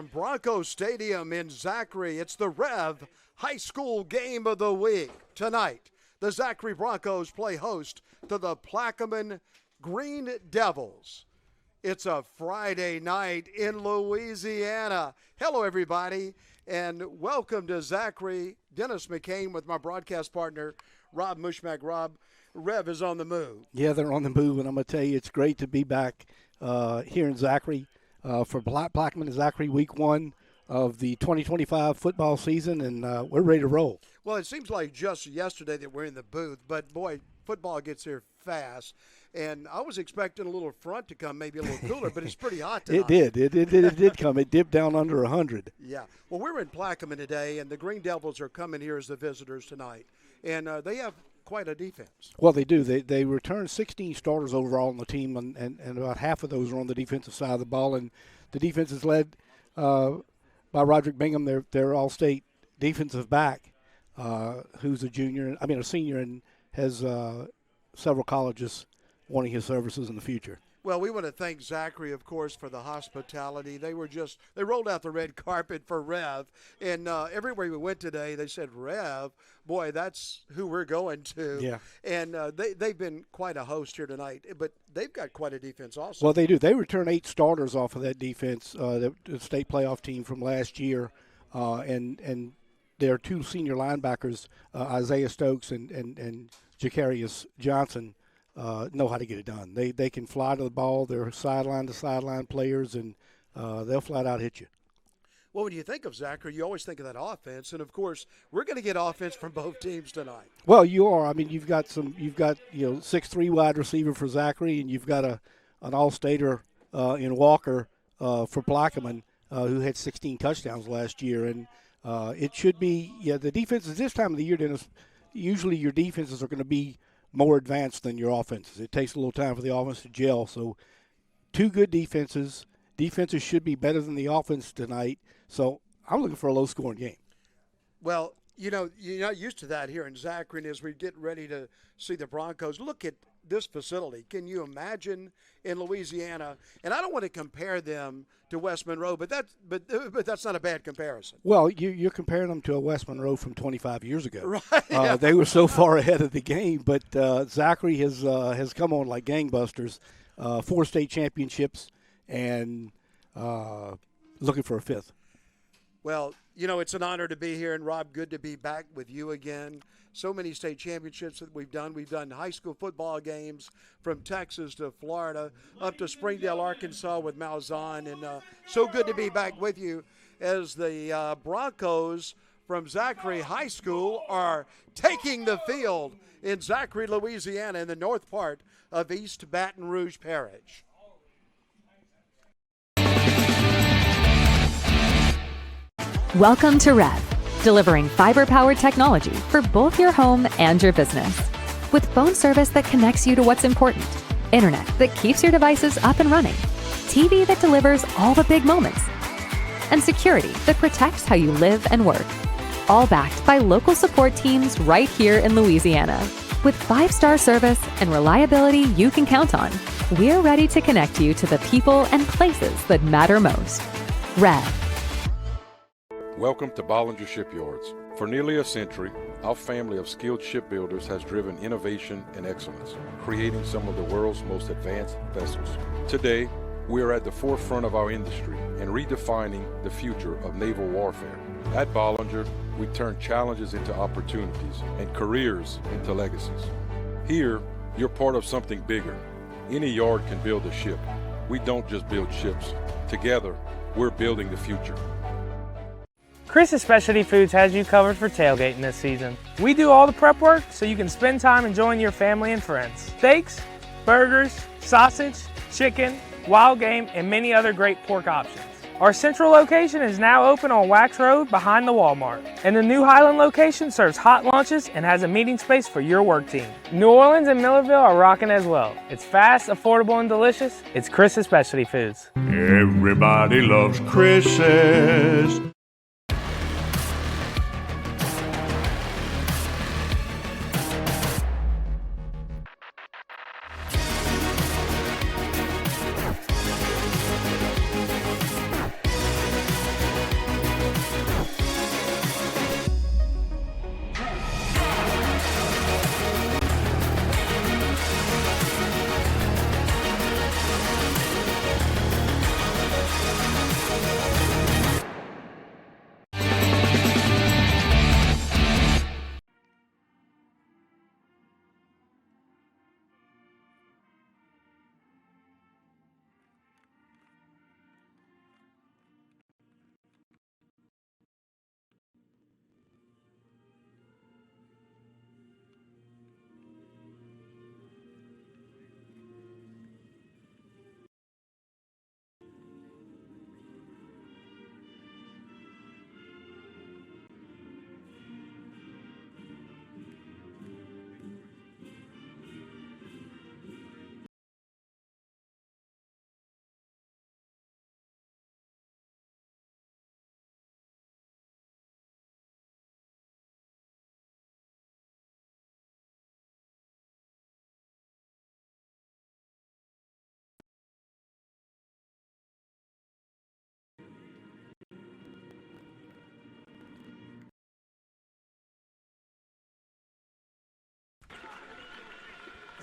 from Bronco Stadium in Zachary. It's the REV High School Game of the Week. Tonight, the Zachary Broncos play host to the Plaquemine Green Devils. It's a Friday night in Louisiana. Hello, everybody, and welcome to Zachary. Dennis McCain with my broadcast partner, Rob Mushmack. Rob, REV is on the move. Yeah, they're on the move, and I'm going to tell you, it's great to be back here in Zachary for Plaquemine and Zachary Week 1 of the 2025 football season, and we're ready to roll. Well, it seems like just yesterday that we're in the booth, but, boy, football gets here fast. And I was expecting a little front to come, maybe a little cooler, but it's pretty hot tonight. It did come. It dipped down under 100. Yeah. Well, we're in Plaquemine today, and the Green Devils are coming here as the visitors tonight. And they have quite a defense. Well, they do. They returned 16 starters overall on the team, and about half of those are on the defensive side of the ball. And the defense is led by Roderick Bingham, their all-state defensive back, who's a senior, and has several colleges wanting his services in the future. Well, we want to thank Zachary, of course, for the hospitality. They rolled out the red carpet for REV, and everywhere we went today, they said, REV, boy, that's who we're going to. Yeah. And they've been quite a host here tonight, but they've got quite a defense also. Well, they do. They return 8 starters off of that defense, the state playoff team from last year, and their 2 senior linebackers, Isaiah Stokes and Jacarius Johnson, know how to get it done. They can fly to the ball. They're sideline-to-sideline players, and they'll flat out hit you. Well, when you think of Zachary, you always think of that offense, and of course, we're going to get offense from both teams tonight. Well, you are. I mean, you've got 6'3" wide receiver for Zachary, and you've got an all-stater in Walker for Plaquemine, who had 16 touchdowns last year, and it should be. Yeah, the defenses this time of the year, Dennis. Usually, your defenses are going to be more advanced than your offenses. It takes a little time for the offense to gel. So 2 good defenses. Defenses should be better than the offense tonight. So I'm looking for a low-scoring game. Well, you're not used to that here in Zachary, and as we get ready to see the Broncos, look at this facility. Can you imagine in Louisiana? And I don't want to compare them to West Monroe, but that's not a bad comparison. Well, you're comparing them to a West Monroe from 25 years ago. Right. Yeah. They were so far ahead of the game, but Zachary has come on like gangbusters. 4 state championships and looking for a 5th. Well, it's an honor to be here, and Rob, good to be back with you again. So many state championships that we've done. We've done high school football games from Texas to Florida up to Springdale, Arkansas with Malzahn. And so good to be back with you as the Broncos from Zachary High School are taking the field in Zachary, Louisiana, in the north part of East Baton Rouge Parish. Welcome to REV, delivering fiber-powered technology for both your home and your business. With phone service that connects you to what's important, internet that keeps your devices up and running, TV that delivers all the big moments, and security that protects how you live and work. All backed by local support teams right here in Louisiana. With 5-star service and reliability you can count on, we're ready to connect you to the people and places that matter most. REV. Welcome to Bollinger Shipyards. For nearly a century, our family of skilled shipbuilders has driven innovation and excellence, creating some of the world's most advanced vessels. Today, we are at the forefront of our industry and redefining the future of naval warfare. At Bollinger, we turn challenges into opportunities and careers into legacies. Here, you're part of something bigger. Any yard can build a ship. We don't just build ships. Together, we're building the future. Chris's Specialty Foods has you covered for tailgating this season. We do all the prep work so you can spend time enjoying your family and friends. Steaks, burgers, sausage, chicken, wild game, and many other great pork options. Our central location is now open on Wax Road behind the Walmart. And the new Highland location serves hot lunches and has a meeting space for your work team. New Orleans and Millerville are rocking as well. It's fast, affordable, and delicious. It's Chris's Specialty Foods. Everybody loves Chris's.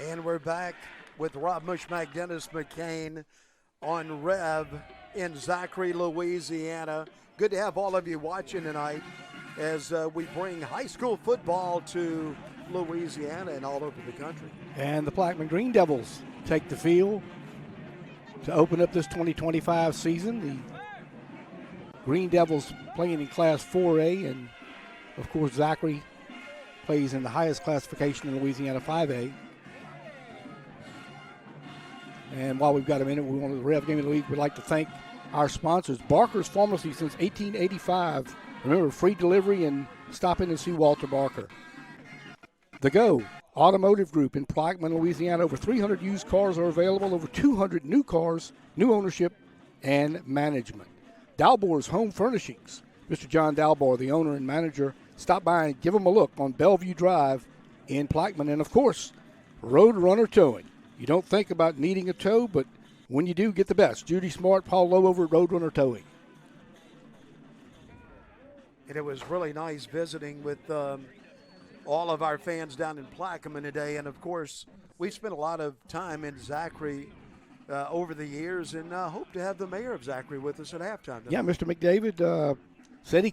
And we're back with Rob Mushmack, Dennis McCain on REV in Zachary, Louisiana. Good to have all of you watching tonight as we bring high school football to Louisiana and all over the country. And the Plaquemine Green Devils take the field to open up this 2025 season. The Green Devils playing in Class 4A, and of course Zachary plays in the highest classification in Louisiana, 5A. And while we've got a minute, we want to the Rev Game of the Week. We'd like to thank our sponsors, Barker's Pharmacy since 1885. Remember, free delivery, and stop in and see Walter Barker. The Go Automotive Group in Plaquemine, Louisiana. Over 300 used cars are available. Over 200 new cars, new ownership, and management. Dalbor's Home Furnishings. Mr. John Dalbor, the owner and manager. Stop by and give them a look on Bellevue Drive in Plaquemine. And, of course, Roadrunner Towing. You don't think about needing a tow, but when you do, get the best. Judy Smart, Paul Lowe over at Roadrunner Towing. And it was really nice visiting with all of our fans down in Plaquemine today. And, of course, we spent a lot of time in Zachary over the years, and hope to have the mayor of Zachary with us at halftime tonight. Yeah, Mr. McDavid said he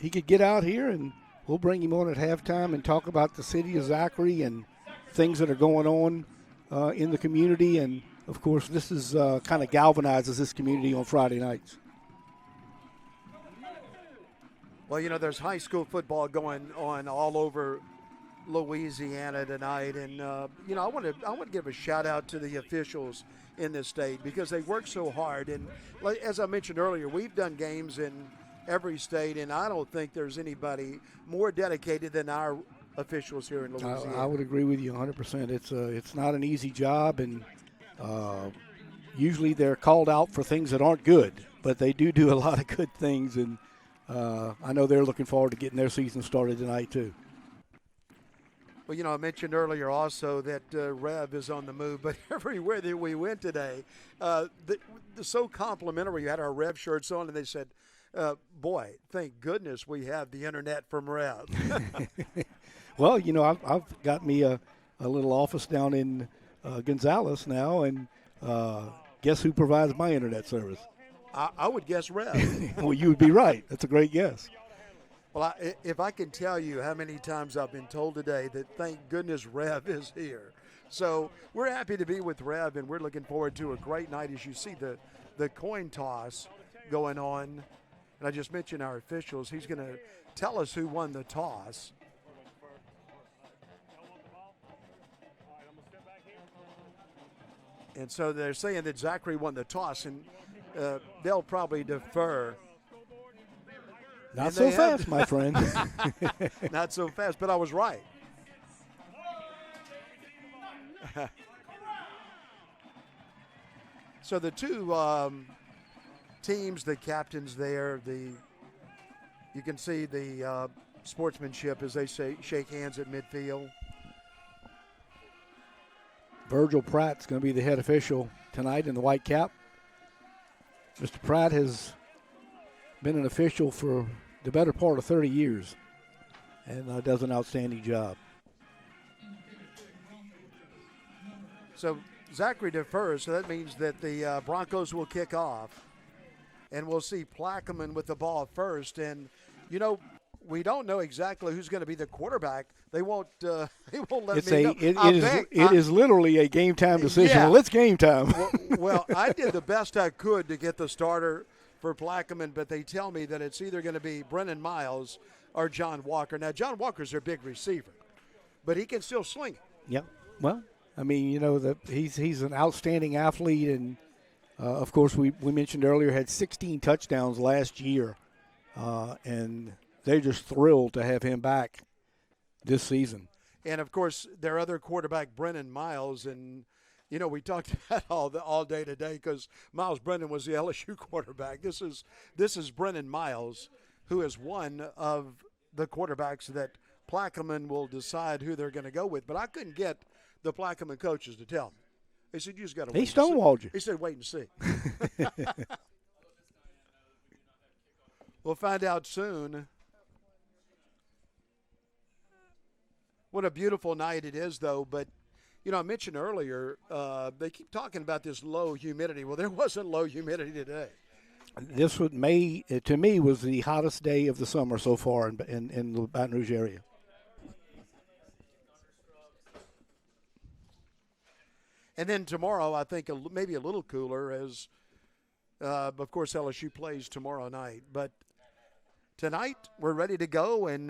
could get out here, and we'll bring him on at halftime and talk about the city of Zachary and things that are going on in the community. And, of course, this is kind of galvanizes this community on Friday nights. Well, you know, there's high school football going on all over Louisiana tonight, and you know, I want to give a shout out to the officials in this state because they work so hard. And as I mentioned earlier, we've done games in every state, and I don't think there's anybody more dedicated than our officials here in Louisiana. I would agree with you 100%. It's not an easy job, and usually they're called out for things that aren't good, but they do a lot of good things, and I know they're looking forward to getting their season started tonight too. Well, you know, I mentioned earlier also that Rev is on the move, but everywhere that we went today, so complimentary. We had our Rev shirts on, and they said, boy, thank goodness we have the internet from Rev. Well, you know, I've got me a little office down in Gonzales now, and guess who provides my internet service? I would guess Rev. Well, you would be right. That's a great guess. Well, if I can tell you how many times I've been told today that thank goodness Rev is here. So we're happy to be with Rev, and we're looking forward to a great night as you see the coin toss going on. And I just mentioned our officials. He's going to tell us who won the toss. And so they're saying that Zachary won the toss, and they'll probably defer. Not so fast, my friend. Not so fast, but I was right. So the two teams, the captains there, you can see the sportsmanship as they shake hands at midfield. Virgil Pratt's going to be the head official tonight in the white cap. Mr. Pratt has been an official for the better part of 30 years and does an outstanding job. So Zachary defers, so that means that the Broncos will kick off, and we'll see Plaquemine with the ball first. And, you know, we don't know exactly who's going to be the quarterback. They won't let me know. It is literally a game time decision. Yeah. Well, it's game time. well, I did the best I could to get the starter for Plaquemine, but they tell me that it's either going to be Brennan Miles or John Walker. Now, John Walker's their big receiver, but he can still sling it. Yep. Well, I mean, you know, he's an outstanding athlete, and, of course, we mentioned earlier had 16 touchdowns last year, and they're just thrilled to have him back this season. And, of course, their other quarterback, Brennan Miles, and you know, we talked about all day today because Miles Brennan was the LSU quarterback. This is Brennan Miles, who is one of the quarterbacks that Plaquemine will decide who they're going to go with. But I couldn't get the Plaquemine coaches to tell me. They said, you just got to wait. He stonewalled you. He said, wait and see. We'll find out soon. What a beautiful night it is, though. But, You know, I mentioned earlier, they keep talking about this low humidity. Well, there wasn't low humidity today. This was to me, was the hottest day of the summer so far in the Baton Rouge area. And then tomorrow, I think maybe a little cooler as, of course, LSU plays tomorrow night. But tonight, we're ready to go, and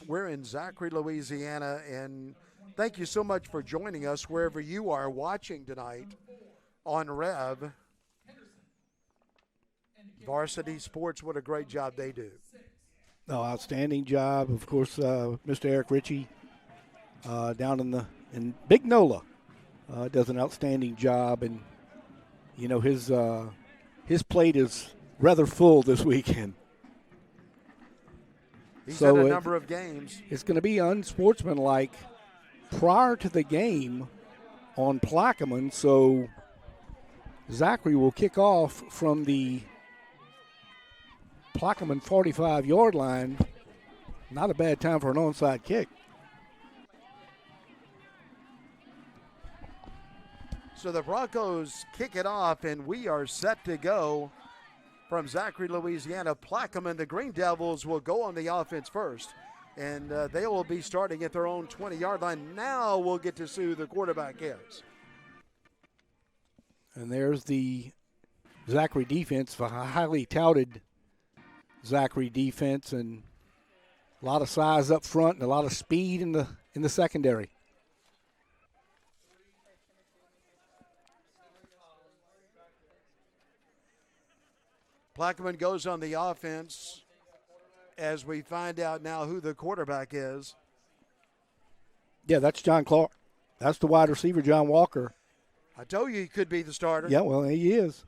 we're in Zachary, Louisiana. And thank you so much for joining us wherever you are watching tonight on REV. Varsity Sports, what a great job they do. Oh, outstanding job. Of course, Mr. Eric Ritchie down in Big Nola does an outstanding job. And, you know, his plate is rather full this weekend. He's had a number of games. It's going to be unsportsmanlike prior to the game on Plaquemine, so Zachary will kick off from the Plaquemine 45-yard line. Not a bad time for an onside kick. So the Broncos kick it off, and we are set to go from Zachary, Louisiana. Plaquemine, the Green Devils, will go on the offense first, and they will be starting at their own 20-yard line. Now we'll get to see who the quarterback is. And there's the Zachary defense, a highly touted Zachary defense, and a lot of size up front and a lot of speed in the secondary. Plaquemine goes on the offense as we find out now who the quarterback is. Yeah, that's John Clark. That's the wide receiver, John Walker. I told you he could be the starter. Yeah, well, he is.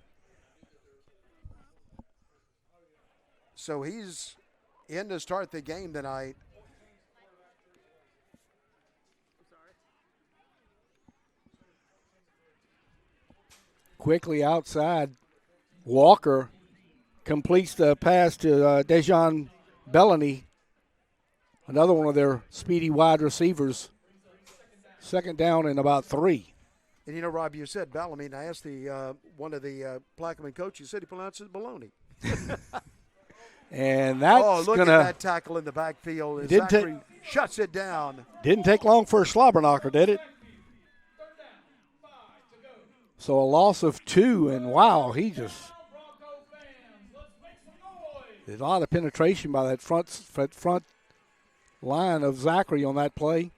So he's in to start the game tonight. Quickly outside, Walker completes the pass to Dejon Bellany, another one of their speedy wide receivers. Second down and about 3. And you know, Rob, you said Bellamy, and I asked one of the Plaquemine coaches, he said he pronounces baloney. And that's look at that tackle in the backfield. And Zachary shuts it down. Didn't take long for a slobber knocker, did it? So a loss of 2, and wow, he just did a lot of penetration by that front line of Zachary on that play.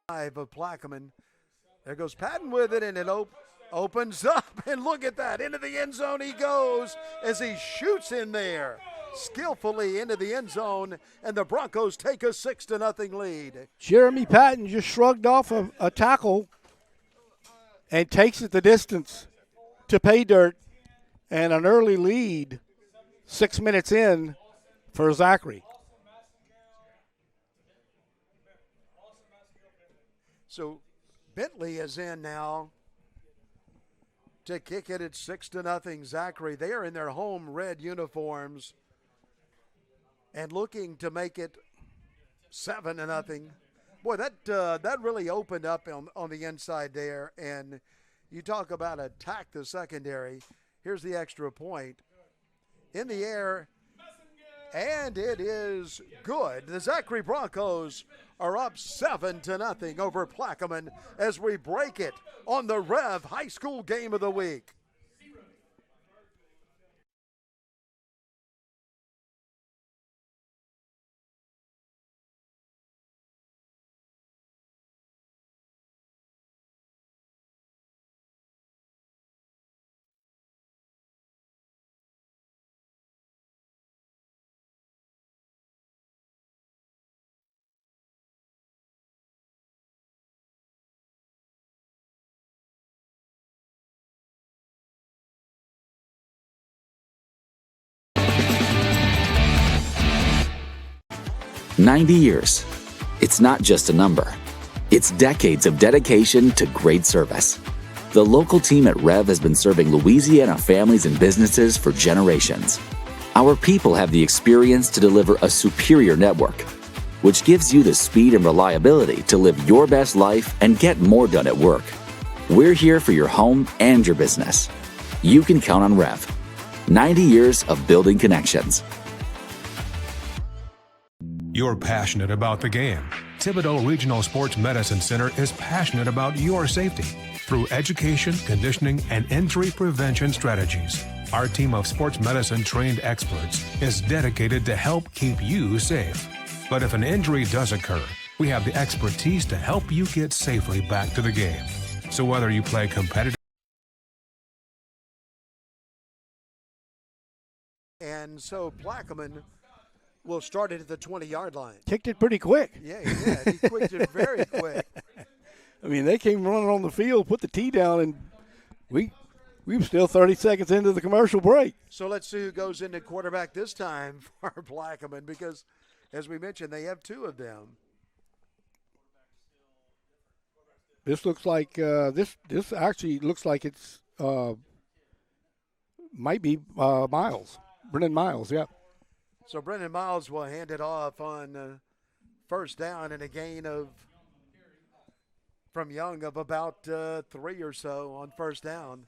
of Plaquemine. There goes Patton with it, and it opens up, and look at that. Into the end zone he goes as he shoots in there skillfully into the end zone, and the Broncos take a 6-0 lead. Jeremy Patton just shrugged off a tackle and takes it the distance to pay dirt, and an early lead 6 minutes in for Zachary. So Bentley is in now to kick it at 6-0. Zachary, they are in their home red uniforms and looking to make it 7-0. Boy, that really opened up on the inside there. And you talk about attack the secondary. Here's the extra point. In the air, and it is good. The Zachary Broncos are up 7-0 over Plaquemine as we break it on the REV High School Game of the Week. "90 years. It's not just a number. It's decades of dedication to great service. The local team at REV has been serving Louisiana families and businesses for generations. Our people have the experience to deliver a superior network, which gives you the speed and reliability to live your best life and get more done at work. We're here for your home and your business. You can count on REV. 90 years of building connections." You're passionate about the game. Thibodaux Regional Sports Medicine Center is passionate about your safety through education, conditioning, and injury prevention strategies. Our team of sports medicine trained experts is dedicated to help keep you safe. But if an injury does occur, we have the expertise to help you get safely back to the game. So whether you play competitive, And so Plaquemine will start it at the 20-yard line. Kicked it pretty quick. Yeah, he did. He quicked it very quick. I mean, they came running on the field, put the tee down, and we were still 30 seconds into the commercial break. So let's see who goes into quarterback this time for Plaquemine, because, as we mentioned, they have two of them. This looks like this actually looks like it's might be Miles, Brennan Miles, yeah. So Brendan Miles will hand it off on first down, and a gain of from Young of about 3 or so on first down.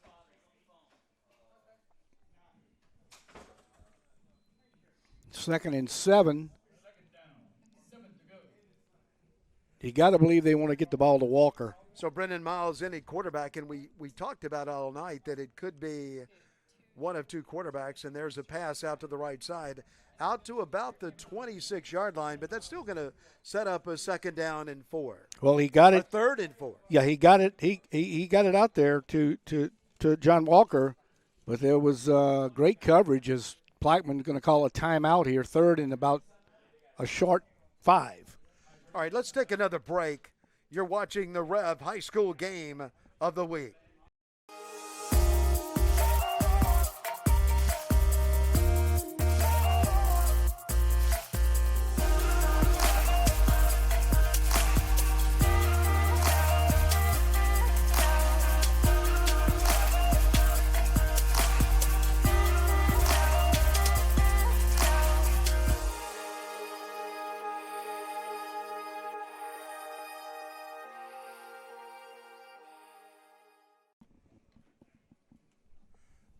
Second and 7. You got to believe they want to get the ball to Walker. So Brendan Miles in at quarterback, and we talked about all night that it could be one of two quarterbacks, and there's a pass out to the right side, out to about the 26-yard line, but that's still going to set up a 2nd down and 4. Well, he got it. 3rd and 4. Yeah, he got it. He got it out there to John Walker, but there was great coverage as Plaquemine going to call a timeout here, 3rd and about a short 5. All right, let's take another break. You're watching the REV High School Game of the Week.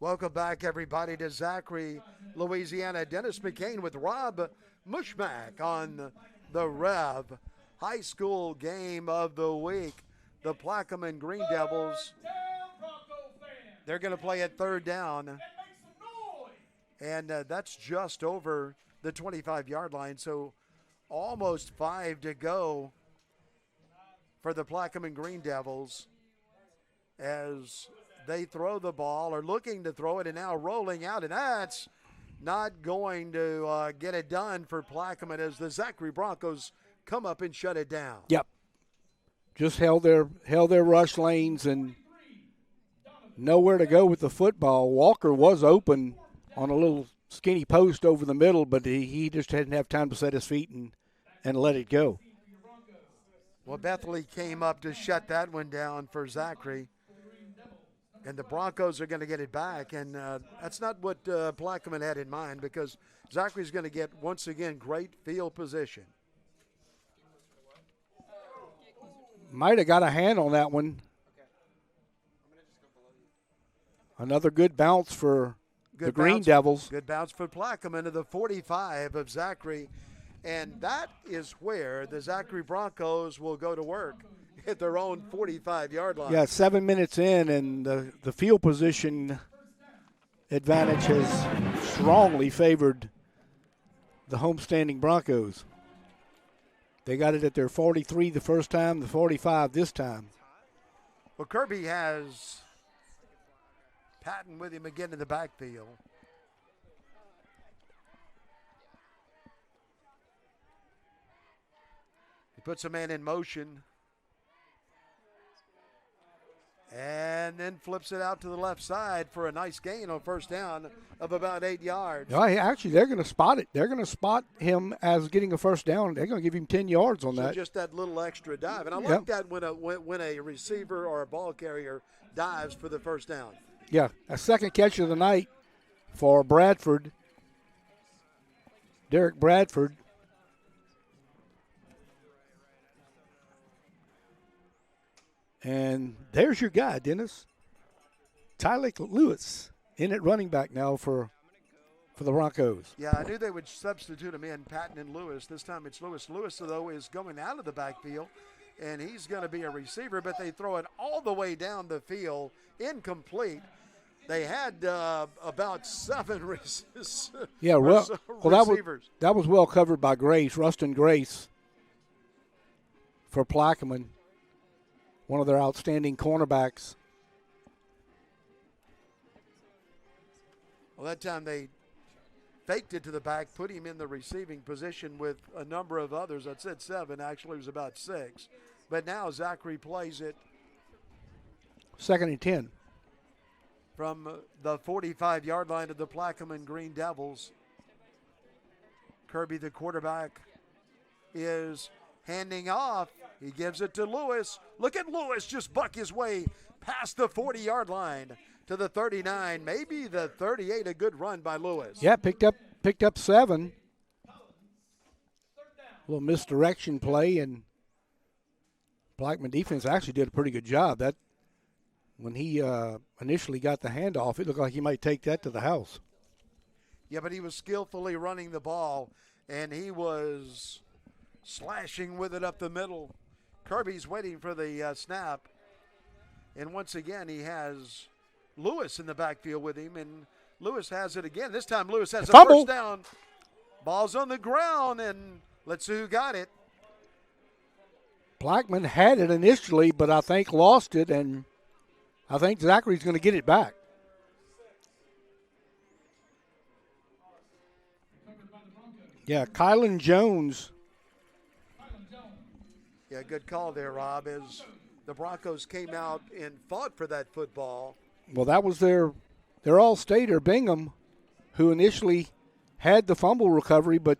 Welcome back, everybody, to Zachary, Louisiana. Dennis McCain with Rob Mushmack on the REV High School Game of the Week. The Plaquemine Green Devils, they're going to play at 3rd down. And that's just over the 25-yard line, so almost 5 to go for the Plaquemine Green Devils as they throw the ball, or looking to throw it, and now rolling out, and that's not going to get it done for Plaquemine as the Zachary Broncos come up and shut it down. Yep. Just held their rush lanes and nowhere to go with the football. Walker was open on a little skinny post over the middle, but he just didn't have time to set his feet and let it go. Well, Bethley came up to shut that one down for Zachary. And the Broncos are going to get it back. And that's not what Plaquemine had in mind, because Zachary's going to get, once again, great field position. Might have got a hand on that one. Another good bounce for the Green Devils. Good bounce for Plaquemine to the 45 of Zachary. And that is where the Zachary Broncos will go to work at their own 45-yard line. Yeah, 7 minutes in, and the field position advantage has strongly favored the homestanding Broncos. They got it at their 43 the first time, the 45 this time. Well, Kirby has Patton with him again in the backfield. He puts a man in motion and then flips it out to the left side for a nice gain on first down of about 8 yards. No, actually, they're going to spot it. They're going to spot him as getting a first down. They're going to give him 10 yards on that. Just that little extra dive. And I like that when a receiver or a ball carrier dives for the first down. Yeah, a second catch of the night for Bradford. Derek Bradford. And there's your guy, Dennis. Tyler Lewis in at running back now for the Broncos. Yeah, I knew they would substitute him in, Patton and Lewis. This time it's Lewis. Lewis, though, is going out of the backfield, and he's going to be a receiver, but they throw it all the way down the field, incomplete. They had about 7 receivers. That was well covered by Grace, Rustin Grace, for Plaquemine, one of their outstanding cornerbacks. Well, that time they faked it to the back, put him in the receiving position with a number of others. I said 7, actually it was about 6. But now Zachary plays it. 2nd and 10. From the 45-yard line of the Plaquemine Green Devils. Kirby, the quarterback, is handing off. He gives it to Lewis. Look at Lewis just buck his way past the 40-yard line to the 39, maybe the 38. A good run by Lewis. Yeah, picked up 7. A little misdirection play, and Plaquemine defense actually did a pretty good job. That when he initially got the handoff, it looked like he might take that to the house. Yeah, but he was skillfully running the ball, and he was slashing with it up the middle. Kirby's waiting for the snap, and once again he has Lewis in the backfield with him, and Lewis has it again. This time Lewis has a first down. Ball's on the ground, and let's see who got it. Plaquemine had it initially, but I think lost it, and I think Zachary's going to get it back. Yeah, Kylan Jones. Yeah, good call there, Rob, as the Broncos came out and fought for that football. Well, that was their all-stater, Bingham, who initially had the fumble recovery, but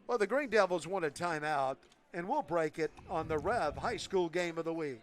well, the Green Devils want a timeout, and we'll break it on the REV High School Game of the Week.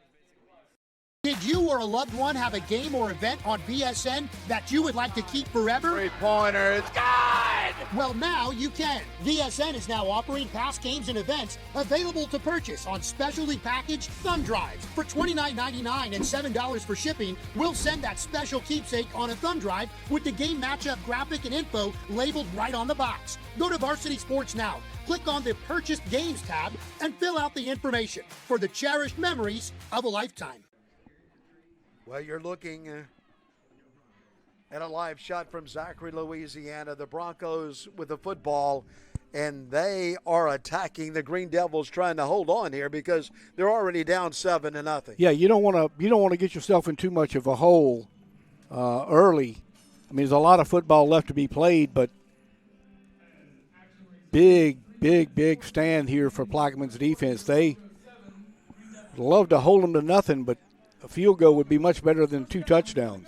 Did you or a loved one have a game or event on VSN that you would like to keep forever? 3-pointer, it's good! Well, now you can. VSN is now offering past games and events available to purchase on specially packaged thumb drives. For $29.99 and $7 for shipping, we'll send that special keepsake on a thumb drive with the game matchup graphic and info labeled right on the box. Go to Varsity Sports now, click on the Purchased Games tab, and fill out the information for the cherished memories of a lifetime. Well, you're looking And a live shot from Zachary, Louisiana. The Broncos with the football, and they are attacking. The Green Devils trying to hold on here because they're already down 7-0. Yeah, you don't want to get yourself in too much of a hole early. I mean, there's a lot of football left to be played, but big stand here for Plaquemine's defense. They love to hold them to nothing, but a field goal would be much better than 2 touchdowns.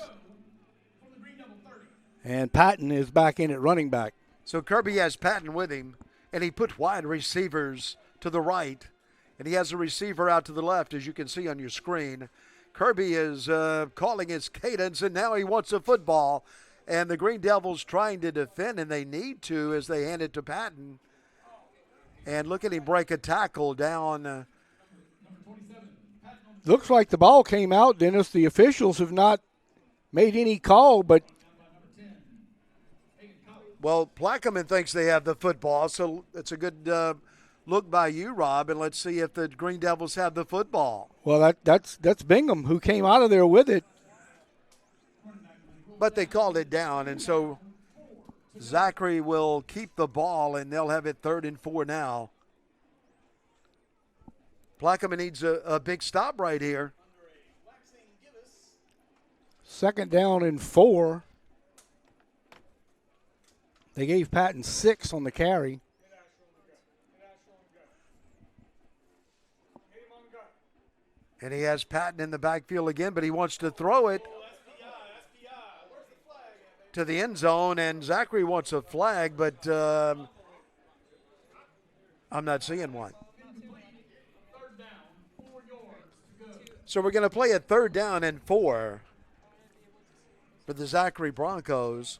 And Patton is back in at running back. So Kirby has Patton with him, and he put wide receivers to the right, and he has a receiver out to the left, as you can see on your screen. Kirby is calling his cadence, and now he wants a football. And the Green Devils trying to defend, and they need to as they hand it to Patton. And look at him break a tackle down. Looks like the ball came out, Dennis. The officials have not made any call, but well, Plaquemine thinks they have the football, so it's a good look by you, Rob, and let's see if the Green Devils have the football. Well, that's Bingham who came out of there with it. But they called it down, and so Zachary will keep the ball, and they'll have it 3rd and 4 now. Plaquemine needs a big stop right here. 2nd down and 4. They gave Patton 6 on the carry. And he has Patton in the backfield again, but he wants to throw it to the end zone, and Zachary wants a flag, but I'm not seeing one. So we're going to play a 3rd down and 4 for the Zachary Broncos.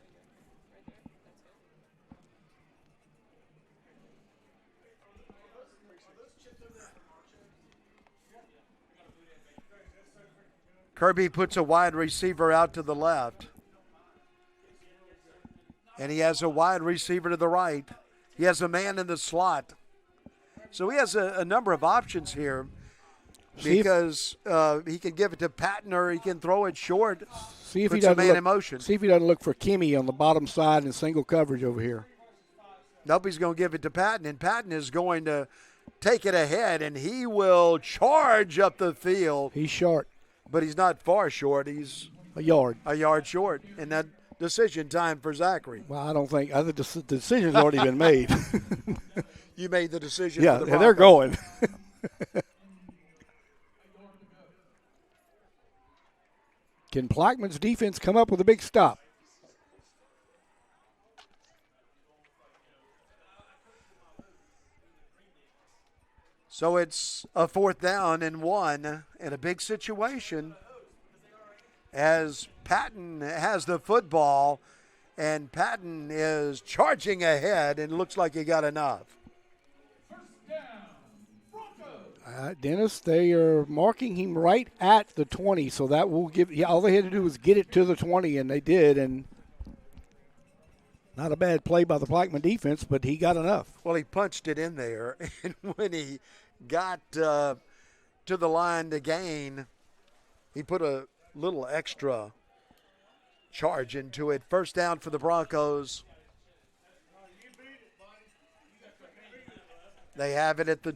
Kirby puts a wide receiver out to the left. And he has a wide receiver to the right. He has a man in the slot. So he has a number of options here because he can give it to Patton or he can throw it short. See if he doesn't man in motion. See if he doesn't look for Kimmy on the bottom side in single coverage over here. Nope, he's going to give it to Patton, and Patton is going to take it ahead, and he will charge up the field. He's short. But he's not far short. He's a yard short. And that decision time for Zachary. Well, I don't think – the decision's already been made. You made the decision. Yeah, for the they're going. Can Plaquemine's defense come up with a big stop? So it's a 4th down and 1 in a big situation as Patton has the football, and Patton is charging ahead and looks like he got enough. Dennis, they are marking him right at the 20, so that will give – all they had to do was get it to the 20, and they did, and not a bad play by the Plaquemine defense, but he got enough. Well, he punched it in there, and when he got to the line to gain, he put a little extra charge into it. 1st down for the Broncos. They have it at the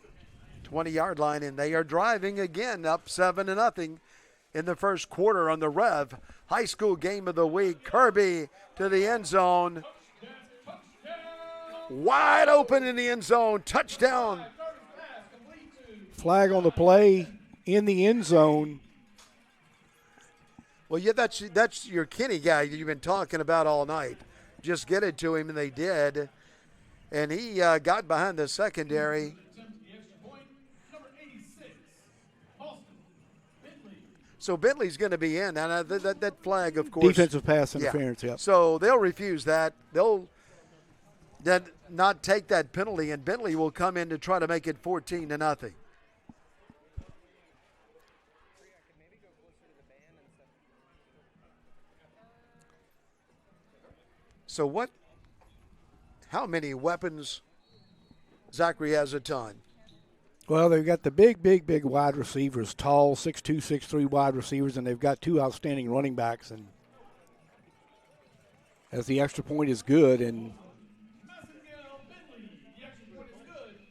20-yard line, and they are driving again up 7-0 in the first quarter on the REV High School Game of the Week. Kirby to the end zone. Wide open in the end zone. Touchdown. Flag on the play in the end zone. Well, yeah, that's your Kenny guy that you've been talking about all night. Just get it to him, and they did. And he got behind the secondary. So Bentley's going to be in. And that flag, of course. Defensive pass interference, yeah. So they'll refuse that. They'll not take that penalty, and Bentley will come in to try to make it 14-0. So how many weapons? Zachary has a ton. Well, they've got the big wide receivers, tall 6'2", 6'3" wide receivers, and they've got 2 outstanding running backs. And as the extra point is good. And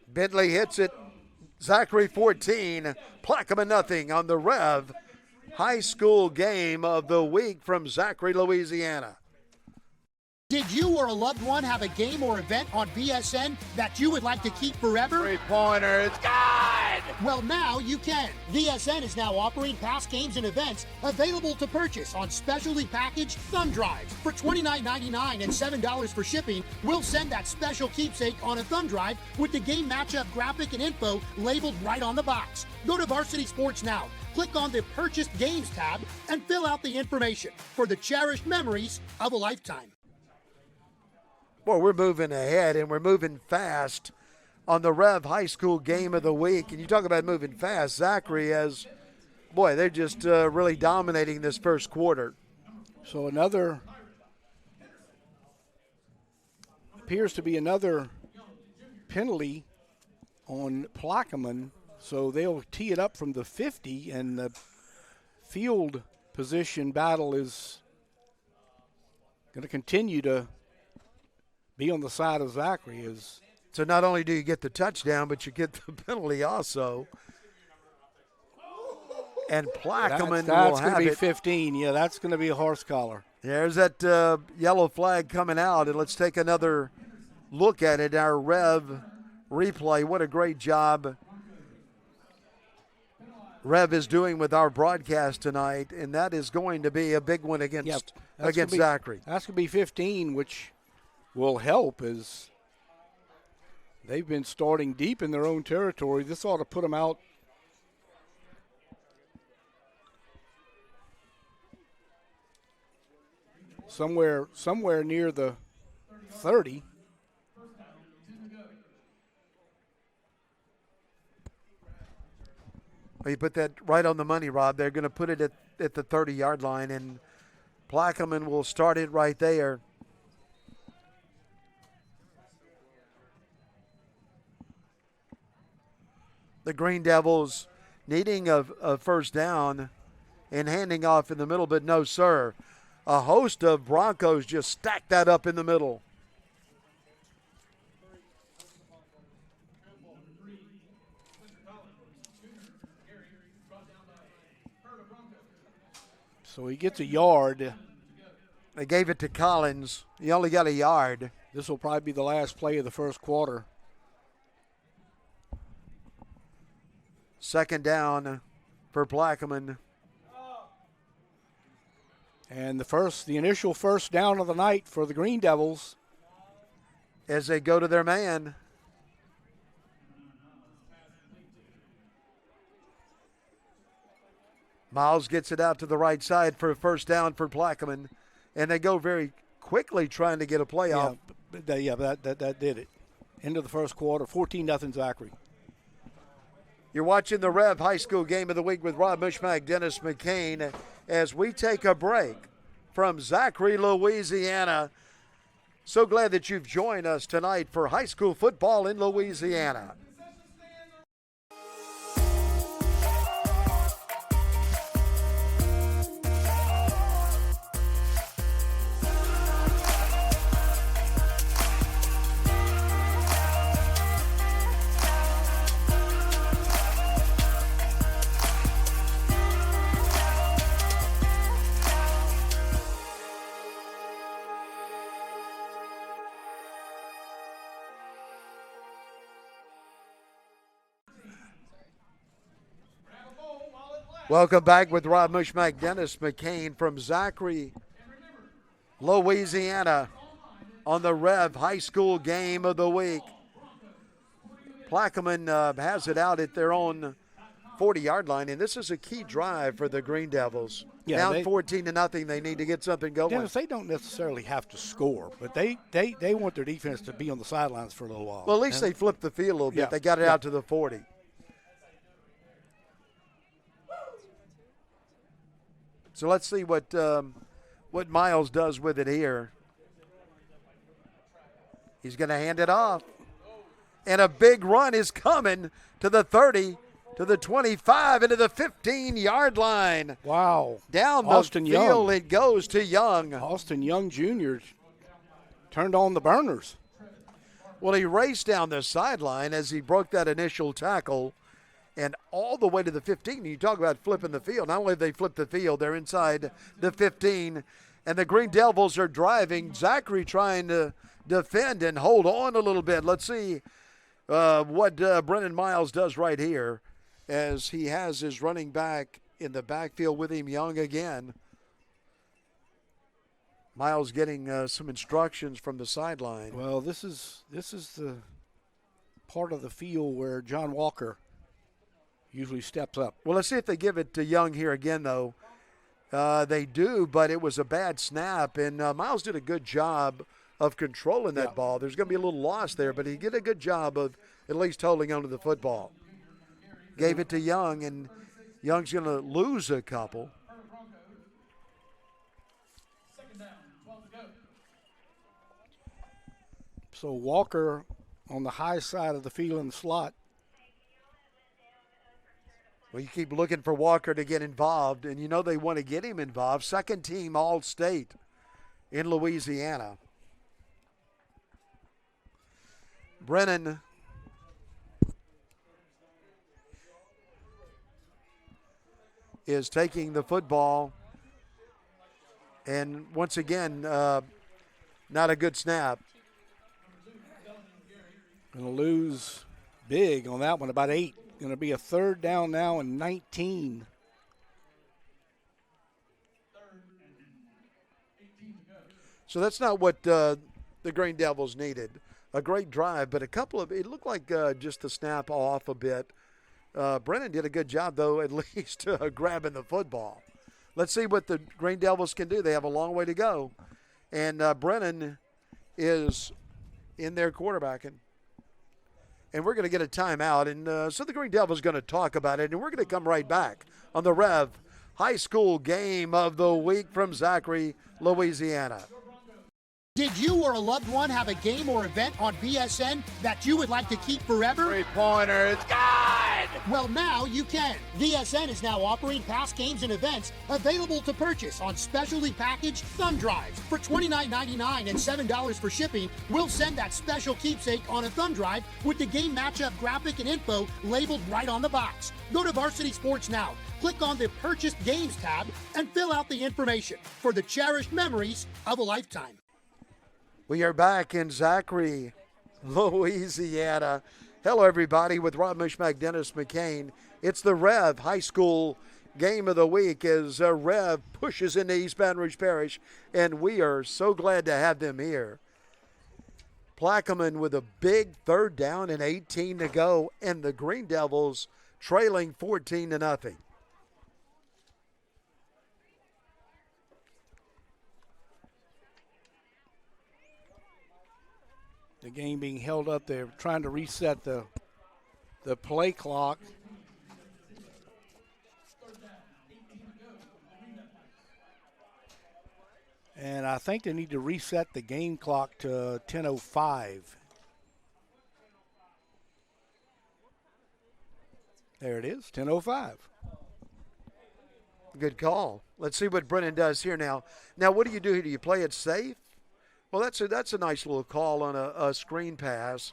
Bentley hits it. Zachary 14, Plaquemine nothing on the Rev High School Game of the Week from Zachary, Louisiana. Did you or a loved one have a game or event on BSN that you would like to keep forever? Three-pointer, it's good! Well, now you can. VSN is now offering past games and events available to purchase on specially packaged thumb drives. For $29.99 and $7 for shipping, we'll send that special keepsake on a thumb drive with the game matchup graphic and info labeled right on the box. Go to Varsity Sports now, click on the Purchased Games tab, and fill out the information for the cherished memories of a lifetime. Boy, we're moving ahead, and we're moving fast on the Rev High School Game of the Week. And you talk about moving fast. Zachary has, boy, they're just really dominating this first quarter. So appears to be another penalty on Plaquemine. So they'll tee it up from the 50, and the field position battle is going to continue to be on the side of Zachary. So not only do you get the touchdown, but you get the penalty also. And Plaquemine that's will going have to be it. 15. Yeah, that's going to be a horse collar. There's that yellow flag coming out, and let's take another look at it. Our Rev replay. What a great job Rev is doing with our broadcast tonight, and that is going to be a big one against Zachary. That's going to be 15, which will help as they've been starting deep in their own territory. This ought to put them out somewhere near the 30. Well, you put that right on the money, Rob. They're going to put it at the 30-yard line, and Plaquemine will start it right there. The Green Devils needing a first down and handing off in the middle, but no, sir. A host of Broncos just stacked that up in the middle. So he gets a yard. They gave it to Collins. He only got a yard. This will probably be the last play of the first quarter. Second down for Plaquemine. And the initial first down of the night for the Green Devils. As they go to their man. Miles gets it out to the right side for a first down for Plaquemine. And they go very quickly trying to get a playoff. That did it. End of the first quarter, 14-0 Zachary. You're watching the Rev High School Game of the Week with Rob Mushmack, Dennis McCain, as we take a break from Zachary, Louisiana. So glad that you've joined us tonight for high school football in Louisiana. Welcome back with Rob Mushmack, Dennis McCain from Zachary, Louisiana on the Rev High School Game of the Week. Plaquemine has it out at their own 40-yard line, and this is a key drive for the Green Devils. Yeah, down 14-0, they need to get something going. Dennis, they don't necessarily have to score, but they want their defense to be on the sidelines for a little while. Well, at least they flipped the field a little bit. Yeah, they got it out to the 40. So let's see what Miles does with it here. He's going to hand it off. And a big run is coming to the 30, to the 25, into the 15-yard line. Wow. Down the Austin field Young. it goes to Young. Austin Young Jr. turned on the burners. Well, he raced down the sideline as he broke that initial tackle and all the way to the 15. You talk about flipping the field. Not only have they flipped the field, they're inside the 15, and the Green Devils are driving. Zachary trying to defend and hold on a little bit. Let's see what Brennan Miles does right here as he has his running back in the backfield with him, Young again. Miles getting some instructions from the sideline. Well, this is the part of the field where John Walker usually steps up. Well, let's see if they give it to Young here again, though. They do, but it was a bad snap, and Miles did a good job of controlling that ball. There's going to be a little loss there, but he did a good job of at least holding onto the football. Gave it to Young, and Young's going to lose a couple. So Walker on the high side of the field in the slot. Well, you keep looking for Walker to get involved, and you know they want to get him involved. Second team All-State in Louisiana. Brennan is taking the football, and once again, not a good snap. Going to lose big on that one, about 8. Going to be a third down now and 19. So that's not what the Green Devils needed. A great drive, but a couple of, it looked like just the snap off a bit. Brennan did a good job, though, at least grabbing the football. Let's see what the Green Devils can do. They have a long way to go. And Brennan is in there quarterbacking. And we're going to get a timeout. And so the Green Devils are going to talk about it. And we're going to come right back on the REV High School Game of the Week from Zachary, Louisiana. Did you or a loved one have a game or event on BSN that you would like to keep forever? Three-pointer, it's good! Well, now you can. BSN is now offering past games and events available to purchase on specially packaged thumb drives. For $29.99 and $7 for shipping, we'll send that special keepsake on a thumb drive with the game matchup graphic and info labeled right on the box. Go to Varsity Sports now, click on the Purchased Games tab, and fill out the information for the cherished memories of a lifetime. We are back in Zachary, Louisiana. Hello, everybody, with Rob Mishmack, Dennis McCain. It's the REV High School Game of the Week as REV pushes into East Baton Rouge Parish, and we are so glad to have them here. Plaquemine with a big third down and 18 to go, and the Green Devils trailing 14-0. The game being held up. They're trying to reset the play clock. And I think they need to reset the game clock to 10:05. There it is, 10:05. Good call. Let's see what Brennan does here now. Now, what do you do here? Do you play it safe? Well, that's a nice little call on a screen pass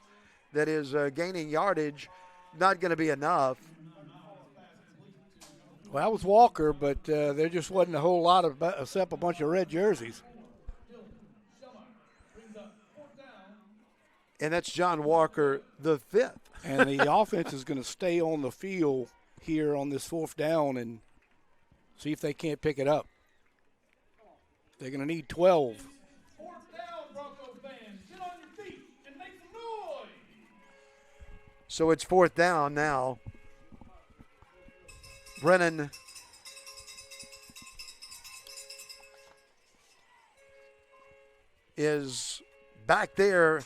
that is gaining yardage. Not going to be enough. Well, that was Walker, but there just wasn't a whole lot of except a bunch of red jerseys. And that's John Walker, the fifth. And the offense is going to stay on the field here on this fourth down and see if they can't pick it up. They're going to need 12. So it's fourth down now. Brennan is back there.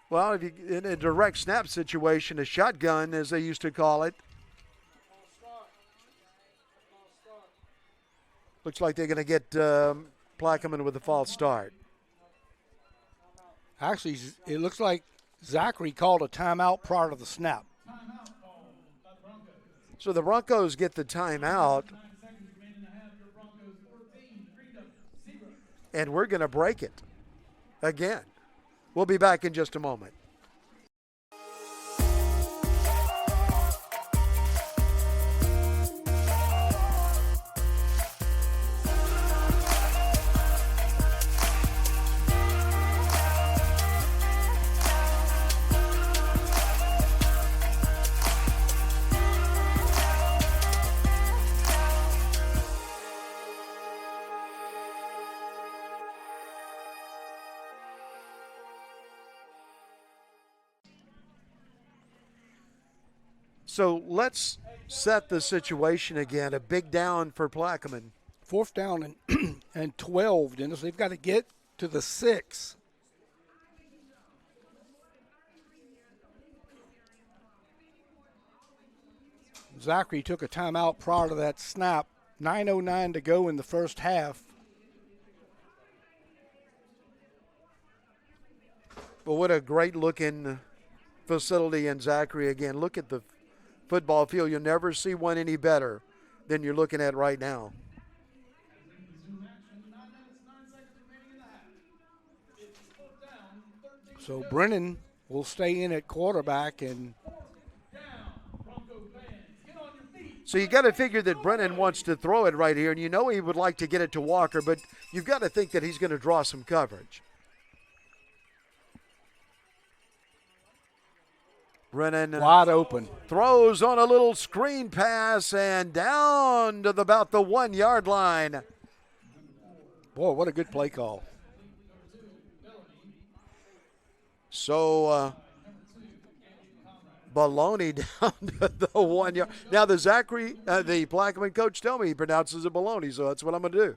Well, if you, in a direct snap situation, a shotgun, as they used to call it. Looks like they're going to get Plaquemine with a false start. Actually, it looks like Zachary called a timeout prior to the snap. So the Broncos get the timeout. And we're going to break it again. We'll be back in just a moment. So let's set the situation again. A big down for Plaquemine. 4th down and 12, Dennis. They've got to get to the 6. Zachary took a timeout prior to that snap. 9:09 to go in the first half. Well, what a great-looking facility in Zachary again. Look at the football field. You'll never see one any better than you're looking at right now. So Brennan will stay in at quarterback, and so you got to figure that Brennan wants to throw it right here, and you know he would like to get it to Walker, but you've got to think that he's going to draw some coverage. Brennan wide open. Throws on a little screen pass and down to about the 1 yard line. Boy, what a good play call. So, baloney down to the 1 yard. Now, the the Plaquemine coach told me he pronounces it baloney, so that's what I'm going to do.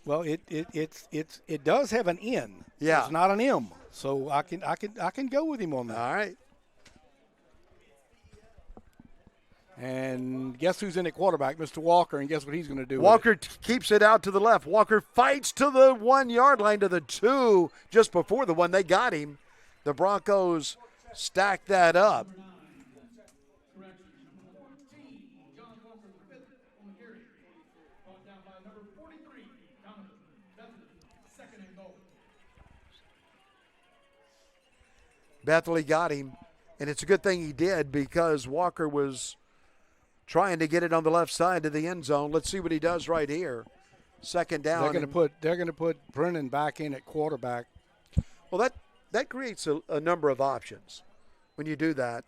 Well, it does have an N. Yeah. It's not an M. So I can go with him on that. All right. And guess who's in at quarterback? Mr. Walker, and guess what he's going to do? Walker keeps it out to the left. Walker fights to the 1 yard line to the 2 just before the 1. They got him. The Broncos stacked that up. Bethany got him, and it's a good thing he did because Walker was trying to get it on the left side of the end zone. Let's see what he does right here. 2nd down. They're going to put Brennan back in at quarterback. Well, that creates a number of options when you do that.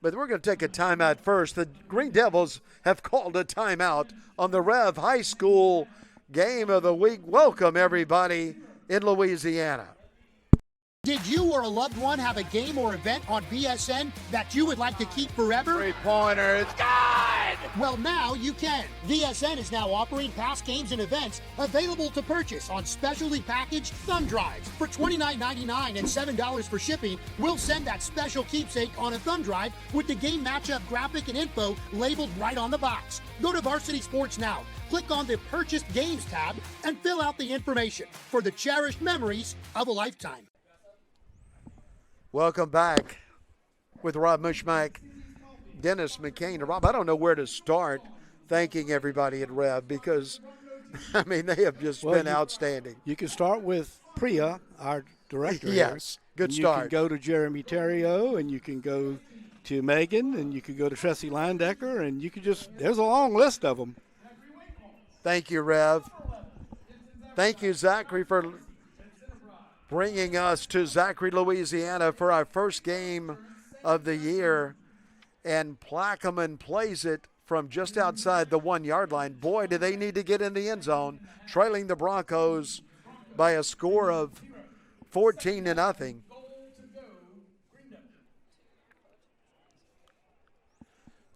But we're going to take a timeout first. The Green Devils have called a timeout on the REV High School Game of the Week. Welcome, everybody, in Louisiana. Did you or a loved one have a game or event on BSN that you would like to keep forever? 3-pointer, it's good! Well, now you can. VSN is now offering past games and events available to purchase on specially packaged thumb drives. For $29.99 and $7 for shipping, we'll send that special keepsake on a thumb drive with the game matchup graphic and info labeled right on the box. Go to Varsity Sports now, click on the Purchased Games tab, and fill out the information for the cherished memories of a lifetime. Welcome back with Rob Mushmack, Dennis McCain. Rob, I don't know where to start thanking everybody at REV because, I mean, they have just been outstanding. You can start with Priya, our director. Yes, good start. You can go to Jeremy Terrio, and you can go to Megan, and you can go to Tressie Landecker, and you can there's a long list of them. Thank you, Rev. Thank you, Zachary, for bringing us to Zachary, Louisiana for our first game of the year. And Plaquemine plays it from just outside the 1 yard line. Boy, do they need to get in the end zone, trailing the Broncos by a score of 14-0.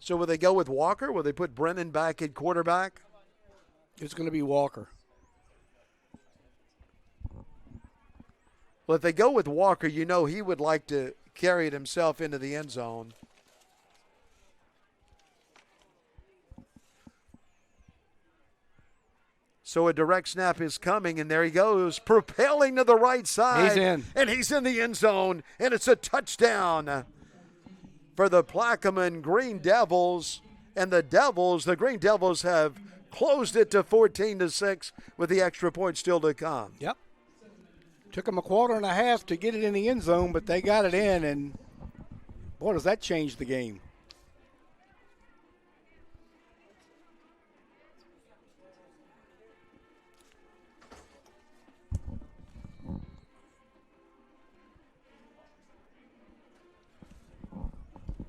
So will they go with Walker? Will they put Brennan back at quarterback? It's going to be Walker. Well, if they go with Walker, you know he would like to carry it himself into the end zone. So a direct snap is coming, and there he goes, propelling to the right side. He's in. And he's in the end zone, and it's a touchdown for the Plaquemine Green Devils. And the Green Devils have closed it to 14-6 with the extra point still to come. Yep. Took them a quarter and a half to get it in the end zone, but they got it in, and boy, does that change the game.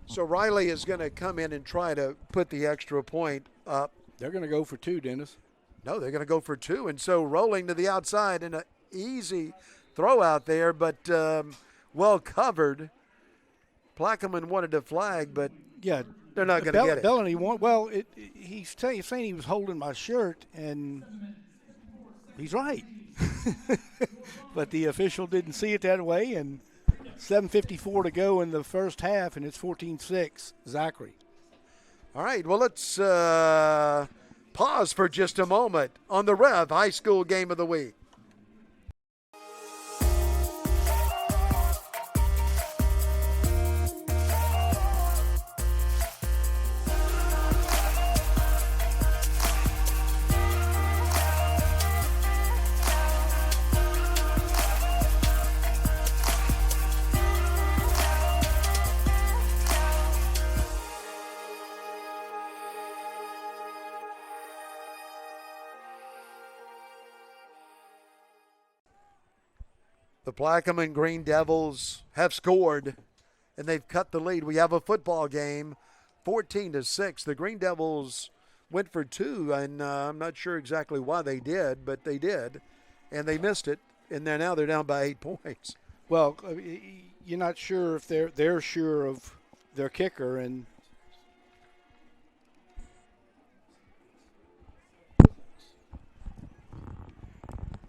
So Riley is going to come in and try to put the extra point up. They're going to go for 2, Dennis. No, they're going to go for 2. And so rolling to the outside and an easy throw out there, but well covered. Plaquemine wanted a flag, but yeah, they're not going to get it. Bellany well, he's saying he was holding my shirt, and he's right. But the official didn't see it that way, and 7:54 to go in the first half, and it's 14-6, Zachary. All right, well, let's pause for just a moment on the REV High School Game of the Week. The Plaquemine Green Devils have scored, and they've cut the lead. We have a football game, 14-6. The Green Devils went for 2, and I'm not sure exactly why they did, but they did, and they missed it, and now they're down by 8 points. Well, you're not sure if they're sure of their kicker, and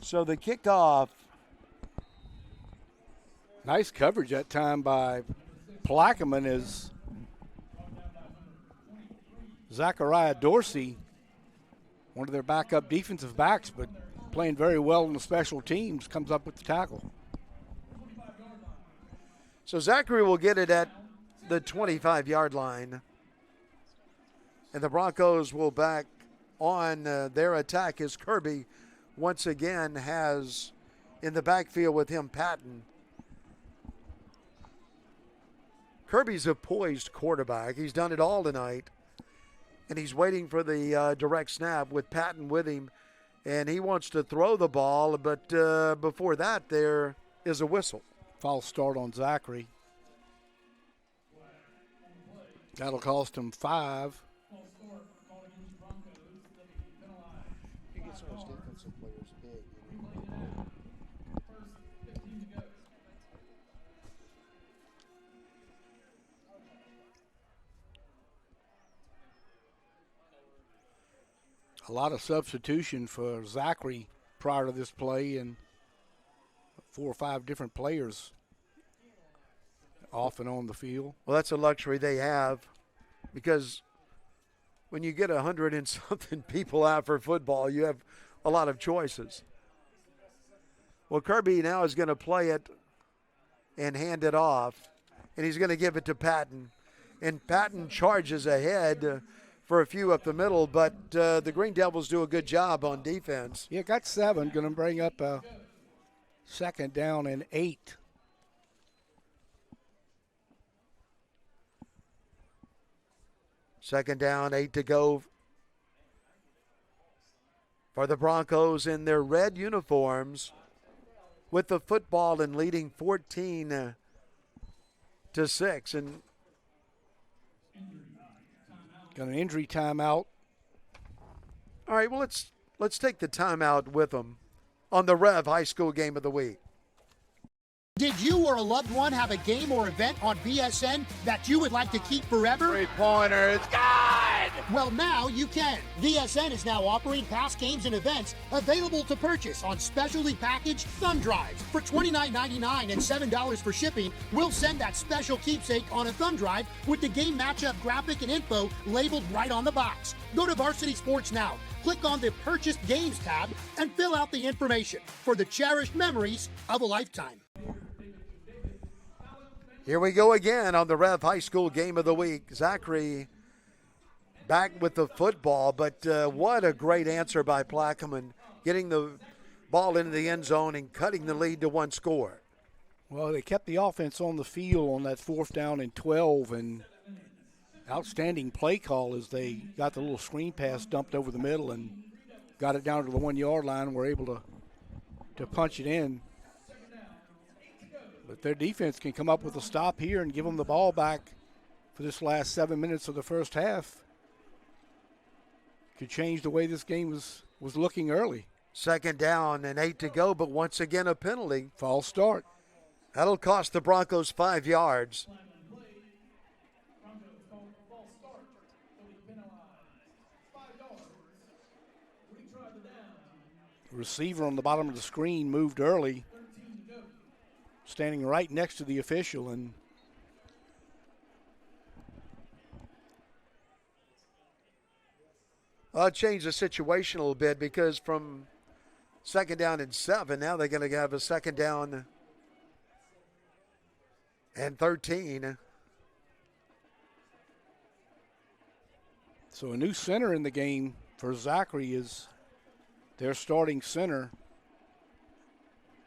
so the kickoff. Nice coverage that time by Plaquemine as Zachary Dorsey, one of their backup defensive backs, but playing very well in the special teams, comes up with the tackle. So Zachary will get it at the 25-yard line. And the Broncos will back on their attack as Kirby once again has in the backfield with him Patton. Kirby's a poised quarterback. He's done it all tonight. And he's waiting for the direct snap with Patton with him. And he wants to throw the ball, but before that, there is a whistle. False start on Zachary. That'll cost him 5. A lot of substitution for Zachary prior to this play, and 4 or 5 different players off and on the field. Well, that's a luxury they have, because when you get 100 and something people out for football, you have a lot of choices. Well, Kirby now is going to play it and hand it off, and he's going to give it to Patton. And Patton charges ahead for a few up the middle, but the Green Devils do a good job on defense. Yeah, got 7. Going to bring up a 2nd down and 8. Second down, 8 to go for the Broncos in their red uniforms with the football and leading 14-6. And got an injury timeout. All right, well, let's take the timeout with them on the REV High School Game of the Week. Did you or a loved one have a game or event on BSN that you would like to keep forever? Three-pointer, it's good! Well, now you can. BSN is now offering past games and events available to purchase on specially packaged thumb drives. For $29.99 and $7 for shipping, we'll send that special keepsake on a thumb drive with the game matchup graphic and info labeled right on the box. Go to Varsity Sports now. Click on the Purchased Games tab and fill out the information for the cherished memories of a lifetime. Here we go again on the REV High School Game of the Week. Zachary back with the football, but what a great answer by Plaquemine, getting the ball into the end zone and cutting the lead to 1 score. Well, they kept the offense on the field on that 4th down and 12, and outstanding play call as they got the little screen pass dumped over the middle and got it down to the 1 yard line and were able to punch it in. But their defense can come up with a stop here and give them the ball back for this last 7 minutes of the first half. Could change the way this game was looking early. 2nd down and 8 to go, but once again a penalty. False start. That'll cost the Broncos 5 yards. Receiver on the bottom of the screen moved early, standing right next to the official, and I'll change the situation a little bit because from 2nd down and 7, now they're going to have a 2nd down and 13. So a new center in the game for Zachary is their starting center.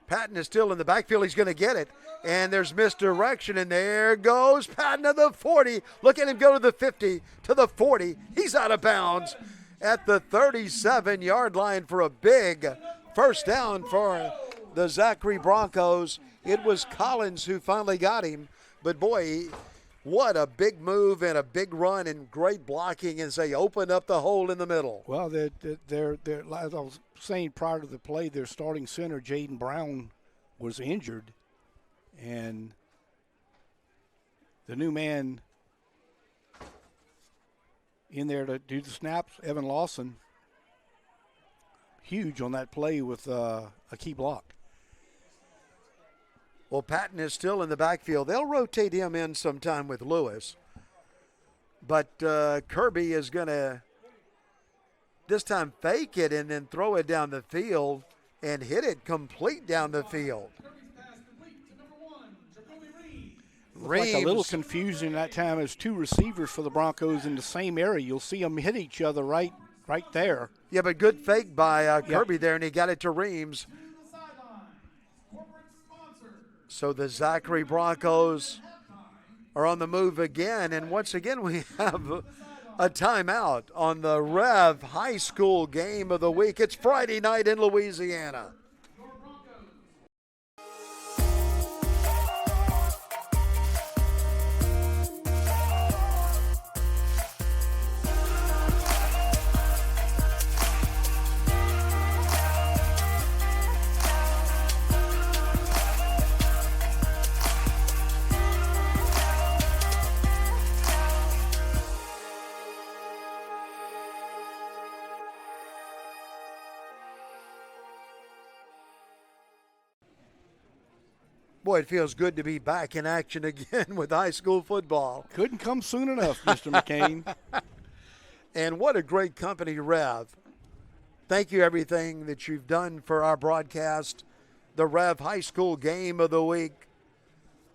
Patton is still in the backfield. He's going to get it. And there's misdirection, and there goes Patton to the 40. Look at him go to the 50, to the 40. He's out of bounds at the 37-yard line for a big first down for the Zachary Broncos. It was Collins who finally got him. But, boy, what a big move and a big run and great blocking as they opened up the hole in the middle. Well, they're as I was saying prior to the play, their starting center, Jaden Brown, was injured. And the new man in there to do the snaps, Evan Lawson, huge on that play with a key block. Well, Patton is still in the backfield. They'll rotate him in sometime with Lewis. But Kirby is going to this time fake it and then throw it down the field and hit it complete down the field. Like a little confusing that time as 2 receivers for the Broncos in the same area. You'll see them hit each other right there. Yeah, but good fake by Kirby there, and he got it to Reams. So the Zachary Broncos are on the move again, and once again we have a timeout on the REV High School Game of the Week. It's Friday night in Louisiana. Boy, it feels good to be back in action again with high school football. Couldn't come soon enough, Mr. McCain. And what a great company, REV. Thank you, everything that you've done for our broadcast. The REV High School Game of the Week.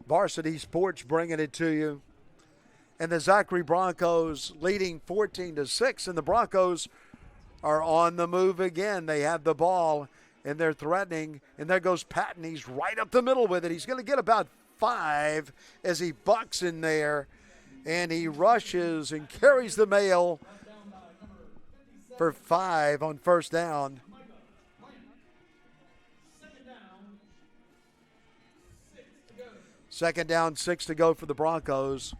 Varsity Sports bringing it to you. And the Zachary Broncos leading 14-6, and the Broncos are on the move again. They have the ball, and they're threatening, and there goes Patton. He's right up the middle with it. He's going to get about 5 as he bucks in there, and he rushes and carries the mail for 5 on first down. Second down, 6 to go for the Broncos.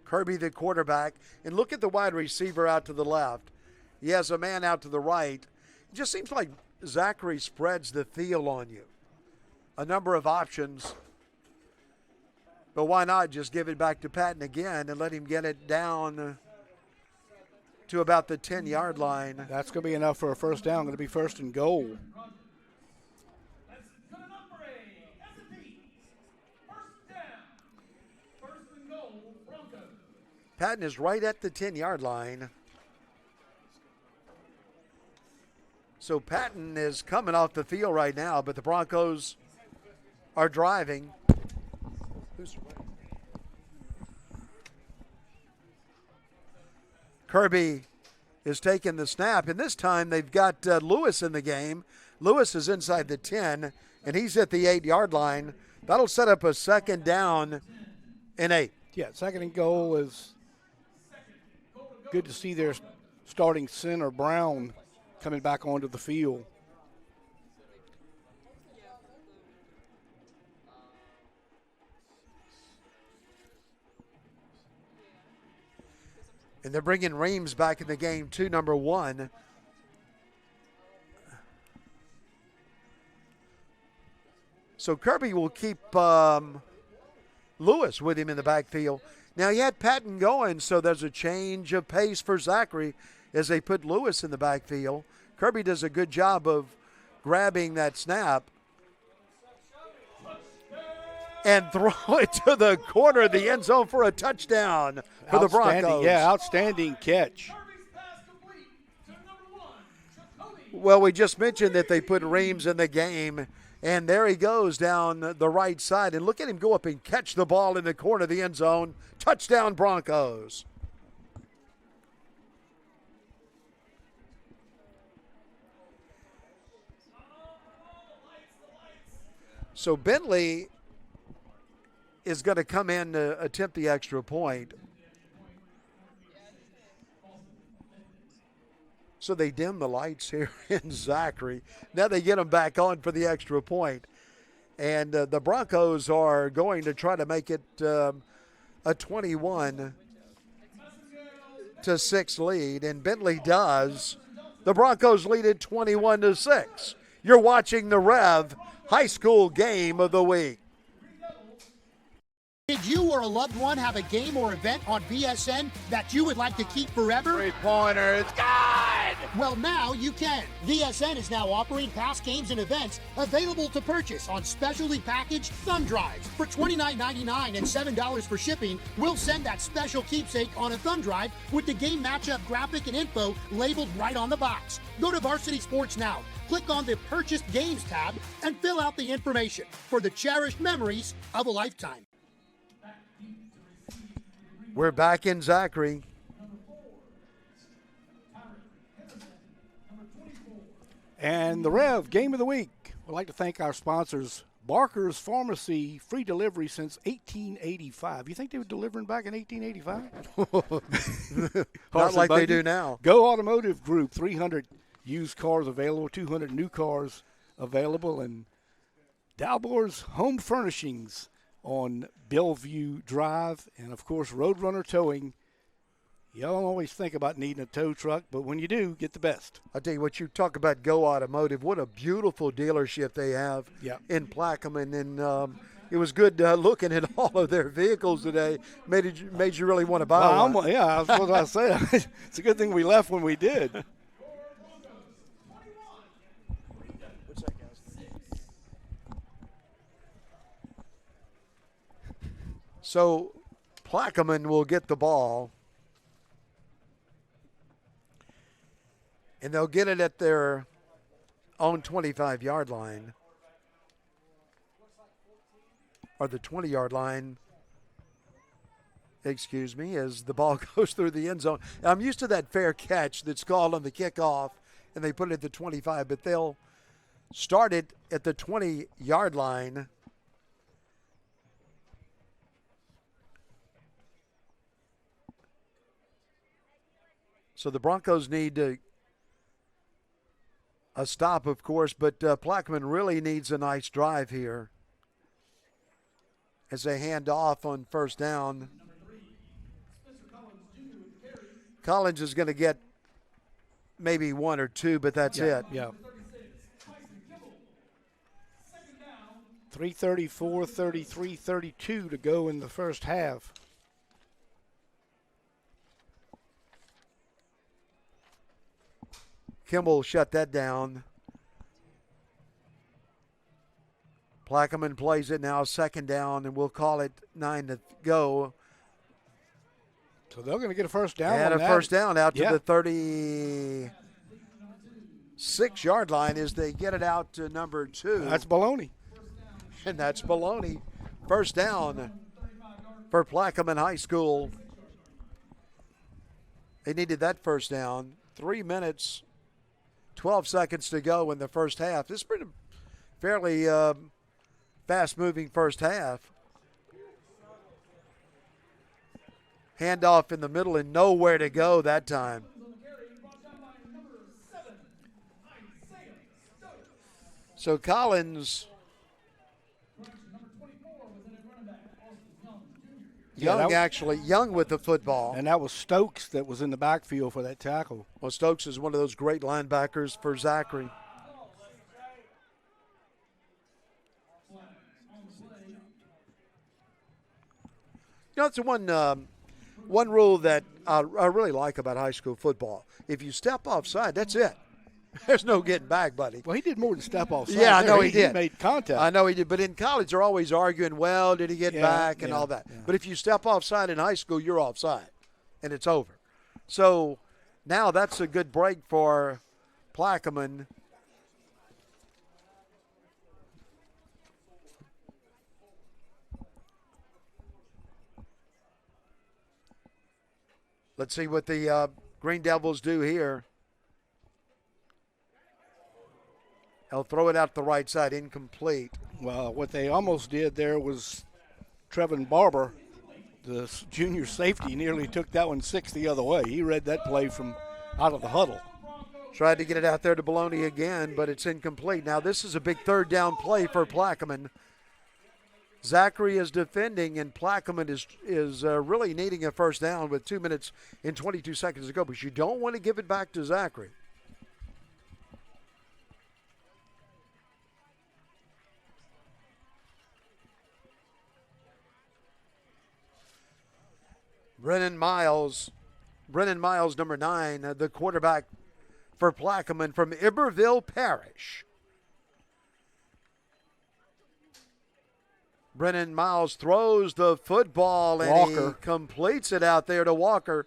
Kirby, the quarterback, and look at the wide receiver out to the left. He has a man out to the right. It just seems like Zachary spreads the field on you. A number of options. But why not just give it back to Patton again and let him get it down to about the 10-yard line. That's going to be enough for a first down. Going to be first and goal. Patton is right at the 10-yard line. So Patton is coming off the field right now, but the Broncos are driving. Kirby is taking the snap, and this time they've got Lewis in the game. Lewis is inside the 10, and he's at the 8-yard line. That'll set up a 2nd down and 8. Yeah, 2nd and goal is good to see their starting center, Brown, coming back onto the field. And they're bringing Reams back in the game, too, number 1. So Kirby will keep Lewis with him in the backfield. Now, he had Patton going, so there's a change of pace for Zachary as they put Lewis in the backfield. Kirby does a good job of grabbing that snap and throw it to the corner of the end zone for a touchdown for the Broncos. Yeah, outstanding catch. Well, we just mentioned that they put Reams in the game, and there he goes down the right side. And look at him go up and catch the ball in the corner of the end zone. Touchdown, Broncos. So Bentley is going to come in to attempt the extra point. So they dim the lights here in Zachary. Now they get them back on for the extra point. And the Broncos are going to try to make it a 21-6 lead. And Bentley does. The Broncos lead it 21-6. You're watching the REV High School Game of the Week. Did you or a loved one have a game or event on BSN that you would like to keep forever? 3-pointer, it's good! Well, now you can. VSN is now offering past games and events available to purchase on specially packaged thumb drives. For $29.99 and $7 for shipping, we'll send that special keepsake on a thumb drive with the game matchup graphic and info labeled right on the box. Go to Varsity Sports now, click on the Purchased Games tab, and fill out the information for the cherished memories of a lifetime. We're back in Zachary. And the REV Game of the Week. We'd like to thank our sponsors, Barker's Pharmacy, free delivery since 1885. You think they were delivering back in 1885? Not like they do now. Go Automotive Group, 300 used cars available, 200 new cars available, and Dalbor's Home Furnishings on Bellevue Drive, and of course Roadrunner Towing. You don't always think about needing a tow truck, but when you do, get the best. I'll tell you what, you talk about Go Automotive, what a beautiful dealership they have in Plaquemine. And it was good looking at all of their vehicles today. Made you really want to buy one. Yeah, that's what I said. It's a good thing we left when we did. So Plaquemine will get the ball, and they'll get it at their own 25-yard line, or the 20-yard line, excuse me, as the ball goes through the end zone. I'm used to that fair catch that's called on the kickoff, and they put it at the 25, but they'll start it at the 20-yard line. So the Broncos need a stop, of course, but Plaquemine really needs a nice drive here as they hand off on first down. Collins is going to get maybe one or two, but that's it. Yeah. 3:34, 33, 32 to go in the first half. Kimball shut that down. Plaquemine plays it now, second down, and we'll call it 9 to go. So they're going to get a first down. And on a that. first down out to the 36-yard line as they get it out to number 2. That's baloney. And that's baloney. First down for Plaquemine High School. They needed that first down. 3 minutes, 12 seconds to go in the first half. It's been a fairly fast-moving first half. Handoff in the middle and nowhere to go that time. So Collins, Young with the football. And that was Stokes that was in the backfield for that tackle. Well, Stokes is one of those great linebackers for Zachary. You know, it's one rule that I really like about high school football. If you step offside, that's it. There's no getting back, buddy. Well, he did more than step offside. Yeah, I know he did. He made contact. I know he did. But in college, they're always arguing, well, did he get back and all that. Yeah. But if you step offside in high school, you're offside, and it's over. So now that's a good break for Plaquemine. Let's see what the Green Devils do here. They'll throw it out the right side, incomplete. Well, what they almost did there was Trevin Barber, the junior safety, nearly took that one 6 the other way. He read that play from out of the huddle. Tried to get it out there to Baloney again, but it's incomplete. Now this is a big third down play for Plaquemine. Zachary is defending, and Plaquemine is really needing a first down with 2 minutes and 22 seconds to go, but you don't want to give it back to Zachary. Brennan Miles, number 9, the quarterback for Plaquemine from Iberville Parish. Brennan Miles throws the football and he completes it out there to Walker.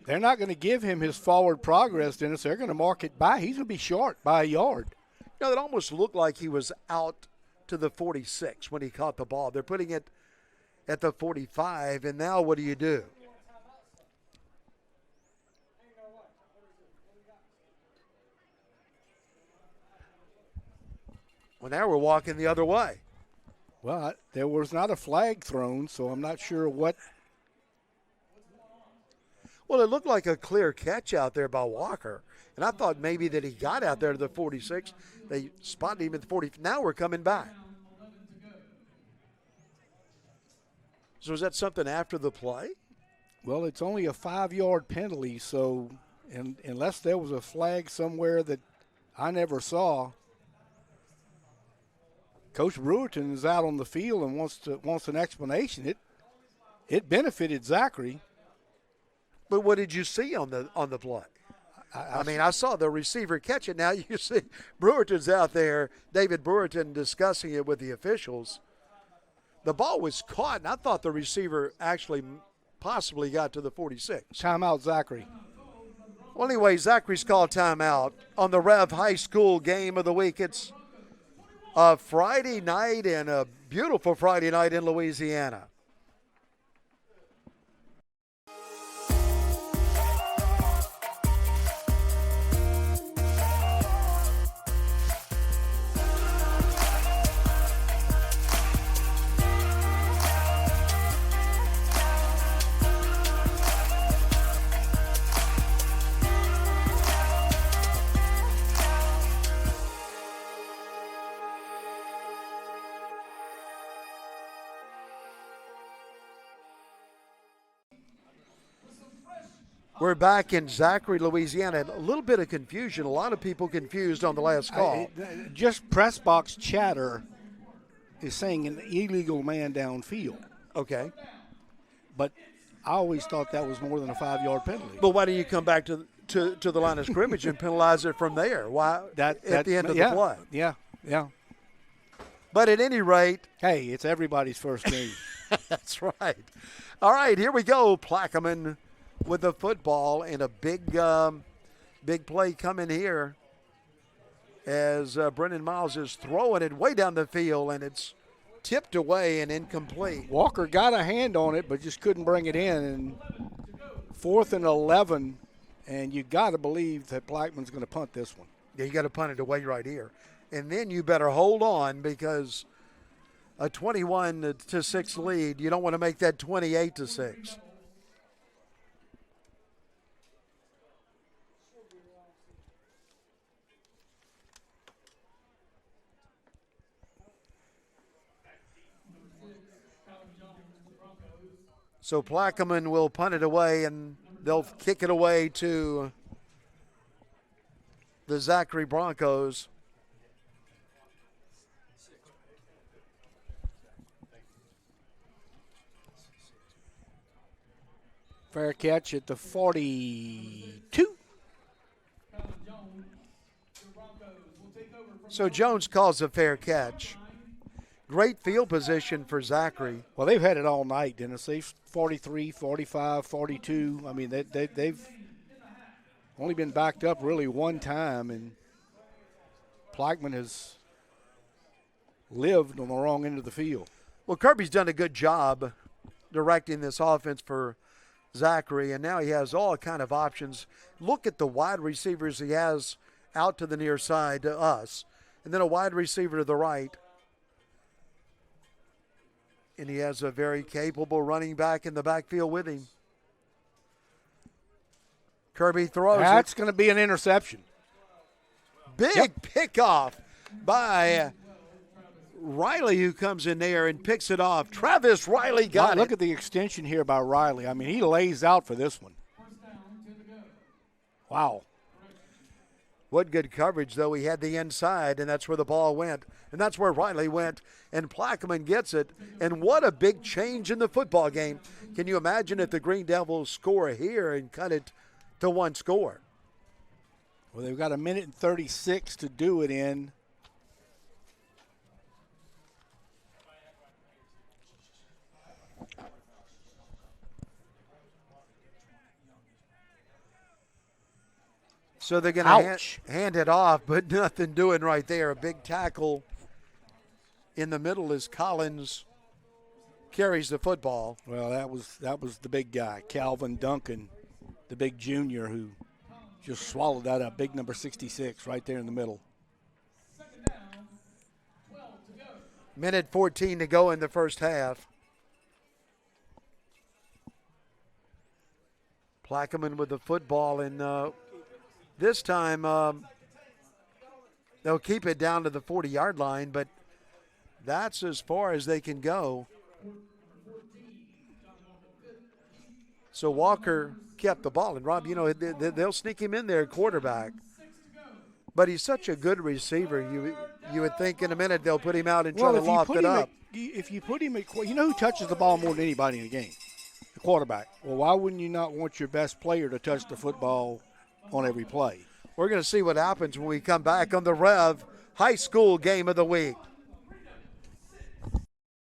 They're not going to give him his forward progress, Dennis. They're going to mark it by. He's going to be short by a yard. You know, it almost looked like he was out to the 46 when he caught the ball. They're putting it at the 45, and now what do you do? Well, now we're walking the other way. Well, there was not a flag thrown, so I'm not sure what. Well, it looked like a clear catch out there by Walker, and I thought maybe that he got out there to the 46. They spotted him at the 40. Now we're coming back. So is that something after the play? Well, it's only a 5-yard penalty, so unless there was a flag somewhere that I never saw, Coach Brewerton is out on the field and wants an explanation. It benefited Zachary. But what did you see on the play? I mean, I saw the receiver catch it. Now you see Brewerton's out there, David Brewerton discussing it with the officials. The ball was caught, and I thought the receiver actually possibly got to the 46. Timeout, Zachary. Well, anyway, Zachary's called timeout on the REV High School game of the week. It's a Friday night and a beautiful Friday night in Louisiana. We're back in Zachary, Louisiana. A little bit of confusion. A lot of people confused on the last call. Just press box chatter is saying an illegal man downfield. Okay. But I always thought that was more than a 5-yard penalty. But why do you come back to the line of scrimmage and penalize it from there? Why at the end of the play? Yeah. But at any rate. Hey, it's everybody's first game. That's right. All right, here we go. Plaquemine with the football, and a big play coming here as Brennan Miles is throwing it way down the field, and it's tipped away and incomplete. Walker got a hand on it, but just couldn't bring it in. And 4th and 11, and you got to believe that Plaquemine's going to punt this one. Yeah, you got to punt it away right here. And then you better hold on because a 21-6 lead, you don't want to make that 28-6. So Plaquemine will punt it away, and they'll kick it away to the Zachary Broncos. Fair catch at the 42. So Jones calls a fair catch. Great field position for Zachary. Well, they've had it all night, Dennis. They've 43, 45, 42. I mean, they've only been backed up really one time, and Plaquemine has lived on the wrong end of the field. Well, Kirby's done a good job directing this offense for Zachary, and now he has all kind of options. Look at the wide receivers he has out to the near side to us, and then a wide receiver to the right. And he has a very capable running back in the backfield with him. Kirby throws That's going to be an interception. Big pickoff by Riley, who comes in there and picks it off. Travis Riley got it. Look at the extension here by Riley. I mean, he lays out for this one. Wow. What good coverage, though. He had the inside, and that's where the ball went. And that's where Riley went, and Plaquemine gets it. And what a big change in the football game. Can you imagine if the Green Devils score here and cut it to one score? Well, they've got 1:36 to do it in. So they're going to hand it off, but nothing doing right there. A big tackle in the middle as Collins carries the football. Well, that was the big guy, Calvin Duncan, the big junior who just swallowed that up. Big number 66 right there in the middle. Minute 14 to go in the first half. Plaquemine with the football, and this time they'll keep it down to the 40-yard line, but that's as far as they can go. So Walker kept the ball. And, Rob, you know, they'll sneak him in there at quarterback. But he's such a good receiver. You would think in a minute they'll put him out and try to loft it up. If you put him at, you know who touches the ball more than anybody in the game? The quarterback. Well, why wouldn't you not want your best player to touch the football on every play? We're going to see what happens when we come back on the REV High School Game of the Week.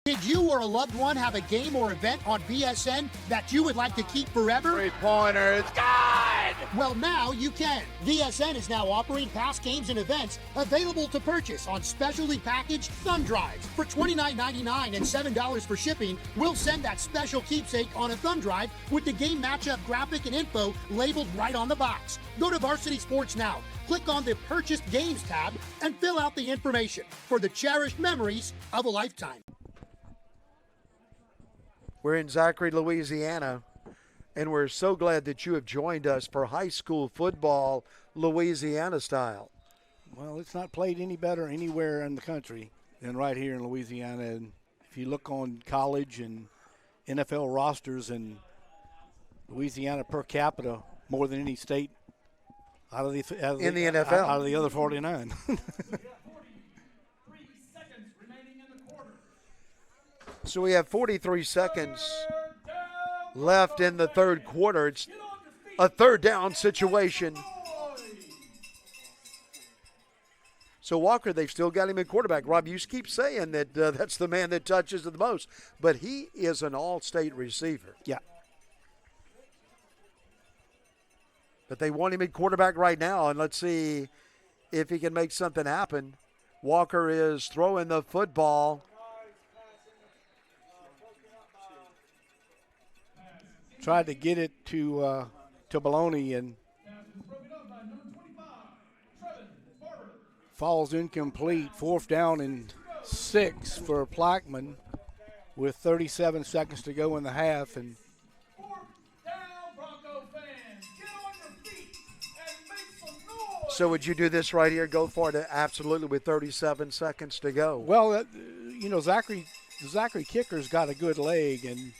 Did you or a loved one have a game or event on BSN that you would like to keep forever? Three-pointer, it's good! Well, now you can. BSN is now offering past games and events available to purchase on specially packaged thumb drives. For $29.99 and $7 for shipping, we'll send that special keepsake on a thumb drive with the game matchup graphic and info labeled right on the box. Go to Varsity Sports now. Click on the Purchased Games tab and fill out the information for the cherished memories of a lifetime. We're in Zachary, Louisiana, and we're so glad that you have joined us for high school football, Louisiana style. Well, it's not played any better anywhere in the country than right here in Louisiana. And if you look on college and NFL rosters in Louisiana per capita, more than any state out of the NFL. Out of the other 49. So we have 43 seconds left in the third quarter. It's a third down situation. So Walker, they've still got him at quarterback. Rob, you keep saying that that's the man that touches it the most, but he is an all-state receiver. Yeah. But they want him at quarterback right now, and let's see if he can make something happen. Walker is throwing the football. tried to get it to Baloney and falls incomplete. 4th down and 6 for Plaquemine with 37 seconds to go in the half. And so would you do this right here? Go for it absolutely with 37 seconds to go. Well, Zachary kicker's got a good leg, and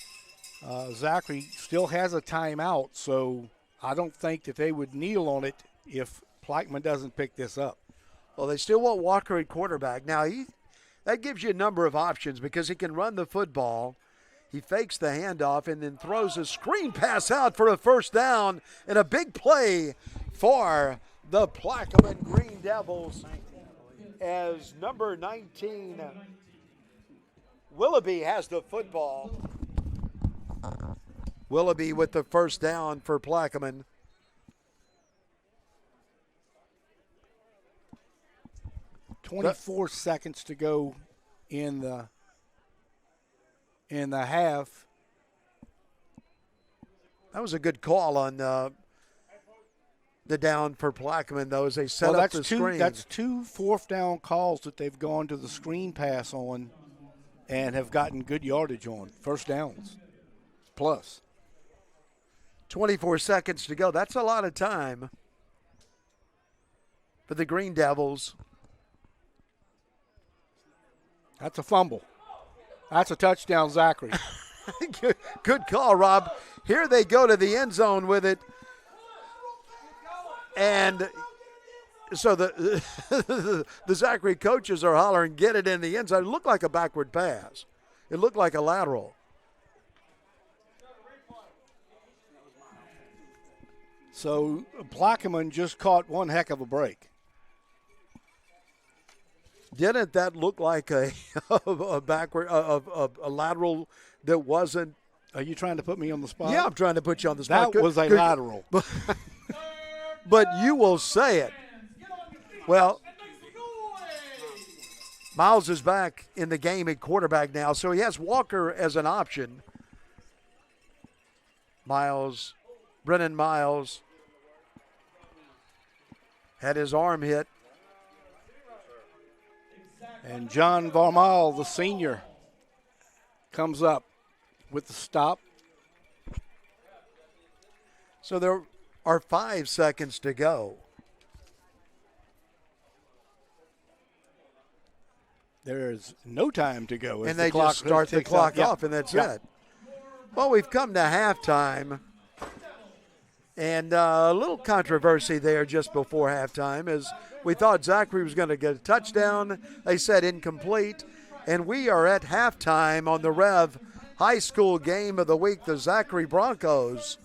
Zachary still has a timeout, so I don't think that they would kneel on it if Plaquemine doesn't pick this up. Well, they still want Walker at quarterback. Now, that gives you a number of options because he can run the football. He fakes the handoff and then throws a screen pass out for a first down and a big play for the Plaquemine Green Devils as number 19, Willoughby, has the football. Willoughby with the first down for Plaquemine. 24 seconds to go in the half. That was a good call on the down for Plaquemine, though, as they set up the screen. That's 2 4th down calls that they've gone to the screen pass on and have gotten good yardage on. First downs plus. 24 seconds to go. That's a lot of time for the Green Devils. That's a fumble. That's a touchdown, Zachary. Good call, Rob. Here they go to the end zone with it. And so the Zachary coaches are hollering, get it in the end zone. It looked like a backward pass. It looked like a lateral. So Plaquemine just caught one heck of a break. Didn't that look like a backward, a lateral that wasn't? Are you trying to put me on the spot? Yeah, I'm trying to put you on the spot. That was a lateral. But you will say it. Well, Miles is back in the game at quarterback now, so he has Walker as an option. Brennan Miles had his arm hit. And John Varmal, the senior, comes up with the stop. So there are 5 seconds to go. There's no time to go. And they just start the clock off, and that's it. Well, we've come to halftime. And a little controversy there just before halftime as we thought Zachary was going to get a touchdown. They said incomplete. And we are at halftime on the REV High School Game of the Week. The Zachary Broncos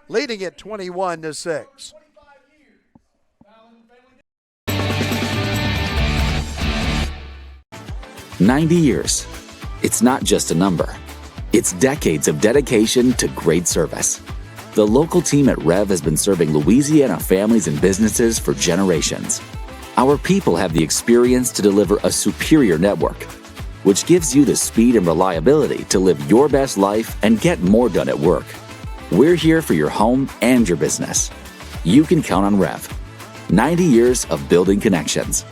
leading it 21-6. "90 years. It's not just a number. It's decades of dedication to great service. The local team at REV has been serving Louisiana families and businesses for generations. Our people have the experience to deliver a superior network, which gives you the speed and reliability to live your best life and get more done at work. We're here for your home and your business. You can count on REV. 90 years of building connections."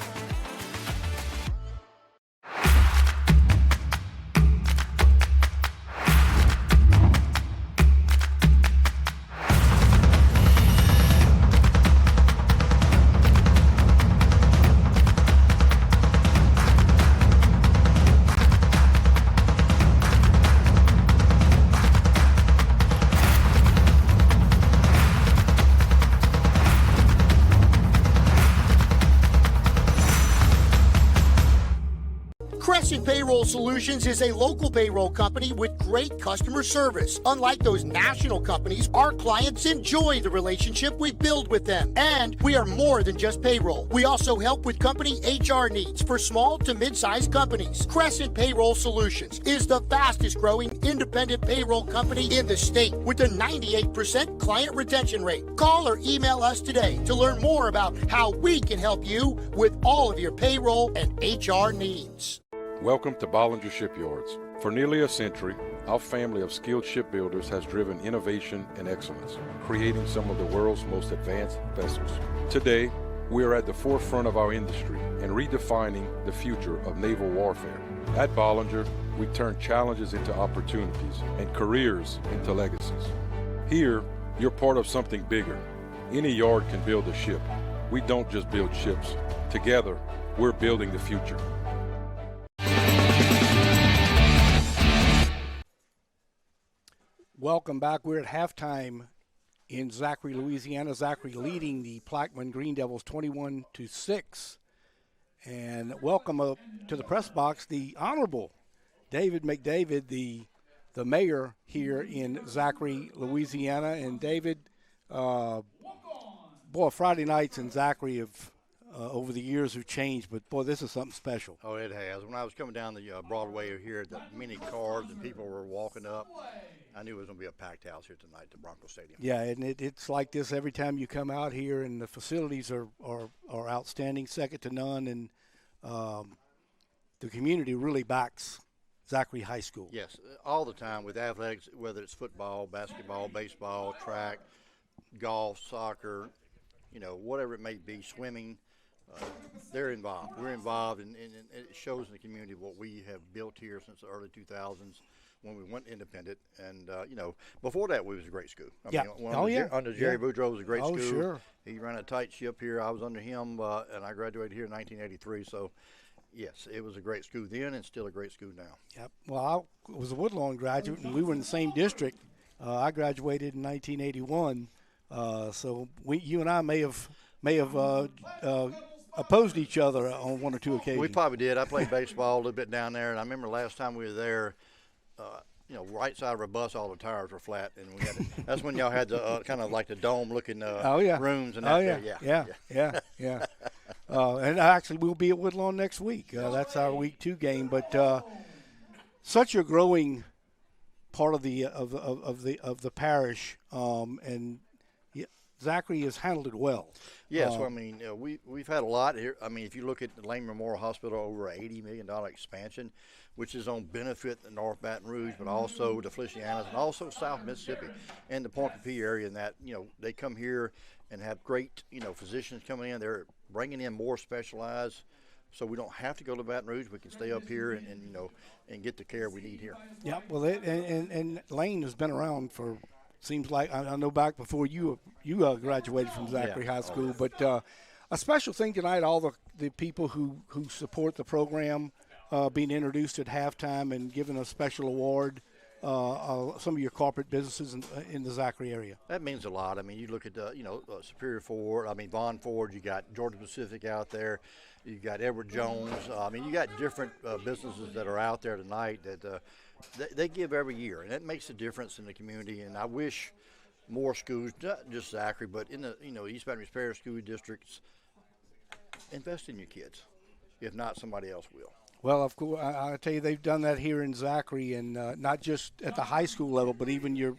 Payroll Solutions is a local payroll company with great customer service. Unlike those national companies, our clients enjoy the relationship we build with them. And we are more than just payroll. We also help with company HR needs for small to mid-sized companies. Crescent Payroll Solutions is the fastest growing independent payroll company in the state with a 98% client retention rate. Call or email us today to learn more about how we can help you with all of your payroll and HR needs. Welcome to Bollinger Shipyards. For nearly a century, our family of skilled shipbuilders has driven innovation and excellence, creating some of the world's most advanced vessels. Today, we are at the forefront of our industry and redefining the future of naval warfare. At Bollinger, we turn challenges into opportunities and careers into legacies. Here, you're part of something bigger. Any yard can build a ship. We don't just build ships. Together, we're building the future. Welcome back. We're at halftime in Zachary, Louisiana. Zachary leading the Plaquemine Green Devils 21-6. And welcome up to the press box the Honorable David McDavid, the mayor here in Zachary, Louisiana. And David, Friday nights in Zachary have over the years have changed, but boy, this is something special. Oh, it has. When I was coming down the Broadway here, the many cars and people were walking up, I knew it was going to be a packed house here tonight at the Bronco Stadium. Yeah, and it's like this every time you come out here, and the facilities are outstanding, second to none, and the community really backs Zachary High School. Yes, all the time with athletics, whether it's football, basketball, baseball, track, golf, soccer, whatever it may be, swimming. They're involved. We're involved, and it shows in the community what we have built here since the early 2000s when we went independent. And, before that, we was a great school. Under Jerry Boudreaux was a great school. Sure. He ran a tight ship here. I was under him, and I graduated here in 1983. So, yes, it was a great school then and still a great school now. Yep. Well, I was a Woodlawn graduate, and we were in the same district. I graduated in 1981. So you and I may have opposed each other on one or two occasions. We probably did. I played baseball a little bit down there, and I remember last time we were there, right side of our bus, all the tires were flat, and we had that's when y'all had the kind of like the dome-looking rooms and that. Yeah. And actually, we'll be at Woodlawn next week. That's our week 2 game. But such a growing part of the parish, and Zachary has handled it well. Yes, we've had a lot here. I mean, if you look at the Lane Memorial Hospital, over an $80 million expansion, which is on benefit the North Baton Rouge, but also the Felicianas and also South Mississippi and the Point P area. And that, they come here and have great, physicians coming in. They're bringing in more specialized, so we don't have to go to Baton Rouge. We can stay up here and get the care we need here. Yeah, well, and Lane has been around for. Seems like I know back before you graduated from Zachary High School, but a special thing tonight. All the people who support the program being introduced at halftime and given a special award. Some of your corporate businesses in the Zachary area. That means a lot. I mean, you look at Superior Ford. I mean, Vaughn Ford. You got Georgia Pacific out there. You got Edward Jones. You got different businesses that are out there tonight that. They give every year, and that makes a difference in the community. And I wish more schools, not just Zachary, but in the East Baton Rouge Parish school districts, invest in your kids. If not, somebody else will. Well, of course, I tell you, they've done that here in Zachary, and not just at the high school level, but even your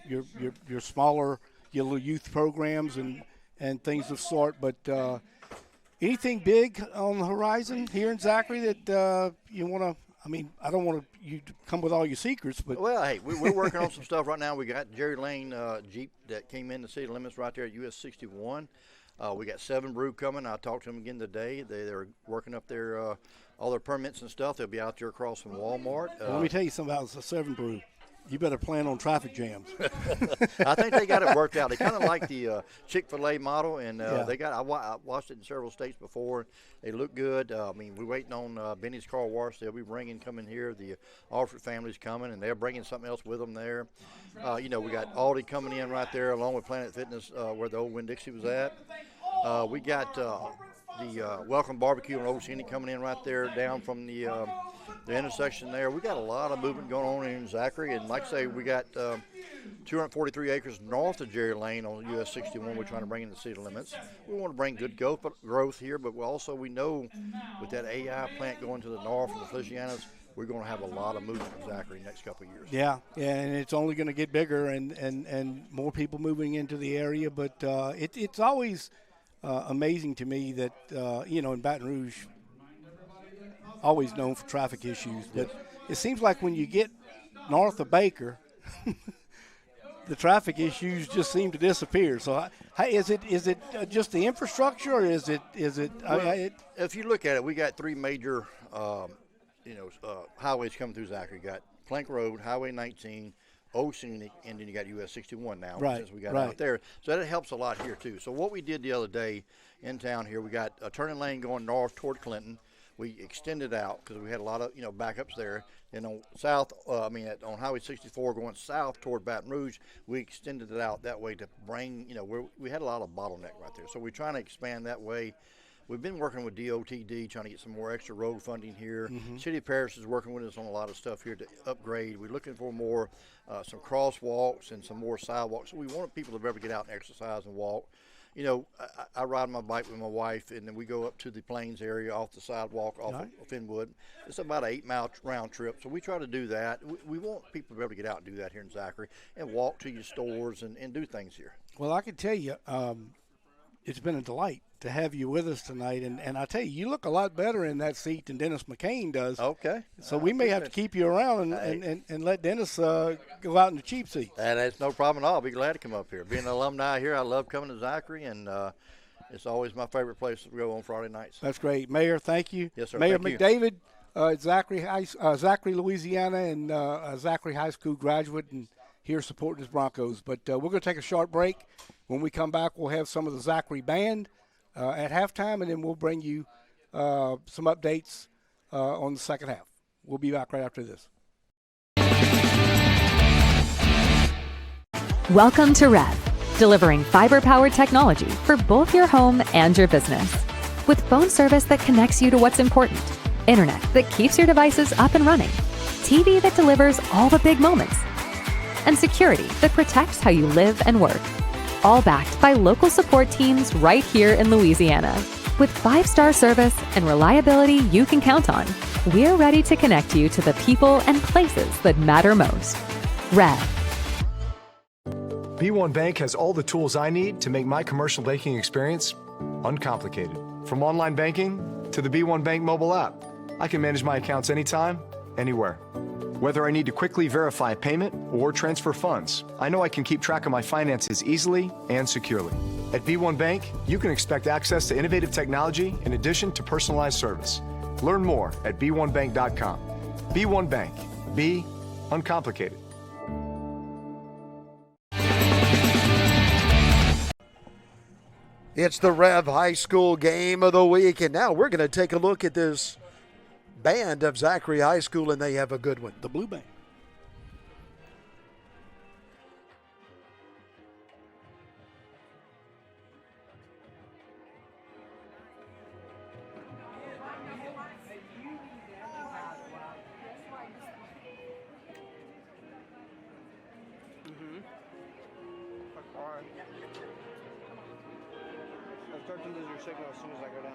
smaller little youth programs and things of sort. But anything big on the horizon here in Zachary that you want to? I mean, I don't want you to come with all your secrets, but well, hey, we're working on some stuff right now. We got Jerry Lane Jeep that came in the city limits right there at US 61. We got 7 Brew coming. I talked to them again today. They're working up their all their permits and stuff. They'll be out there across from Walmart. Let me tell you something about 7 Brew. You better plan on traffic jams. I think they got it worked out. They kind of like the Chick-fil-A model, and they got. I watched it in several states before. They look good. We're waiting on Benny's Car Wash. They'll be coming here. The Alfred family's coming, and they're bringing something else with them there. We got Aldi coming in right there, along with Planet Fitness, where the old Winn-Dixie was at. We got the Welcome Barbecue and Old Scenic coming in right there, down from the intersection there. We got a lot of movement going on in Zachary, and like I say, we got 243 acres north of Jerry Lane on US 61. We're trying to bring in the city limits. We want to bring good growth here, but we know with that AI plant going to the north and the Felicianas, we're going to have a lot of movement in Zachary next couple of years. Yeah, and it's only going to get bigger and more people moving into the area. But it's always amazing to me that in Baton Rouge, always known for traffic issues, but it seems like when you get north of Baker, the traffic issues just seem to disappear. So, is it just the infrastructure, or is it? Well, if you look at it, we got three major, highways coming through Zachary. You got Plank Road, Highway 19, Ocean, and then you got US 61 now, since we got out there. So that helps a lot here too. So what we did the other day in town here, we got a turning lane going north toward Clinton. We extended out because we had a lot of backups there. And on on Highway 64 going south toward Baton Rouge, we extended it out that way to bring we had a lot of bottleneck right there. So we're trying to expand that way. We've been working with DOTD trying to get some more extra road funding here. City of Paris is working with us on a lot of stuff here to upgrade. We're looking for more some crosswalks and some more sidewalks. So we want people to be able to get out and exercise and walk. I ride my bike with my wife, and then we go up to the Plains area off the sidewalk off of Fenwood. It's about an 8-mile round trip, so we try to do that. We want people to be able to get out and do that here in Zachary and walk to your stores and do things here. Well, I can tell you, it's been a delight to have you with us tonight, and I tell you, you look a lot better in that seat than Dennis McCain does. Okay. So we may have to keep you around and let Dennis go out in the cheap seat. And that's no problem at all. I'll be glad to come up here. Being an alumni here, I love coming to Zachary, and it's always my favorite place to go on Friday nights. That's great. Mayor, thank you. Yes, sir. Mayor thank McDavid, Zachary, Louisiana, and Zachary High School graduate, and here supporting his Broncos. But we're going to take a short break. When we come back, we'll have some of the Zachary band at halftime, and then we'll bring you some updates on the second half. We'll be back right after this. Welcome to REV, delivering fiber-powered technology for both your home and your business. With phone service that connects you to what's important, internet that keeps your devices up and running, TV that delivers all the big moments, and security that protects how you live and work. All backed by local support teams right here in Louisiana. With 5-star service and reliability you can count on, we're ready to connect you to the people and places that matter most. REV. B1 Bank has all the tools I need to make my commercial banking experience uncomplicated. From online banking to the B1 Bank mobile app, I can manage my accounts anytime, anywhere. Whether I need to quickly verify a payment or transfer funds, I know I can keep track of my finances easily and securely. At B1 Bank, you can expect access to innovative technology in addition to personalized service. Learn more at b1bank.com. B1 Bank. Be uncomplicated. It's the REV High School Game of the Week, and now we're going to take a look at this band of Zachary High School, and they have a good one. The Blue Band. Start to lose your signal as soon as I go down.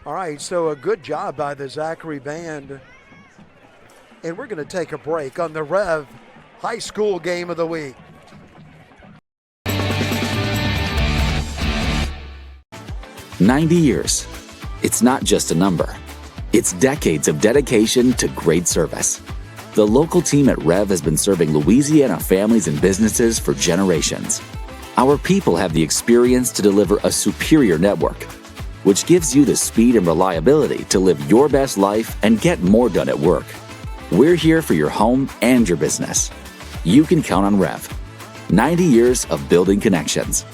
All right, so a good job by the Zachary band. And we're going to take a break on the REV High School Game of the Week. "90 years. It's not just a number. It's decades of dedication to great service. The local team at REV has been serving Louisiana families and businesses for generations. Our people have the experience to deliver a superior network, which gives you the speed and reliability to live your best life and get more done at work. We're here for your home and your business. You can count on REV. 90 years of building connections."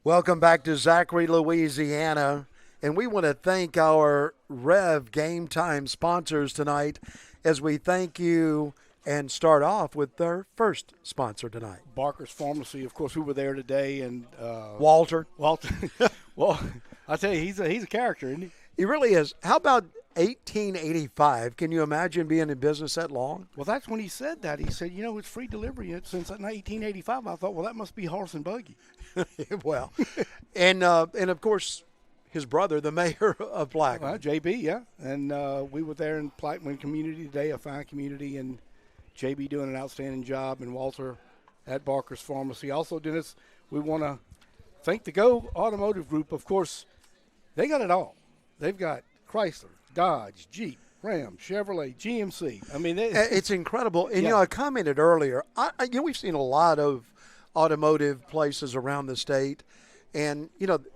Welcome back to Zachary, Louisiana. And we want to thank our REV Game Time sponsors tonight as we thank you and start off with our first sponsor tonight. Barker's Pharmacy, of course, we were there today. And Walter. Well, I tell you, he's a character, isn't he? He really is. How about 1885? Can you imagine being in business that long? Well, that's when he said that. He said, it's free delivery since 1885. I thought, well, that must be horse and buggy. Well, and of course, his brother, the mayor of Plaquemine. Well, JB, yeah. And we were there in Plaquemine community today, a fine community, and JB doing an outstanding job, and Walter at Barker's Pharmacy. Also, Dennis, we want to thank the Go Automotive Group. Of course, they got it all. They've got Chrysler, Dodge, Jeep, Ram, Chevrolet, GMC. I mean, it's incredible. And, yeah. I commented earlier, we've seen a lot of automotive places around the state. And,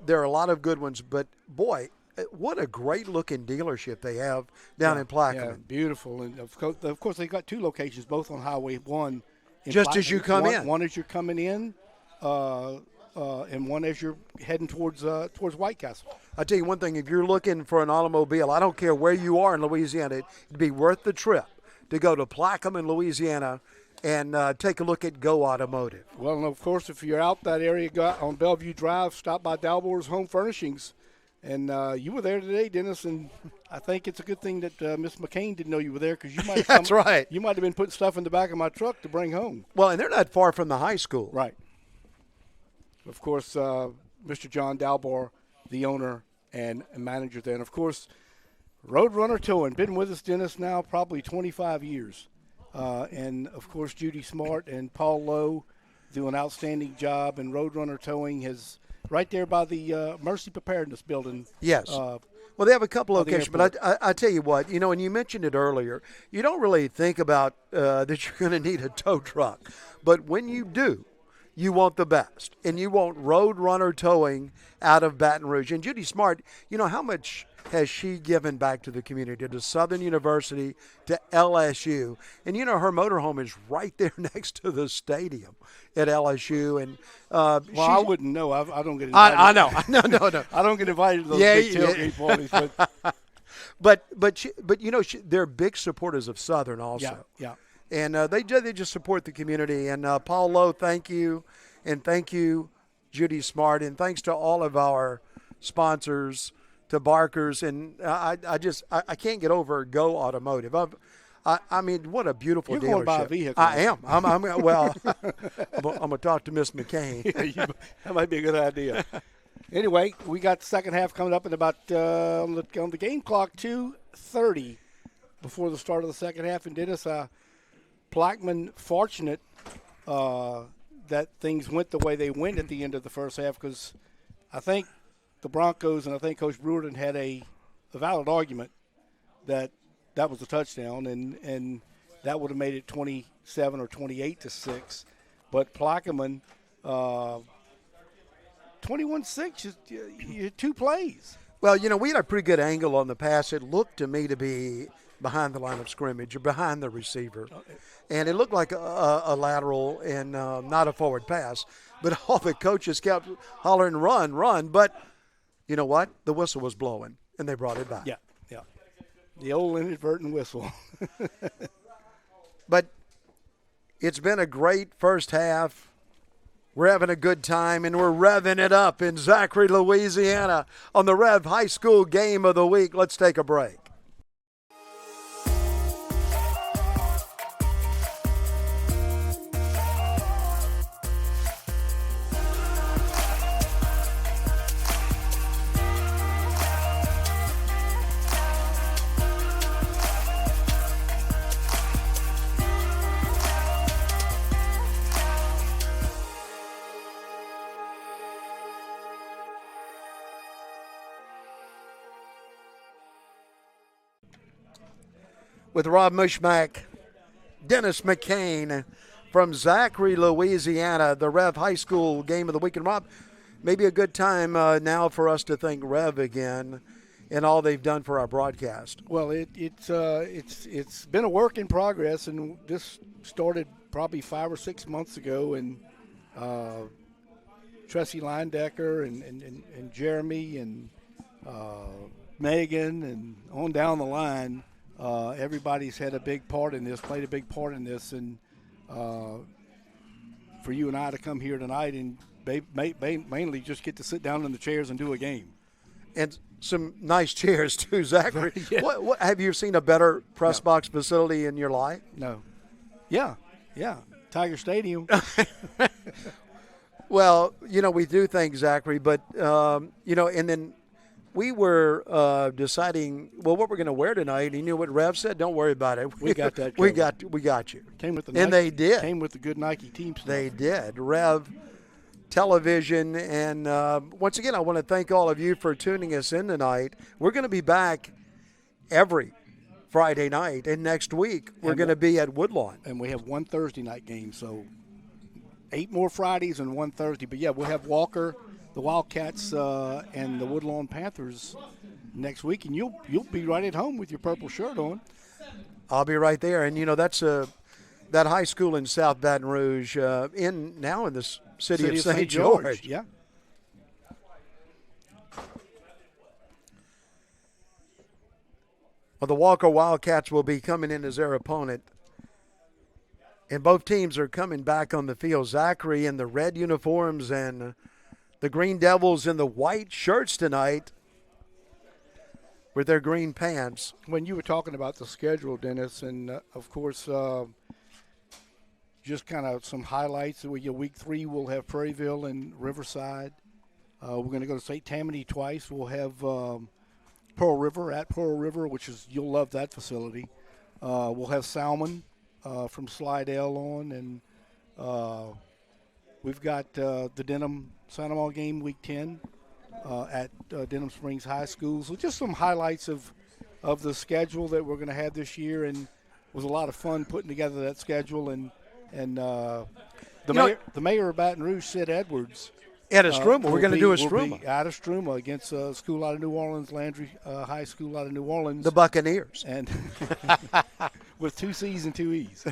there are a lot of good ones. But, boy, what a great-looking dealership they have down in Plaquemine. Yeah, beautiful. And, of course, they've got two locations, both on Highway 1. Just as you come in. One as you're coming in, and one as you're heading towards White Castle. I'll tell you one thing. If you're looking for an automobile, I don't care where you are in Louisiana, it'd be worth the trip to go to Plaquemine, Louisiana, and take a look at Go Automotive. Well, and of course, if you're out that area, go out on Bellevue Drive, stop by Dalbor's Home Furnishings. And you were there today, Dennis, and I think it's a good thing that Miss McCain didn't know you were there, because you might have That's right. You might have been putting stuff in the back of my truck to bring home. Well, and they're not far from the high school. Right. Of course, Mr. John Dalbor, the owner and manager there. And, of course, Roadrunner Towing, been with us, Dennis, now probably 25 years. And, of course, Judy Smart and Paul Lowe do an outstanding job. And Roadrunner Towing has right there by the Mercy Preparedness Building. Yes. Well, they have a couple locations, but I tell you what, and you mentioned it earlier, you don't really think about that you're going to need a tow truck. But when you do, you want the best. And you want Roadrunner Towing out of Baton Rouge. And Judy Smart, how much has she given back to the community, to Southern University, to LSU? And, her motorhome is right there next to the stadium at LSU. And I wouldn't know. I don't get invited. I know. No. I don't get invited to those big tailgate parties. But they're big supporters of Southern also. Yeah. And they just support the community. And Paul Lowe, thank you. And thank you, Judy Smart. And thanks to all of our sponsors, to Barker's. And I can't get over Go Automotive. I mean, what a beautiful dealership. You're going to buy a vehicle. I am. I'm going to talk to Miss McCain. That might be a good idea. Anyway, we got the second half coming up at about on the game clock, 2:30 before the start of the second half. And Dennis, Plaquemine fortunate that things went the way they went at the end of the first half, because I think the Broncos and I think Coach Brewerton had a valid argument that was a touchdown, and that would have made it 27 or 28-6. But Plaquemine, 21-6, 2 plays. Well, we had a pretty good angle on the pass. It looked to me to be behind the line of scrimmage or behind the receiver. And it looked like a lateral and not a forward pass. But all the coaches kept hollering, run. But you know what? The whistle was blowing, and they brought it back. Yeah. The old inadvertent whistle. But it's been a great first half. We're having a good time, and we're revving it up in Zachary, Louisiana on the REV High School Game of the Week. Let's take a break. with Rob Mushmack, Dennis McCain from Zachary, Louisiana, the Rev High School game of the week. And Rob, maybe a good time now for us to thank Rev again and all they've done for our broadcast. Well, it's been a work in progress, and this started probably 5 or 6 months ago, and Tressie Leindecker and Jeremy and Megan and on down the line, everybody's had a big part in this, played a big part in this, and for you and I to come here tonight and mainly just get to sit down in the chairs and do a game. And some nice chairs too, Zachary. Yeah. What have you seen a better press box facility in your life? No. Yeah. Tiger Stadium. Well, we do thank Zachary, but, and then we were deciding, what we're going to wear tonight. And you know what Rev said? Don't worry about it. We got that we covered. got you. Came with the and Nike, they did. Came with the good Nike team stuff. They did. Rev Television. And once again, I want to thank all of you for tuning us in tonight. We're going to be back every Friday night. And next week, we're going to be at Woodlawn. And we have one Thursday night game. So 8 more Fridays and one Thursday. But, yeah, we'll have Walker, the Wildcats, and the Woodlawn Panthers next week. And you'll be right at home with your purple shirt on. I'll be right there. And, that's that high school in South Baton Rouge now in the city of St. George. Yeah. Well, the Walker Wildcats will be coming in as their opponent. And both teams are coming back on the field. Zachary in the red uniforms and the Green Devils in the white shirts tonight with their green pants. When you were talking about the schedule, Dennis, and, of course, just kind of some highlights. Week 3, we'll have Prairieville and Riverside. We're going to go to St. Tammany twice. We'll have Pearl River, which is, you'll love that facility. We'll have Salmon from Slidell on, and we've got the Denham-Sandoval game week 10 at Denham Springs High School. So just some highlights of the schedule that we're going to have this year, and it was a lot of fun putting together that schedule. And the mayor of Baton Rouge, Sid Edwards, at Estruma. We're going to do Estruma. We'll be at Estruma against a school out of New Orleans, Landry High School out of New Orleans. The Buccaneers. And with 2 C's and 2 E's.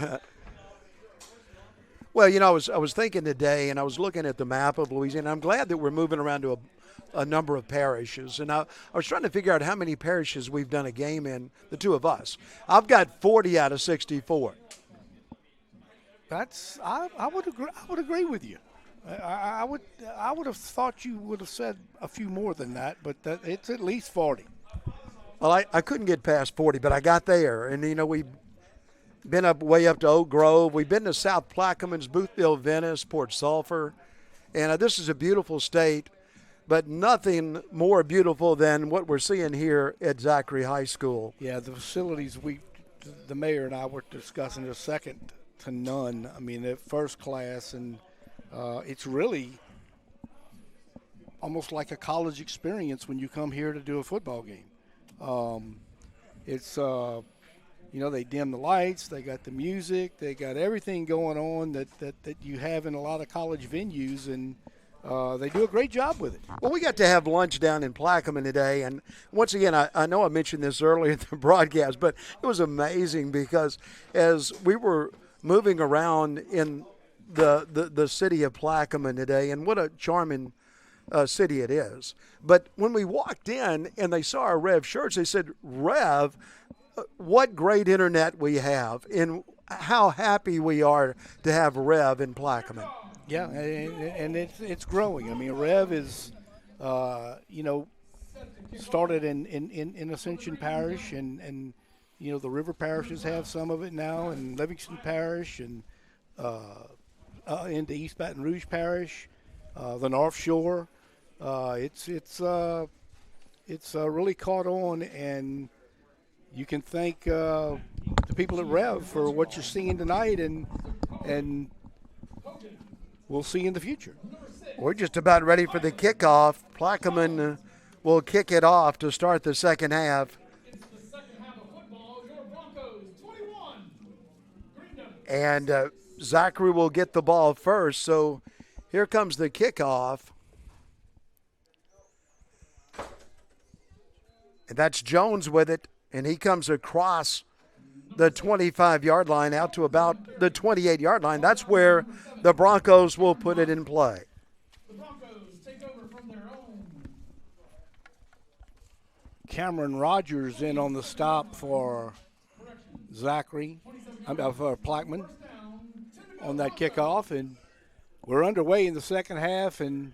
Well, I was thinking today, and I was looking at the map of Louisiana. I'm glad that we're moving around to a number of parishes. And I was trying to figure out how many parishes we've done a game in, the two of us. I've got 40 out of 64. I would agree with you. I would have thought you would have said a few more than that, but it's at least 40. Well, I couldn't get past 40, but I got there. And, we've been way up to Oak Grove. We've been to South Plaquemines, Boothville, Venice, Port Sulphur. And this is a beautiful state, but nothing more beautiful than what we're seeing here at Zachary High School. Yeah, the facilities, the mayor and I were discussing, are second to none. I mean, they're first class, and it's really almost like a college experience when you come here to do a football game. It's they dim the lights, they got the music, they got everything going on that you have in a lot of college venues, and they do a great job with it. Well, we got to have lunch down in Plaquemine today, and once again, I know I mentioned this earlier in the broadcast, but it was amazing because as we were moving around in the city of Plaquemine today, and what a charming city it is. But when we walked in and they saw our Rev shirts, they said, Rev, what great internet we have, and how happy we are to have Rev in Plaquemine. Yeah, and it's growing. I mean, Rev is, started in Ascension Parish, and the river parishes have some of it now, and Livingston Parish, and into East Baton Rouge Parish, the North Shore. It's really caught on, and you can thank the people at Rev for what you're seeing tonight, and we'll see in the future. We're just about ready for the kickoff. Plaquemine will kick it off to start the second half. And Zachary will get the ball first. So here comes the kickoff. And that's Jones with it. And he comes across the 25-yard line out to about the 28-yard line. That's where the Broncos will put it in play. The Broncos take over from their own. Cameron Rogers in on the stop for Zachary, for Plaquemine on that kickoff. And we're underway in the second half. And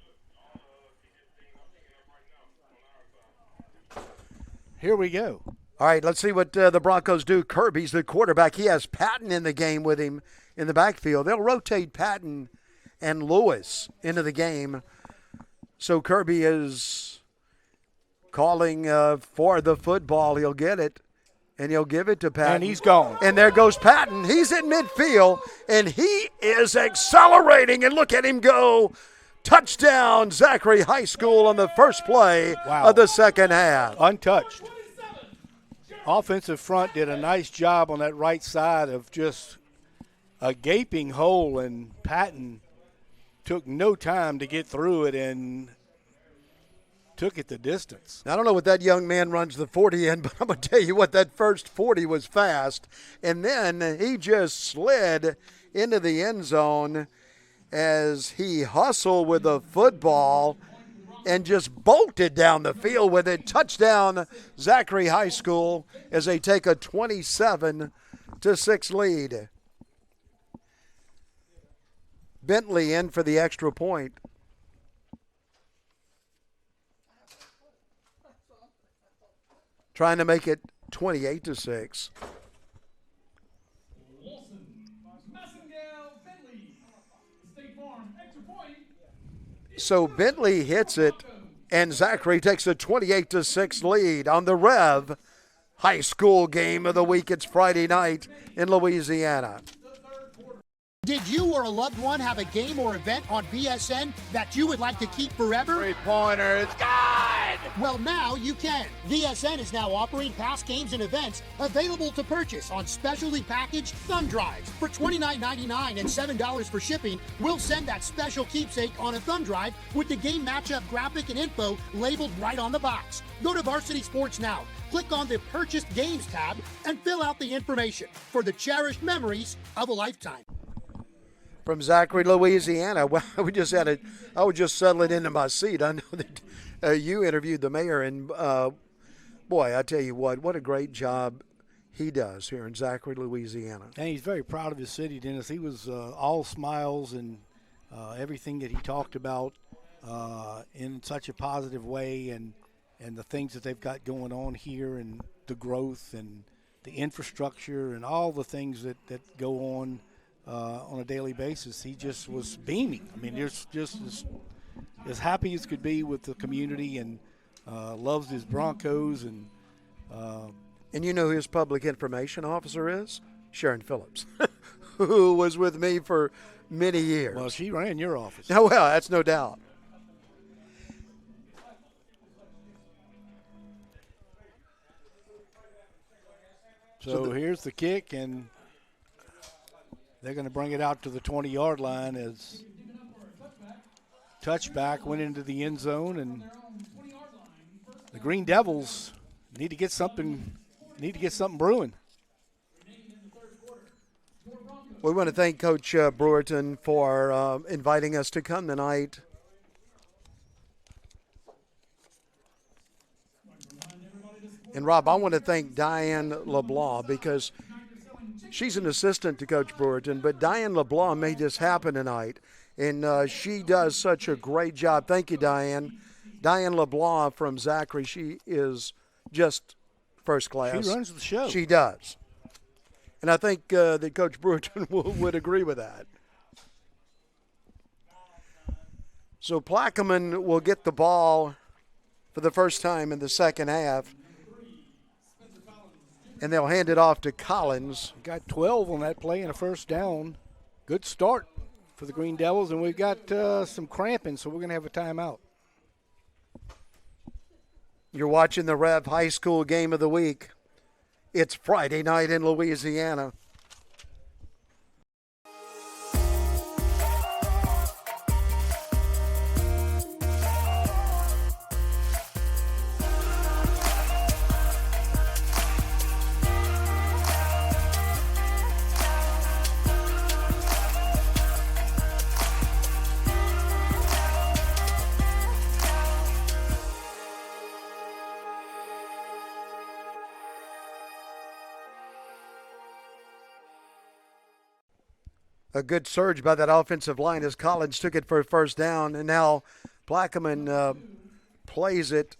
here we go. All right, let's see what the Broncos do. Kirby's the quarterback. He has Patton in the game with him in the backfield. They'll rotate Patton and Lewis into the game. So Kirby is calling for the football. He'll get it, and he'll give it to Patton. And he's gone. And there goes Patton. He's in midfield, and he is accelerating. And look at him go. Touchdown, Zachary High School on the first play of the second half. Untouched. Offensive front did a nice job on that right side of just a gaping hole, and Patton took no time to get through it and took it the distance. I don't know what that young man runs the 40 in, but I'm going to tell you what, that first 40 was fast. And then he just slid into the end zone as he hustled with the football and just bolted down the field with it. Touchdown, Zachary High School, as they take a 27-6 lead. Bentley in for the extra point. Trying to make it 28-6. So Bentley hits it, and Zachary takes a 28-6 lead on the REV High School game of the week. It's Friday night in Louisiana. Did you or a loved one have a game or event on BSN that you would like to keep forever? Three-pointer, it's good! Well, now you can. BSN is now offering past games and events available to purchase on specially packaged thumb drives. For $29.99 and $7 for shipping, we'll send that special keepsake on a thumb drive with the game matchup graphic and info labeled right on the box. Go to Varsity Sports now. Click on the Purchased Games tab and fill out the information for the cherished memories of a lifetime. From Zachary, Louisiana. Well, I was just settling into my seat. I know that you interviewed the mayor, and boy, I tell you what a great job he does here in Zachary, Louisiana. And he's very proud of his city, Dennis. He was all smiles and everything that he talked about in such a positive way, and the things that they've got going on here, and the growth and the infrastructure and all the things that go on a daily basis. He just was beaming. I mean, just as happy as could be with the community, and loves his Broncos. And you know who his public information officer is? Sharon Phillips, who was with me for many years. Well, she ran your office. Oh, well, that's no doubt. So here's the kick, and they're going to bring it out to the 20-yard line as touchback went into the end zone, and the Green Devils need to get something brewing. We want to thank Coach Brewerton for inviting us to come tonight. And, Rob, I want to thank Diane LeBlanc, because she's an assistant to Coach Brewerton, but Diane LeBlanc made this happen tonight, and she does such a great job. Thank you, Diane. Diane LeBlanc from Zachary, she is just first class. She runs the show. She does. And I think that Coach Brewerton would agree with that. So Plaquemine will get the ball for the first time in the second half, and they'll hand it off to Collins. Got 12 on that play and a first down. Good start for the Green Devils, and we've got some cramping, so we're going to have a timeout. You're watching the REV High School game of the week. It's Friday night in Louisiana. A good surge by that offensive line as Collins took it for a first down, and now Plaquemine plays it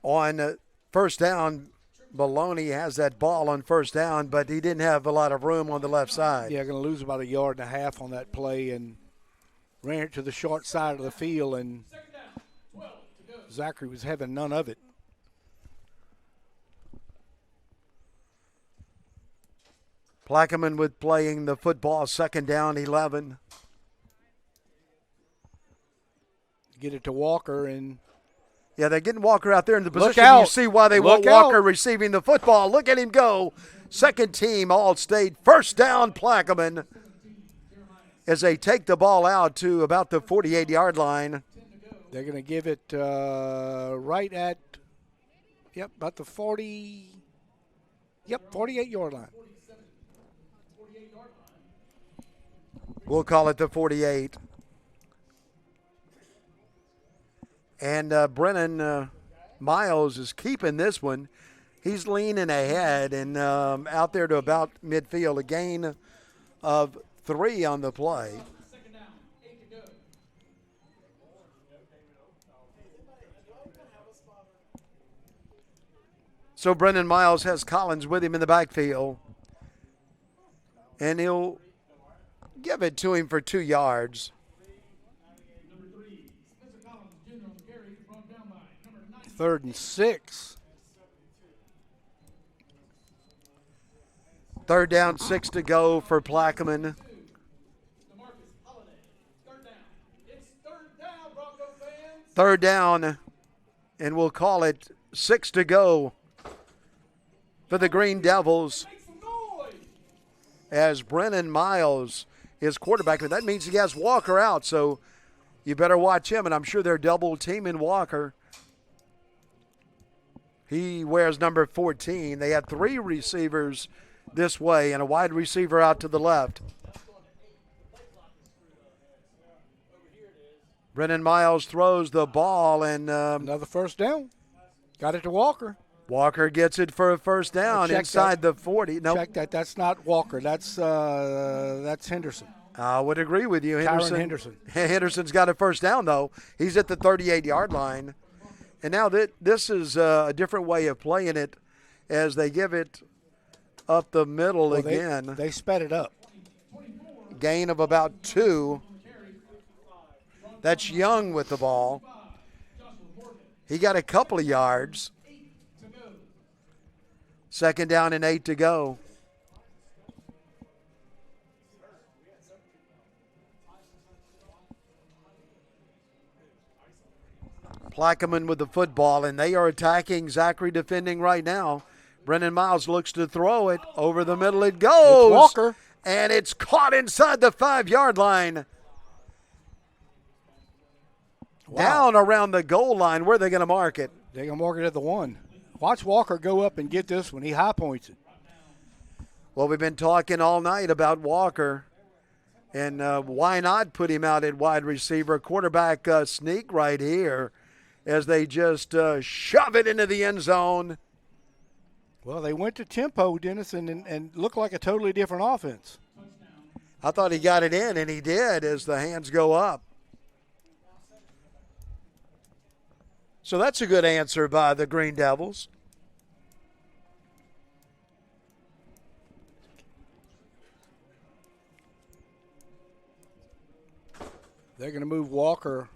on first down. Maloney has that ball on first down, but he didn't have a lot of room on the left side. Yeah, going to lose about 1.5 yards on that play and ran it to the short side of the field, and Zachary was having none of it. Plaquemine with playing the football, 2nd down, 11. Get it to Walker, and yeah, they're getting Walker out there in the Look position. out. You see why they Look want Walker out. receiving the football. Look at him go. Second team All-State. First down, Plaquemine, as they take the ball out to about the 48-yard line. they're going to give it right at, about the 48-yard line. We'll call it the 48. And Brennan Miles is keeping this one. He's leaning ahead and out there to about midfield. A gain of 3 on the play. So Brennan Miles has Collins with him in the backfield. And he'll give it to him for 2 yards. 3rd and 6. 3rd down, 6 to go for Plaquemine. Third down, and we'll call it 6 to go for the Green Devils. As Brennan Miles is quarterback, and that means he has Walker out, so you better watch him, and I'm sure they're double teaming Walker. He wears number 14. They have 3 receivers this way and a wide receiver out to the left. Brennan Miles throws the ball, and another first down. Got it to Walker. Walker gets it for a first down inside the 40. Nope. Check that. That's not Walker. That's Henderson. I would agree with you. Henderson. Henderson's got a first down, though. He's at the 38-yard line. And now this is a different way of playing it as they give it up the middle again. They sped it up. Gain of about 2. That's Young with the ball. He got a couple of yards. 2nd down and 8 to go. Plaquemine with the football, and they are attacking. Zachary defending right now. Brennan Miles looks to throw it. Over the middle it goes. It's Walker. And it's caught inside the 5-yard line. Wow. Down around the goal line. Where are they going to mark it? They're going to mark it at the 1. Watch Walker go up and get this one. He high points it. Well, we've been talking all night about Walker. And why not put him out at wide receiver? Quarterback sneak right here as they just shove it into the end zone. Well, they went to tempo, Dennis, and looked like a totally different offense. I thought he got it in, and he did as the hands go up. So that's a good answer by the Green Devils. They're going to move Walker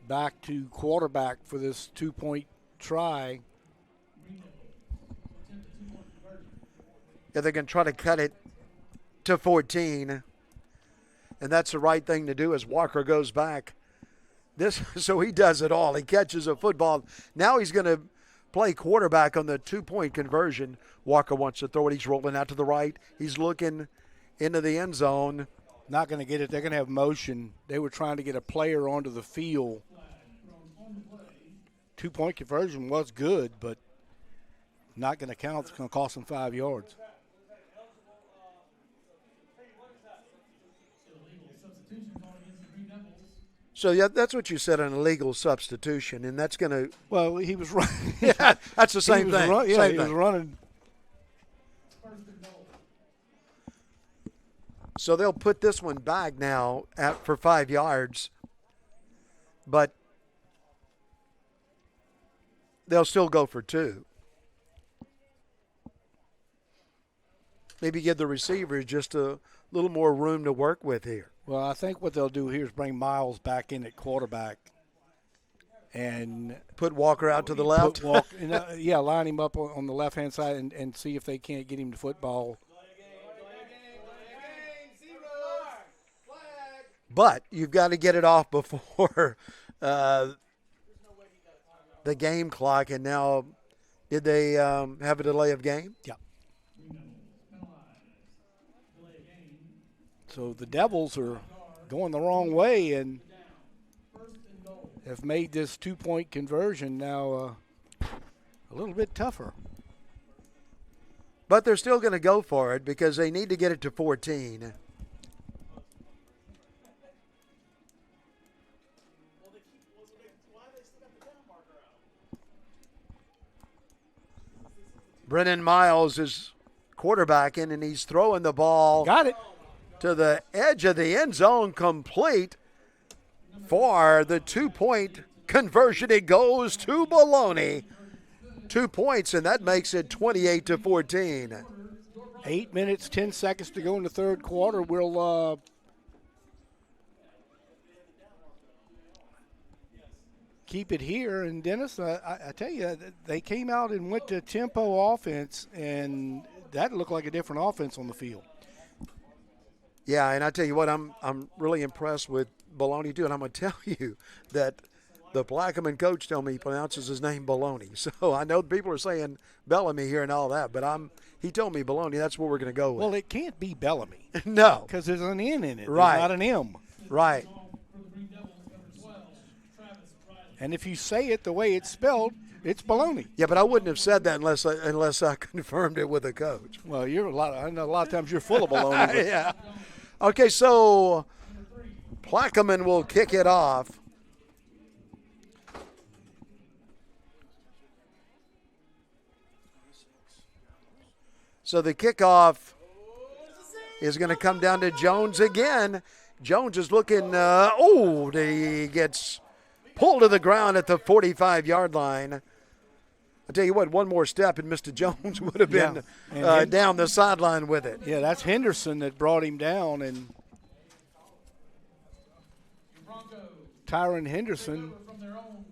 back to quarterback for this 2-point try. Yeah, they're going to try to cut it to 14. And that's the right thing to do as Walker goes back. So he does it all. He catches a football. Now he's going to play quarterback on the 2-point conversion. Walker wants to throw it. He's rolling out to the right. He's looking into the end zone. Not going to get it. They're going to have motion. They were trying to get a player onto the field. 2-point conversion was good, but not going to count. It's going to cost them 5 yards. So, yeah, that's what you said, an illegal substitution, and that's going to – Well, he was running. Yeah, that's the same thing. He was running. So they'll put this one back now for 5 yards, but they'll still go for 2. Maybe give the receivers just a little more room to work with here. Well, I think what they'll do here is bring Miles back in at quarterback and put Walker out to the left. Line him up on the left-hand side and see if they can't get him the football. But you've got to get it off before the game clock. And now, did they have a delay of game? Yeah. So the Devils are going the wrong way and have made this 2-point conversion now a little bit tougher. But they're still going to go for it because they need to get it to 14. Brennan Miles is quarterbacking, and he's throwing the ball. Got it. To the edge of the end zone, complete for the 2-point conversion. It goes to Baloney. 2 points, and that makes it 28-14. 8 minutes, 10 seconds to go in the third quarter. We'll keep it here. And, Dennis, I tell you, they came out and went to tempo offense, and that looked like a different offense on the field. Yeah, and I tell you what, I'm really impressed with Baloney, too. And I'm going to tell you that the Plaquemine coach told me he pronounces his name Baloney. So I know people are saying Bellamy here and all that, but he told me Baloney. That's what we're going to go with. Well, it can't be Bellamy. No. Because there's an N in it. Right. There's not an M. Right. And if you say it the way it's spelled, it's baloney. Yeah, but I wouldn't have said that unless I confirmed it with a coach. Well, I know a lot of times you're full of baloney. Yeah. Okay, so Plaquemine will kick it off. So the kickoff is going to come down to Jones again. Jones is looking, he gets pulled to the ground at the 45-yard line. I tell you what, one more step and Mr. Jones would have been down the sideline with it. Yeah, that's Henderson that brought him down, and Tyron Henderson. From their own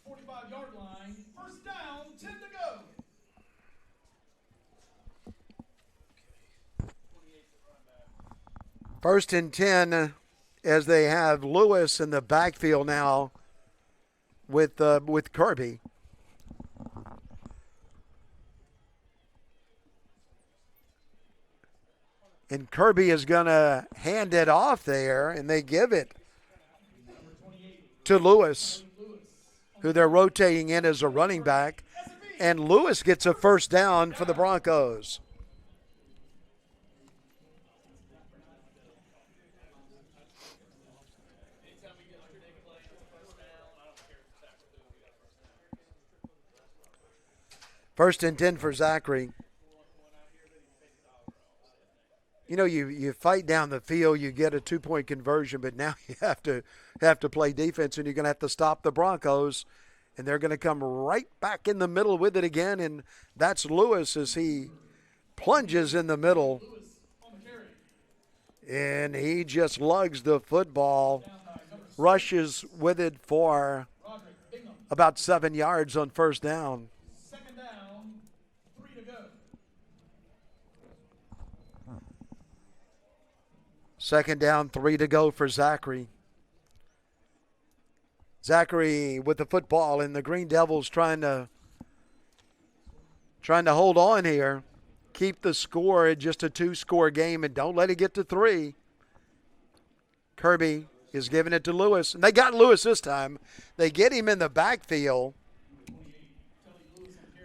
45-yard line, first down, 10 to go. First and 10 as they have Lewis in the backfield now with Kirby. And Kirby is going to hand it off there, and they give it to Lewis, who they're rotating in as a running back. And Lewis gets a first down for the Broncos. First and 10 for Zachary. You know, you fight down the field, you get a 2-point conversion, but now you have to play defense, and you're going to have to stop the Broncos, and they're going to come right back in the middle with it again, and that's Lewis as he plunges in the middle, and he just lugs the football, rushes with it for about 7 yards on first down. Second down, 3 to go. Second down, 3 to go for Zachary. Zachary with the football, and the Green Devils trying to hold on here. Keep the score at just a 2-score game and don't let it get to 3. Kirby is giving it to Lewis. And they got Lewis this time. They get him in the backfield.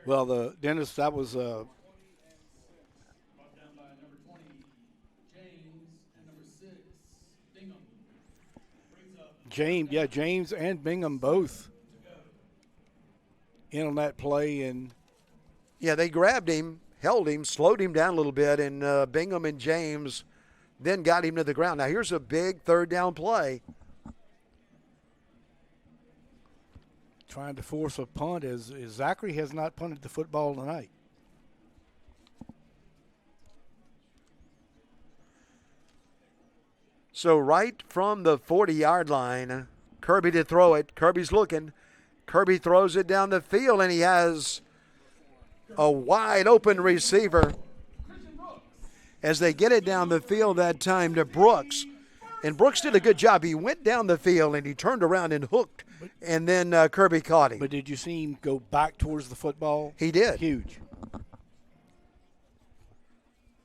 Well, Dennis, that was James and Bingham both in on that play, and yeah, they grabbed him, held him, slowed him down a little bit, and Bingham and James then got him to the ground. Now here's a big third down play. Trying to force a punt as Zachary has not punted the football tonight. So right from the 40-yard line, Kirby to throw it. Kirby's looking. Kirby throws it down the field, and he has a wide open receiver as they get it down the field that time to Brooks. And Brooks did a good job. He went down the field, and he turned around and hooked, and then Kirby caught him. But did you see him go back towards the football? He did. Huge.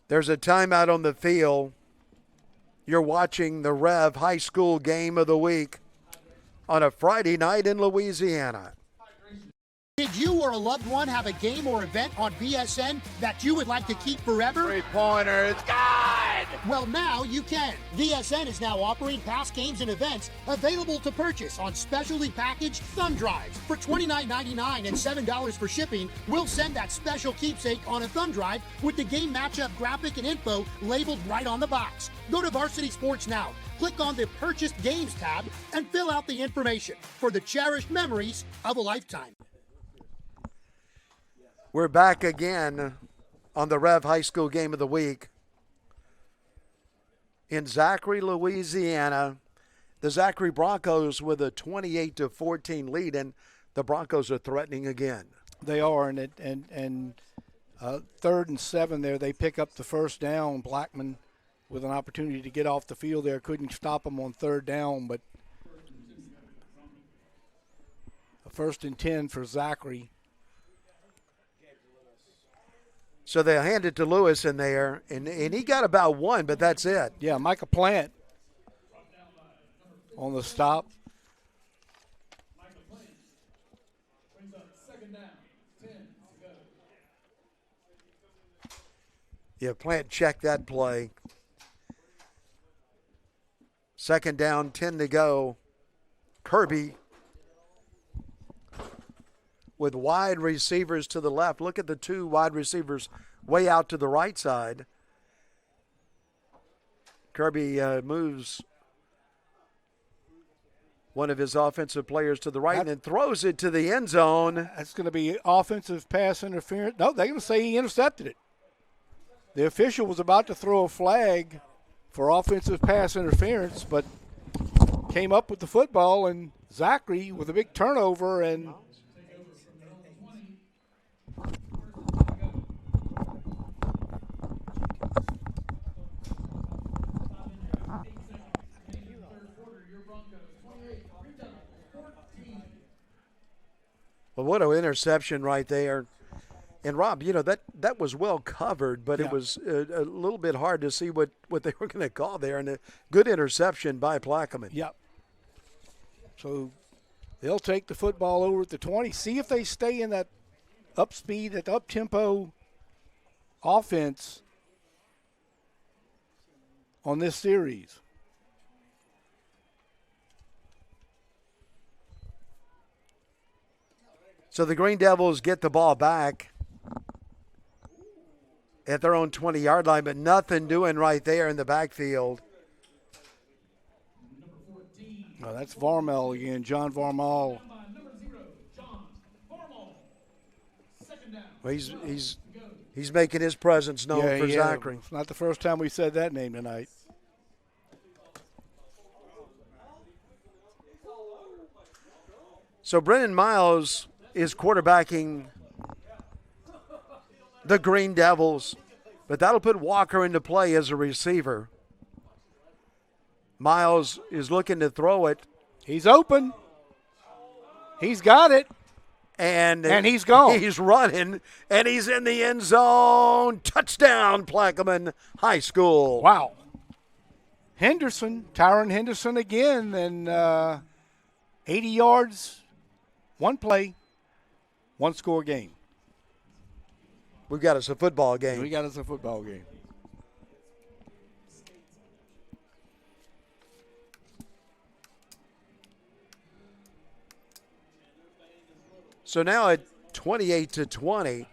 There's a timeout on the field. You're watching the REV High School Game of the Week on a Friday night in Louisiana. Did you or a loved one have a game or event on BSN that you would like to keep forever? Three-pointer, it's good! Well, now you can. BSN is now offering past games and events available to purchase on specially packaged thumb drives. For $29.99 and $7 for shipping, we'll send that special keepsake on a thumb drive with the game matchup graphic and info labeled right on the box. Go to Varsity Sports now. Click on the Purchased Games tab and fill out the information for the cherished memories of a lifetime. We're back again on the REV High School Game of the Week in Zachary, Louisiana. The Zachary Broncos with a 28-14 lead, and the Broncos are threatening again. They are, and 3rd and 7 there, they pick up the first down. Plaquemine with an opportunity to get off the field there, couldn't stop them on 3rd down, but a 1st and 10 for Zachary. So they hand it to Lewis in there, and he got about 1, but that's it. Yeah, Micah Plant on the stop. Yeah, Plant checked that play. 2nd down, 10 to go. Kirby with wide receivers to the left. Look at the 2 wide receivers way out to the right side. Kirby moves one of his offensive players to the right and then throws it to the end zone. That's going to be offensive pass interference. No, they're going to say he intercepted it. The official was about to throw a flag for offensive pass interference, but came up with the football, and Zachary with a big turnover and well, what an interception right there. And, Rob, you know, that was well covered, but it was a little bit hard to see what they were going to call there. And a good interception by Plaquemine. Yep. So they'll take the football over at the 20. See if they stay in that up speed, that up-tempo offense on this series. So the Green Devils get the ball back at their own 20-yard line, but nothing doing right there in the backfield. Oh, that's Varmel again, John Varmel. Well, he's making his presence known for Zachary. It's not the first time we said that name tonight. So Brennan Miles is quarterbacking the Green Devils, but that'll put Walker into play as a receiver. Miles is looking to throw it. He's open. He's got it. And he's gone. He's running, and he's in the end zone. Touchdown, Plaquemine High School. Wow. Tyron Henderson again, and 80 yards, one play, one score game. We've got us a football game. So now at 28-20.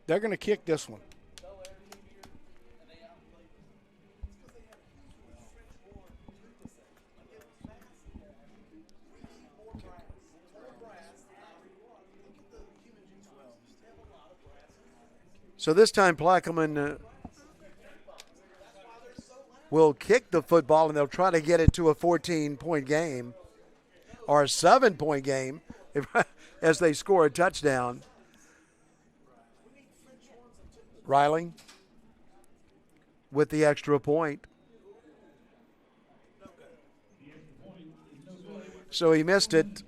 They're going to kick this one. So this time Plaquemine will kick the football, and they'll try to get it to a 14-point game or a 7-point game as they score a touchdown. Riley with the extra point. So he missed it,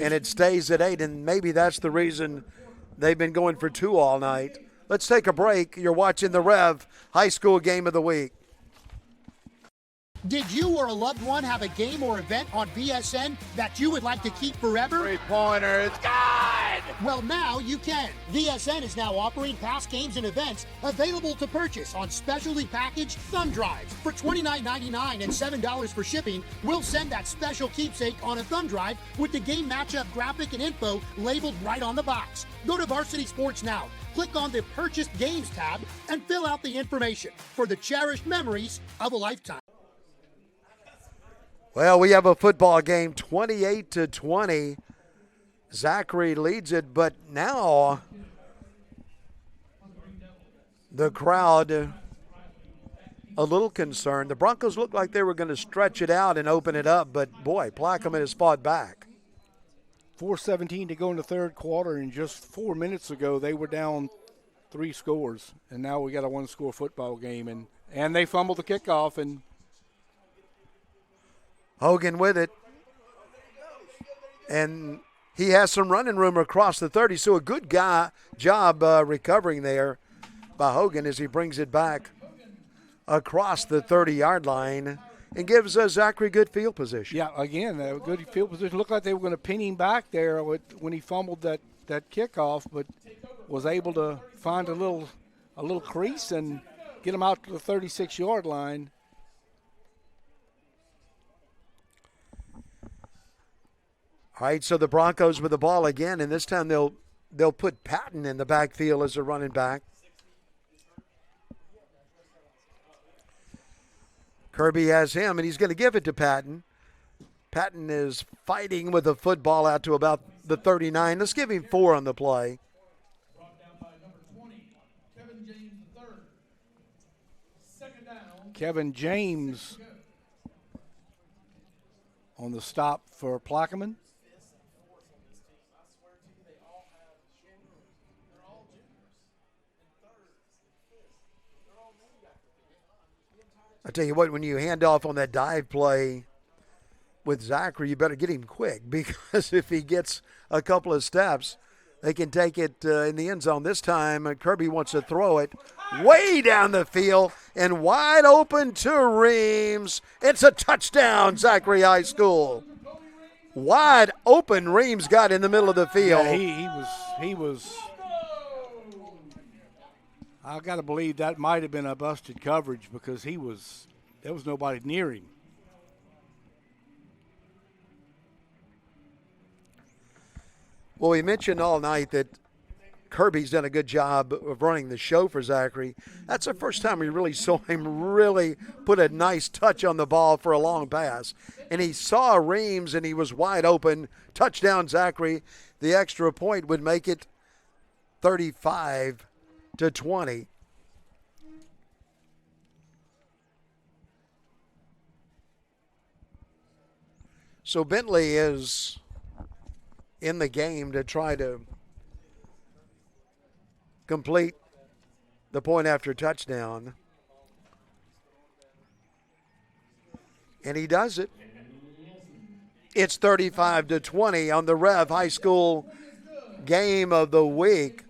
and it stays at 8, and maybe that's the reason they've been going for 2 all night. Let's take a break. You're watching the Rev High School Game of the Week. Did you or a loved one have a game or event on BSN that you would like to keep forever? Three-pointer, it's good! Well, now you can. BSN is now offering past games and events available to purchase on specially packaged thumb drives. For $29.99 and $7 for shipping, we'll send that special keepsake on a thumb drive with the game matchup graphic and info labeled right on the box. Go to Varsity Sports now. Click on the Purchased Games tab and fill out the information for the cherished memories of a lifetime. Well, we have a football game, 28-20. Zachary leads it, but now the crowd a little concerned. The Broncos looked like they were going to stretch it out and open it up, but boy, Plaquemine has fought back. 4:17 to go in the third quarter, and just 4 minutes ago they were down 3 scores, and now we got a 1-score football game, and they fumbled the kickoff, and Hogan with it, and he has some running room across the 30, so a good job recovering there by Hogan as he brings it back across the 30-yard line and gives Zachary good field position. Yeah, again, a good field position. Looked like they were going to pin him back there when he fumbled that kickoff, but was able to find a little crease and get him out to the 36-yard line. All right, so the Broncos with the ball again, and this time they'll put Patton in the backfield as a running back. Kirby has him, and he's going to give it to Patton. Patton is fighting with the football out to about the 39. Let's give him 4 on the play. Kevin James on the stop for Plaquemine. I tell you what, when you hand off on that dive play with Zachary, you better get him quick, because if he gets a couple of steps, they can take it in the end zone. This time, Kirby wants to throw it way down the field and wide open to Reams. It's a touchdown, Zachary High School. Wide open, Reams got in the middle of the field. Yeah, he was. I got to believe that might have been a busted coverage, because there was nobody near him. Well, we mentioned all night that Kirby's done a good job of running the show for Zachary. That's the first time we really saw him really put a nice touch on the ball for a long pass. And he saw Reams, and he was wide open. Touchdown, Zachary. The extra point would make it 35-20. So Bentley is in the game to try to complete the point after touchdown. And he does it. It's 35-20 on the Rev High School Game of the Week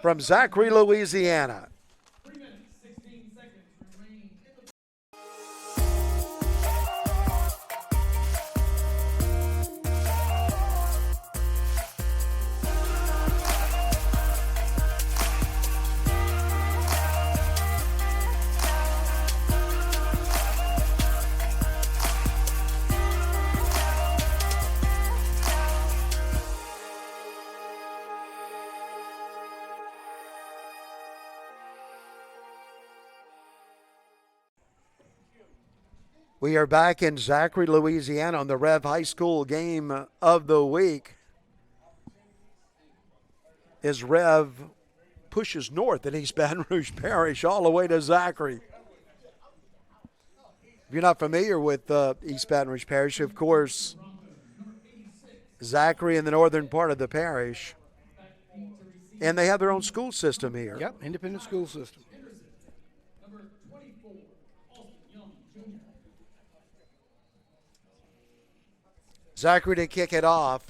from Zachary, Louisiana. We are back in Zachary, Louisiana on the REV High School game of the week as REV pushes north in East Baton Rouge Parish all the way to Zachary. If you're not familiar with East Baton Rouge Parish, of course, Zachary in the northern part of the parish, and they have their own school system here. Yep, independent school system. Zachary to kick it off.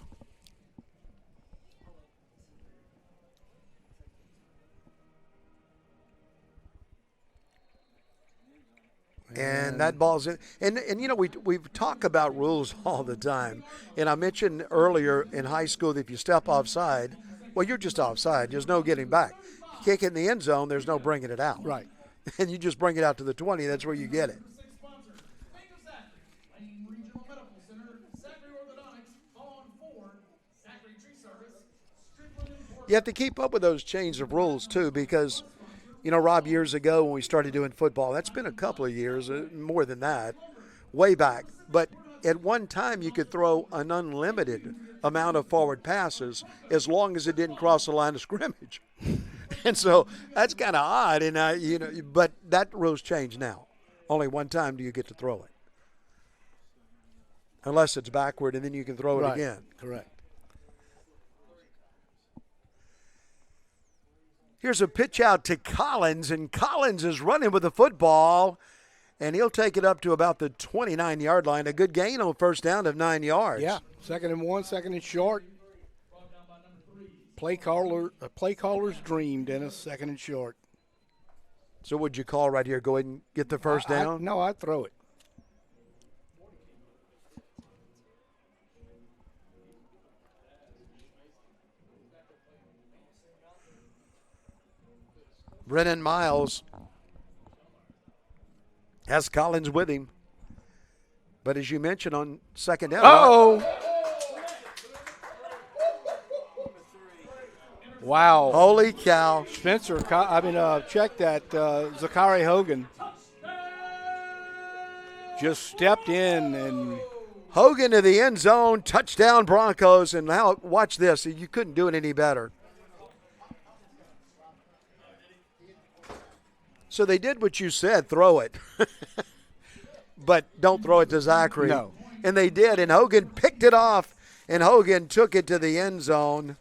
And that ball's in. And you know, we talk about rules all the time. And I mentioned earlier in high school that if you step offside, well, you're just offside. There's no getting back. Kick it in the end zone, there's no bringing it out. Right. And you just bring it out to the 20, that's where you get it. You have to keep up with those change of rules, too, because, you know, Rob, years ago when we started doing football, that's been a couple of years, more than that, way back. But at one time you could throw an unlimited amount of forward passes as long as it didn't cross the line of scrimmage. And so that's kind of odd, and you know, but that rule's changed now. Only one time do you get to throw it. Unless it's backward, and then you can throw it again. Correct. Here's a pitch out to Collins, and Collins is running with the football, and he'll take it up to about the 29-yard line. A good gain on first down of 9 yards. Yeah, 2nd and 1, 2nd and short. Play caller's dream, Dennis, 2nd and short. So what'd you call right here? Go ahead and get the first down? No, I'd throw it. Brennan Miles has Collins with him. But as you mentioned on second down. Wow. Holy cow. Spencer, check that. Zachary Hogan just stepped in and. Hogan to the end zone, touchdown Broncos. And now watch this. You couldn't do it any better. So they did what you said, throw it. But don't throw it to Zachary. No. And they did, and Hogan picked it off, and Hogan took it to the end zone.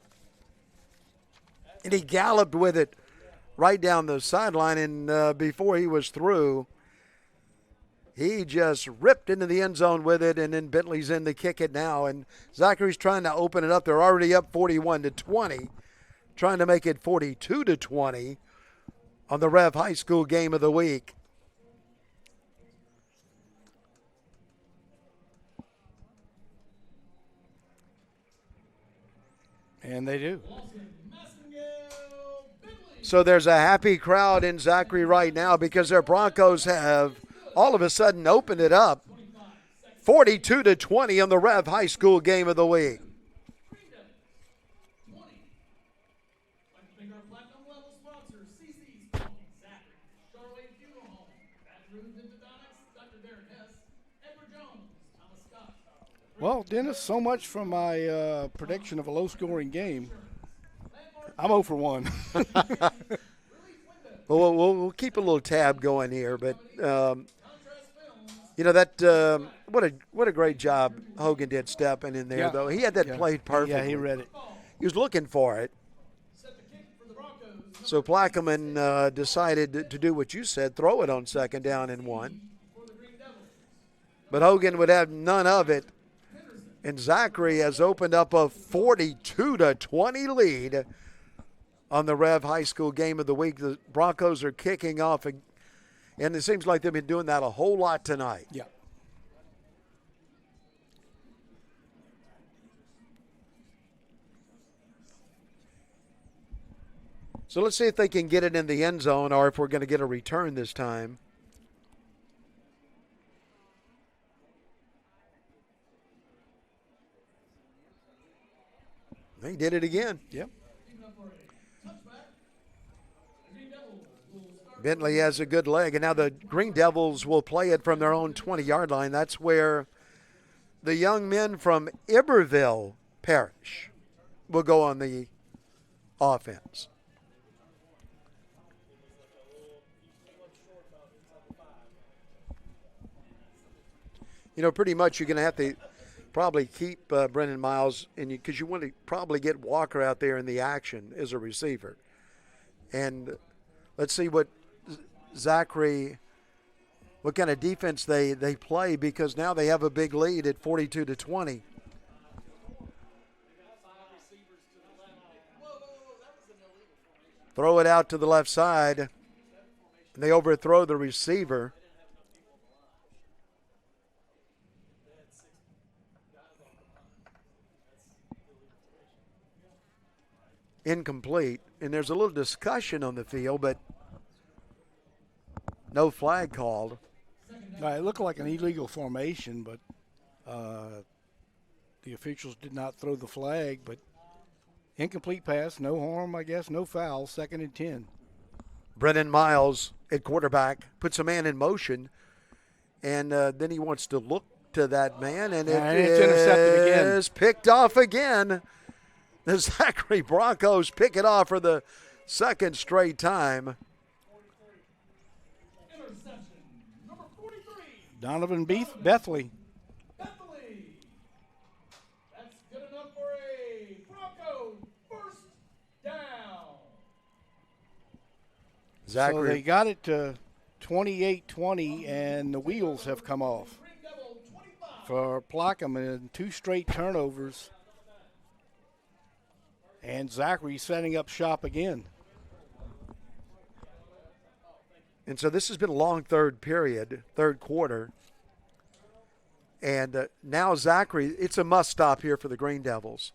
And he galloped with it right down the sideline, and before he was through, he just ripped into the end zone with it, and then Bentley's in to kick it now. And Zachary's trying to open it up. They're already up 41-20, trying to make it 42-20. On the REV High School game of the week. And they do. So there's a happy crowd in Zachary right now because their Broncos have all of a sudden opened it up. 42-20 on the REV High School game of the week. Well, Dennis, so much for my prediction of a low-scoring game. I'm 0 for 1. Well, we'll keep a little tab going here, but you know that what a great job Hogan did stepping in there. Though he had that played perfectly. Yeah, he read it. He was looking for it. So Plaquemine decided to do what you said, throw it on 2nd down and 1. But Hogan would have none of it. And Zachary has opened up a 42-20 lead on the REV High School game of the week. The Broncos are kicking off, and it seems like they've been doing that a whole lot tonight. Yeah. So let's see if they can get it in the end zone or if we're going to get a return this time. They did it again. Yep. Bentley has a good leg, and now the Green Devils will play it from their own 20-yard line. That's where the young men from Iberville Parish will go on the offense. You know, pretty much you're going to have to probably keep Brendan Miles, because you want to probably get Walker out there in the action as a receiver. And let's see what Zachary, what kind of defense they play, because now they have a big lead at 42-20. Throw it out to the left side, and they overthrow the receiver. Incomplete, and there's a little discussion on the field, but no flag called. It looked like an illegal formation, but the officials did not throw the flag. But incomplete pass, no harm, I guess, no foul, 2nd and 10. Brennan Miles at quarterback puts a man in motion, and then he wants to look to that man, and it's intercepted again. Is picked off again. The Zachary Broncos pick it off for the 2nd straight time. Donovan Bethley. That's good enough for a Bronco first down. So Zachary. they got it to 28-20, and the wheels have come off for Plaquemine. 2 straight turnovers. And Zachary setting up shop again. And so this has been a long third quarter. And now Zachary, it's a must stop here for the Green Devils.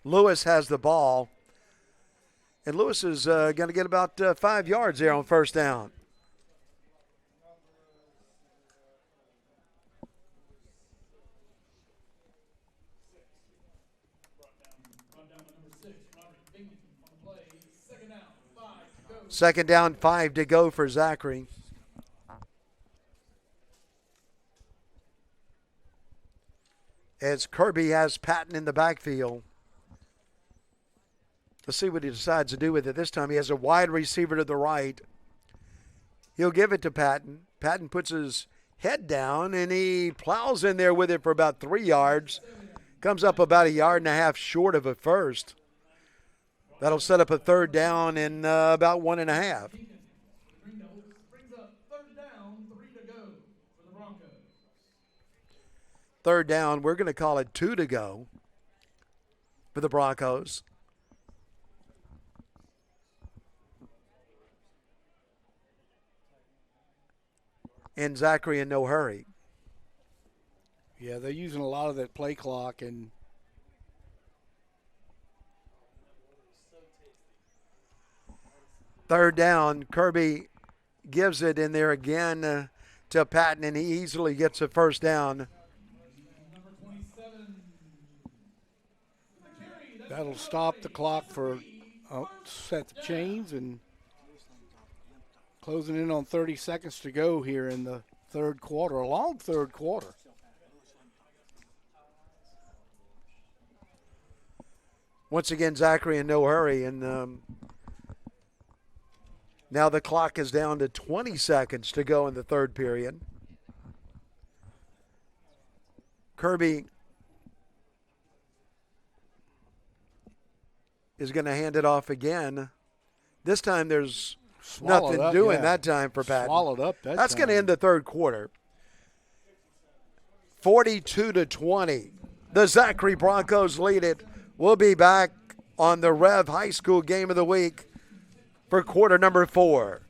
Lewis has the ball. And Lewis is going to get about 5 yards there on first down. Second down, 5 to go for Zachary. As Kirby has Patton in the backfield. Let's see what he decides to do with it this time. He has a wide receiver to the right. He'll give it to Patton. Patton puts his head down, and he plows in there with it for about 3 yards. Comes up about 1.5 yards short of a first. That'll set up a third down in about 1.5. Brings up third down, 3 to go for the Broncos. Third down, we're going to call it 2 to go for the Broncos. And Zachary in no hurry. Yeah, they're using a lot of that play clock, and third down, Kirby gives it in there again to Patton, and he easily gets a first down. that'll stop the clock for set the chains, and closing in on 30 seconds to go here in the third quarter, a long third quarter. Once again, Zachary in no hurry, and now the clock is down to 20 seconds to go in the third period. Kirby is going to hand it off again. This time there's nothing doing that time for Patton. Swallowed up that That's time. going to end the third quarter. 42-20. The Zachary Broncos lead it. We'll be back on the REV High School Game of the Week for quarter number 4.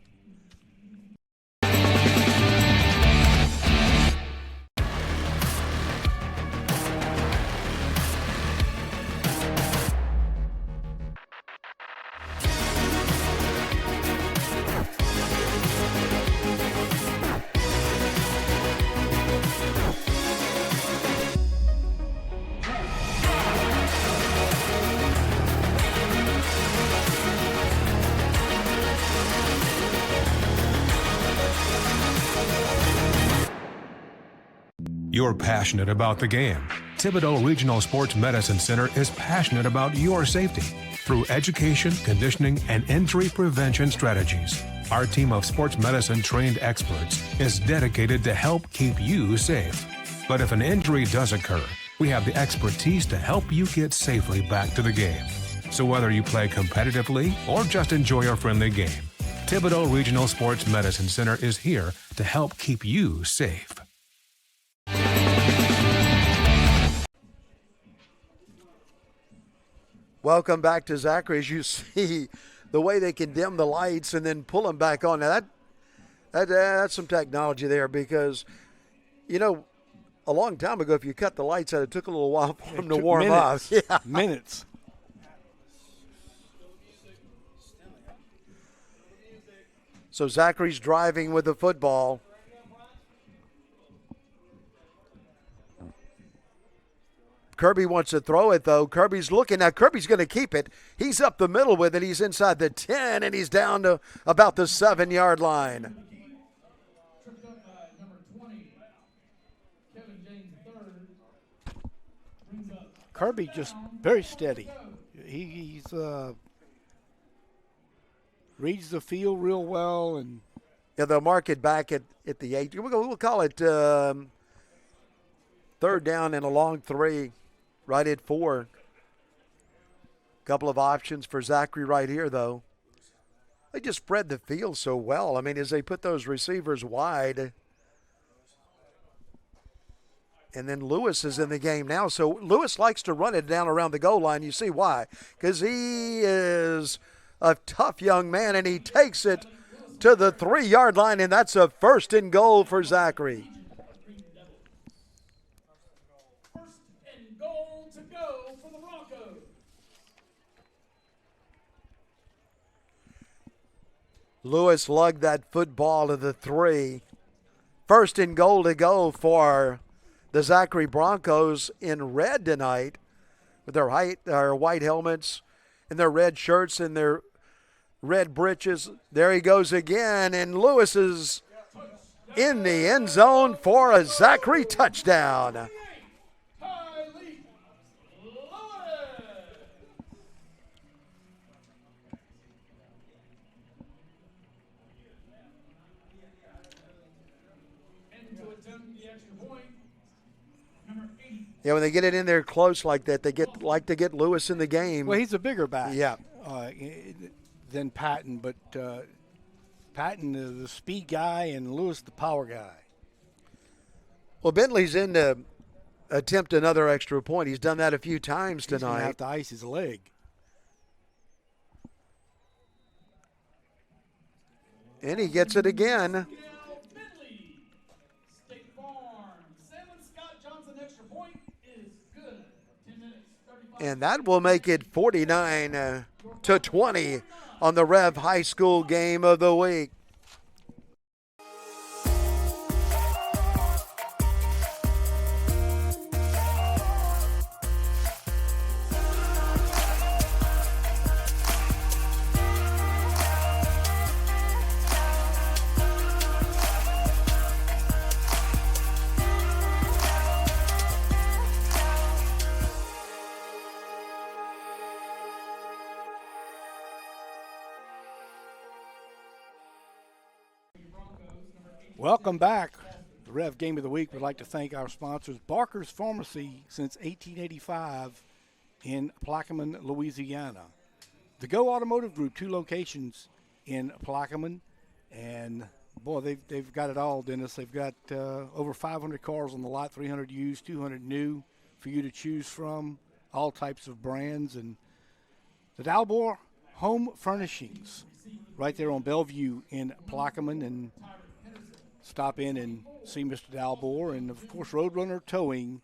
You're passionate about the game. Thibodaux Regional Sports Medicine Center is passionate about your safety through education, conditioning, and injury prevention strategies. Our team of sports medicine trained experts is dedicated to help keep you safe. But if an injury does occur, we have the expertise to help you get safely back to the game. So whether you play competitively or just enjoy a friendly game, Thibodaux Regional Sports Medicine Center is here to help keep you safe. Welcome back to Zachary. As you see the way they can dim the lights and then pull them back on. Now that's some technology there, because, you know, a long time ago, if you cut the lights out, it took a little while for them to warm up. Yeah. Minutes. So Zachary's driving with the football. Kirby wants to throw it, though. Kirby's looking. Now, Kirby's going to keep it. He's up the middle with it. He's inside the 10, and he's down to about the 7-yard line. Kirby just very steady. He's reads the field real well, and yeah, they'll mark it back at the 8. We'll call it third down and a long 3, right at 4. Couple of options for Zachary right here, though. They just spread the field so well. I mean, as they put those receivers wide. And then Lewis is in the game now. So Lewis likes to run it down around the goal line. You see why. Because he is a tough young man, and he takes it to the 3-yard line, and that's a 1st and goal for Zachary. First and goal to go for the Broncos. Lewis lugged that football to the 3. 1st and goal to go for the Zachary Broncos in red tonight, with their white helmets and their red shirts and their red breeches. There he goes again, and Lewis is in the end zone for a Zachary touchdown. Yeah, when they get it in there close like that, they like to get Lewis in the game. Well, he's a bigger back. Yeah. Than Patton, but Patton is the speed guy and Lewis the power guy. Well, Bentley's in to attempt another extra point. He's done that a few times tonight. He's going to have to ice his leg. And he gets it again. And that will make it 49-20 on the Rev High School game of the week. Welcome back. The Rev Game of the Week. We'd like to thank our sponsors, Barker's Pharmacy, since 1885 in Plaquemine, Louisiana. The Go Automotive Group, 2 locations in Plaquemine. And, boy, they've got it all, Dennis. They've got over 500 cars on the lot, 300 used, 200 new for you to choose from, all types of brands. And the Dalbor Home Furnishings, right there on Bellevue in Plaquemine. And stop in and see Mr. Dalbor, and of course Roadrunner Towing,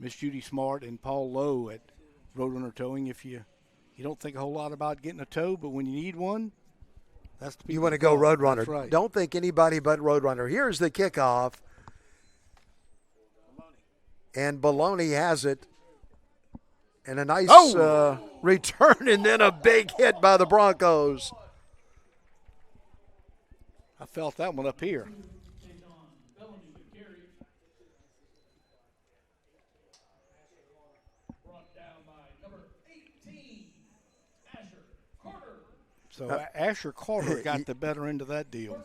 Miss Judy Smart and Paul Lowe at Roadrunner Towing. If you don't think a whole lot about getting a tow, but when you need one, that's the people you want to go Roadrunner. That's right. Don't think anybody but Roadrunner. Here's the kickoff, and Baloney has it, and a nice return, and then a big hit by the Broncos. I felt that one up here. So Asher Carter got the better end of that deal.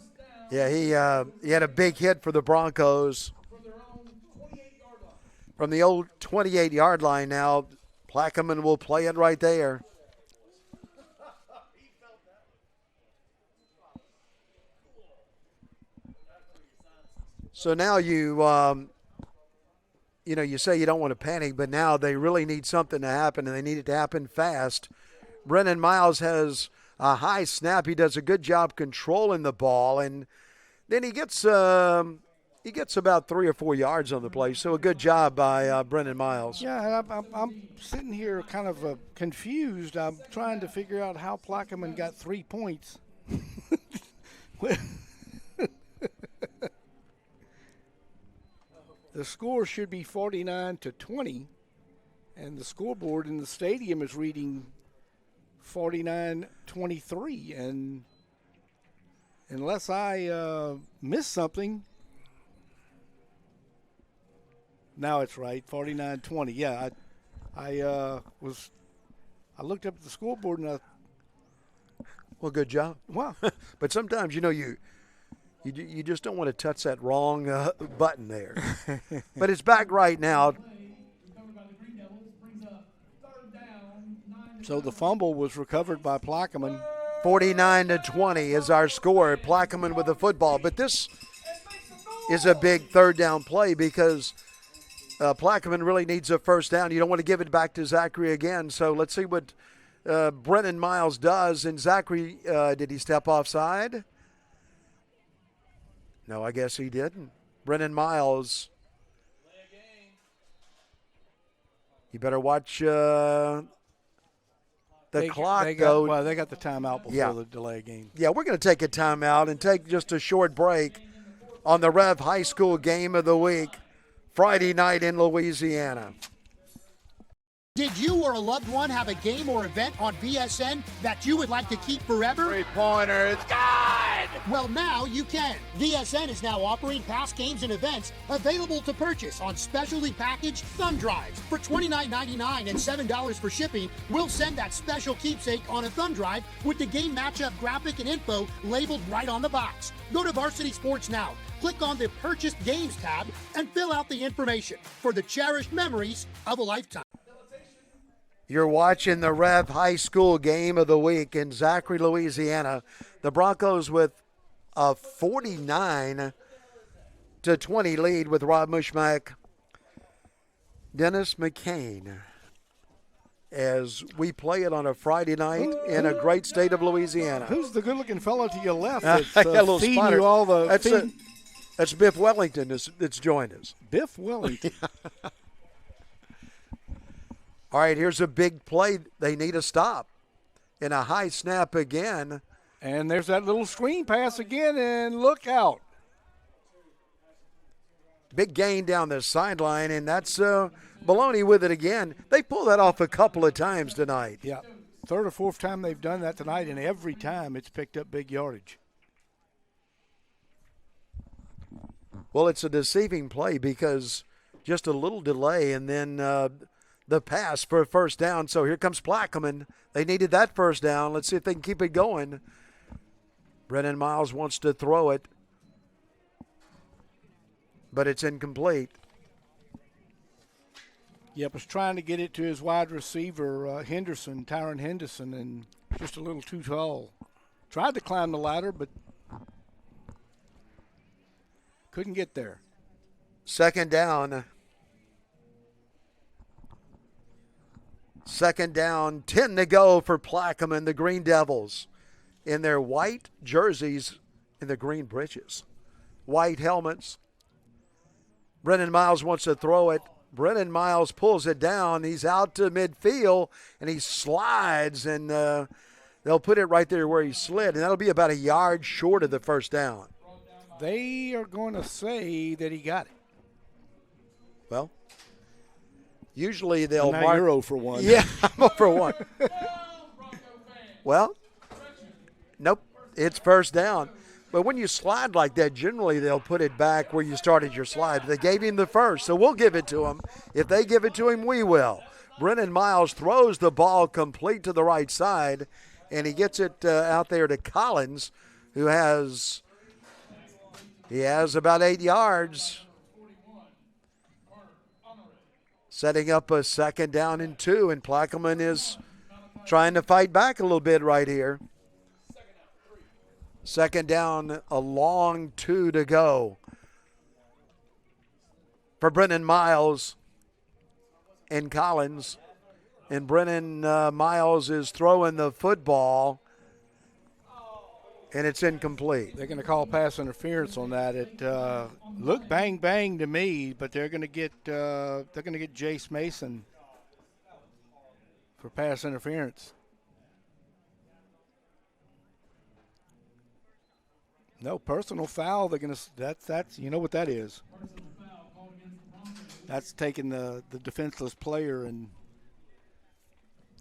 Yeah, he had a big hit for the Broncos from the old 28-yard line. Now Plaquemine will play it right there. So now you say you don't want to panic, but now they really need something to happen, and they need it to happen fast. Brennan Miles has a high snap. He does a good job controlling the ball, and then he gets about 3 or 4 yards on the play. So a good job by Brennan Miles. Yeah, I'm sitting here kind of confused. I'm trying to figure out how Plaquemine got 3 points. The score should be 49-20, and the scoreboard in the stadium is reading 49-23. And unless I missed something, now it's right, 49-20. Yeah, I looked up at the scoreboard and well, good job. Wow. But sometimes you just don't want to touch that wrong button there. But it's back right now. So the fumble was recovered by Plaquemine. 49-20 is our score. Plaquemine with the football. But this is a big third down play because Plaquemine really needs a first down. You don't want to give it back to Zachary again. So let's see what Brennan Miles does. And Zachary, did he step offside? No, I guess he didn't. Brennan Miles. You better watch the clock, though. Well, they got the timeout before the delay game. Yeah, we're going to take a timeout and take just a short break on the REV High School Game of the Week, Friday night in Louisiana. Did you or a loved one have a game or event on BSN that you would like to keep forever? Three-pointer, it's good! Well, now you can. BSN is now offering past games and events available to purchase on specially packaged thumb drives. For $29.99 and $7 for shipping, we'll send that special keepsake on a thumb drive with the game matchup graphic and info labeled right on the box. Go to Varsity Sports now. Click on the Purchased Games tab and fill out the information for the cherished memories of a lifetime. You're watching the REV High School Game of the Week in Zachary, Louisiana. The Broncos with a 49-20 lead with Rob Mushmack, Dennis McCain, as we play it on a Friday night in a great state of Louisiana. Who's the good-looking fellow to your left that's feeding spotter. you all the That's Biff Wellington that's joined us. Biff Wellington. All right, here's a big play. They need a stop. And a high snap again. And there's that little screen pass again, and look out. Big gain down the sideline, and that's Maloney with it again. They pulled that off a couple of times tonight. Yeah, third or fourth time they've done that tonight, and every time it's picked up big yardage. Well, it's a deceiving play because just a little delay, and then the pass for a first down. So here comes Plaquemine. They needed that first down. Let's see if they can keep it going. Brennan Miles wants to throw it, but it's incomplete. Yep, was trying to get it to his wide receiver, Tyron Henderson, and just a little too tall. Tried to climb the ladder, but couldn't get there. Second down. 10 to go for Plaquemine, the Green Devils, in their white jerseys and the green breeches. White helmets. Brennan Miles wants to throw it. Brennan Miles pulls it down. He's out to midfield, and he slides, and they'll put it right there where he slid, and that'll be about a yard short of the first down. They are going to say that he got it. Well, usually they'll now mark. You're 0 for 1. Yeah, I'm 0 for 1. Well, nope, it's first down. But when you slide like that, generally they'll put it back where you started your slide. They gave him the first, so we'll give it to him. If they give it to him, we will. Brennan Miles throws the ball complete to the right side, and he gets it out there to Collins, who has about 8 yards. Setting up a 2nd down and 2, and Plaquemine is trying to fight back a little bit right here. 2nd down, a long 2 to go for Brennan Miles and Collins. And Brennan Miles is throwing the football, and it's incomplete. They're going to call pass interference on that. It looked bang to me, but they're going to get Jace Mason for pass interference. No personal foul. They're going to that's you know what that is. That's taking the defenseless player and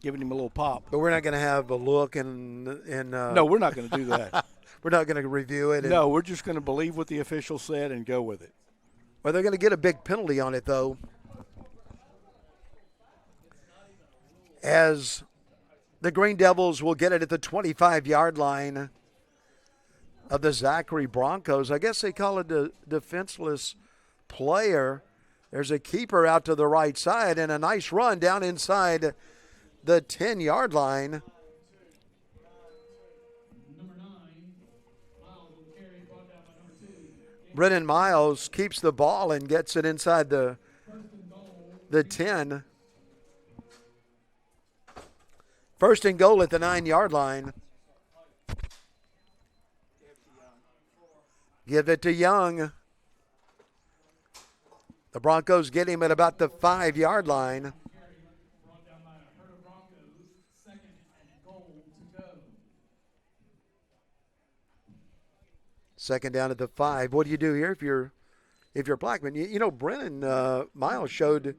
giving him a little pop. But we're not going to have a look and no, we're not going to do that. We're not going to review it. No, we're just going to believe what the official said and go with it. Well, they're going to get a big penalty on it, though, as the Green Devils will get it at the 25-yard line of the Zachary Broncos. I guess they call it a defenseless player. There's a keeper out to the right side and a nice run down inside the 10-yard line. Brennan Miles keeps the ball and gets it inside the 10. 1st and goal at the 9-yard line. Give it to Young. The Broncos get him at about the 5-yard line. Second down at the 5. What do you do here if you're Plaquemine? You know, Brennan Miles showed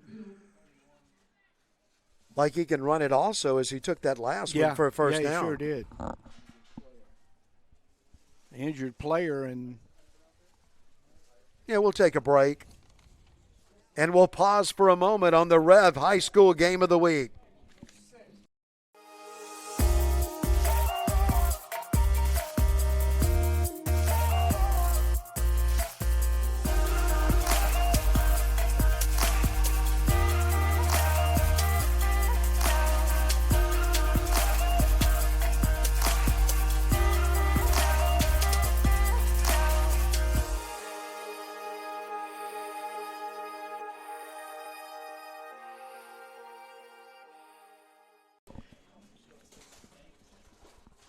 like he can run it also as he took that last one for a first down. Yeah, he sure did. Injured player and we'll take a break. And we'll pause for a moment on the REV High School Game of the Week.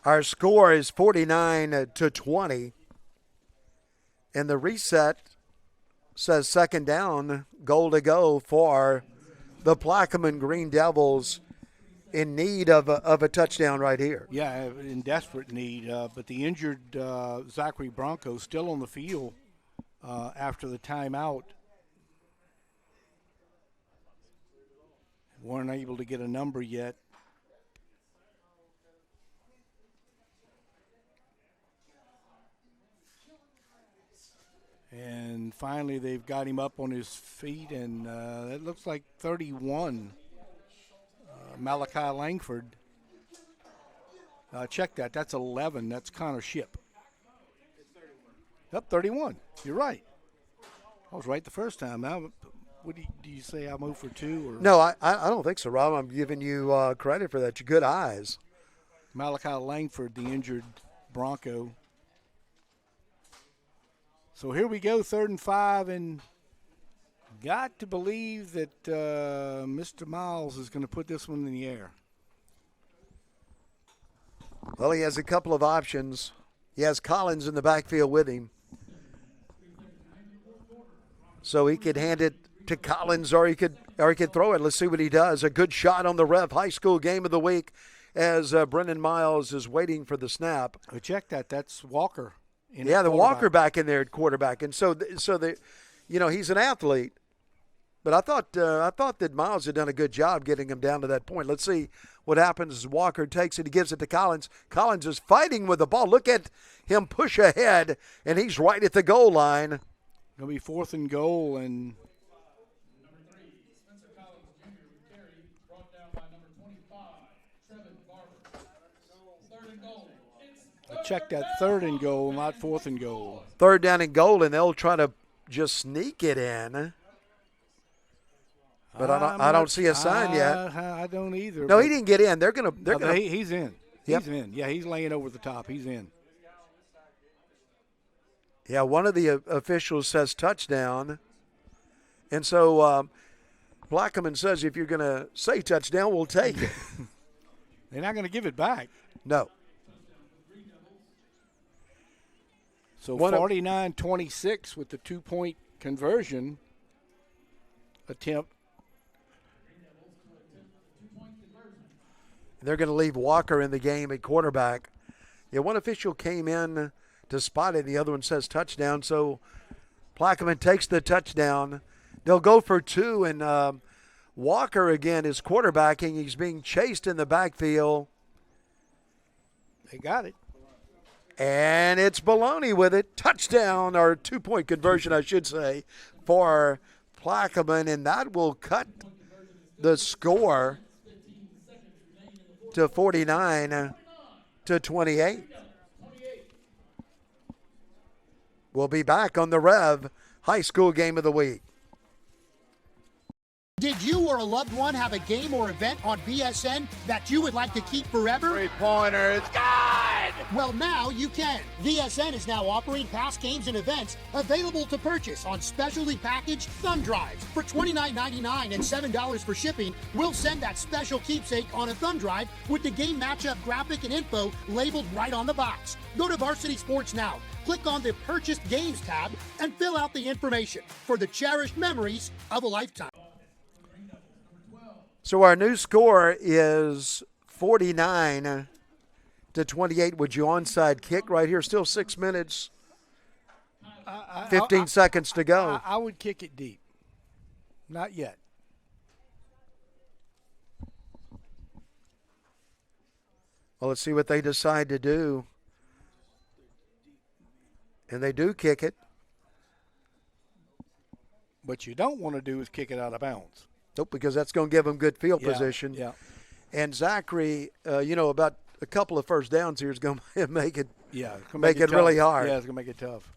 Our score is 49-20, and the reset says 2nd down, goal to go for the Plaquemine Green Devils in need of a touchdown right here. Yeah, in desperate need, but the injured Zachary Broncos still on the field after the timeout. Weren't able to get a number yet. And finally, they've got him up on his feet, and it looks like 31, Malachi Langford. Check that. That's 11. That's Connor Ship. Up 31. You're right. I was right the first time. Now, what do you say? I'm 0 for 2? Or? No, I don't think so, Rob. I'm giving you credit for that. Your good eyes. Malachi Langford, the injured Bronco. So here we go, 3rd and 5, and got to believe that Mr. Miles is going to put this one in the air. Well, he has a couple of options. He has Collins in the backfield with him. So he could hand it to Collins or he could throw it. Let's see what he does. A good shot on the REV High School Game of the Week as Brennan Miles is waiting for the snap. Oh, check that. That's Walker. The Walker back in there at quarterback, and so he's an athlete. But I thought that Miles had done a good job getting him down to that point. Let's see what happens as Walker takes it. He gives it to Collins. Collins is fighting with the ball. Look at him push ahead, and he's right at the goal line. It'll be 4th and goal, and check that 3rd and goal, not 4th and goal. 3rd down and goal, and they'll try to just sneak it in. But I don't see a sign yet. I don't either. No, he didn't get in. They're gonna. He's in. Yep. He's in. Yeah, he's laying over the top. He's in. Yeah, one of the officials says touchdown, and so Plaquemine says if you're going to say touchdown, we'll take it. They're not going to give it back. No. So 49-26 with the 2-point conversion attempt. They're going to leave Walker in the game at quarterback. Yeah, one official came in to spot it. The other one says touchdown. So Plaquemine takes the touchdown. They'll go for 2, and Walker again is quarterbacking. He's being chased in the backfield. They got it. And it's Baloney with it. Touchdown, or 2-point conversion, I should say, for Plaquemine, and that will cut the score to 49-28. We'll be back on the Rev High School Game of the Week. Did you or a loved one have a game or event on BSN that you would like to keep forever? 3-pointer, it's good! Well, now you can. BSN is now offering past games and events available to purchase on specially packaged thumb drives. For $29.99 and $7 for shipping, we'll send that special keepsake on a thumb drive with the game matchup graphic and info labeled right on the box. Go to Varsity Sports now. Click on the Purchased Games tab and fill out the information for the cherished memories of a lifetime. So our new score is 49-28 with your onside kick right here. Still 6 minutes, 15 seconds to go. I would kick it deep. Not yet. Well, let's see what they decide to do. And they do kick it. What you don't want to do is kick it out of bounds. Nope, because that's going to give them good field position. Yeah. And Zachary, about a couple of first downs here is going to make it make it really hard. Yeah, it's going to make it tough.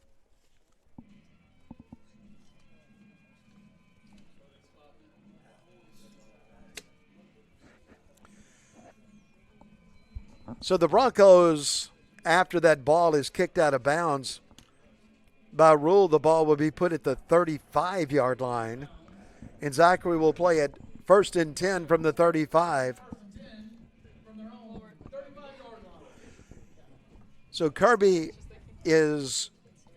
So the Broncos, after that ball is kicked out of bounds, by rule the ball will be put at the 35-yard line. And Zachary will play at 1st and 10 from the 35. So Kirby is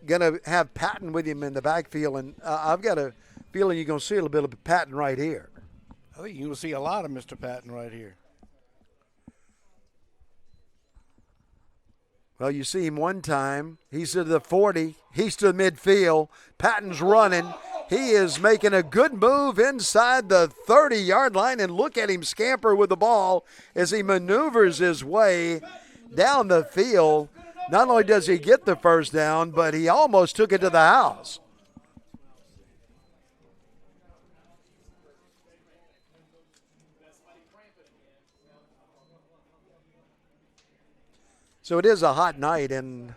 going to have Patton with him in the backfield, and I've got a feeling you're going to see a little bit of Patton right here. I think you'll see a lot of Mr. Patton right here. Well, you see him one time. He's to the 40. He's to midfield. Patton's running. He is making a good move inside the 30-yard line, and look at him scamper with the ball as he maneuvers his way down the field. Not only does he get the first down, but he almost took it to the house. So it is a hot night and,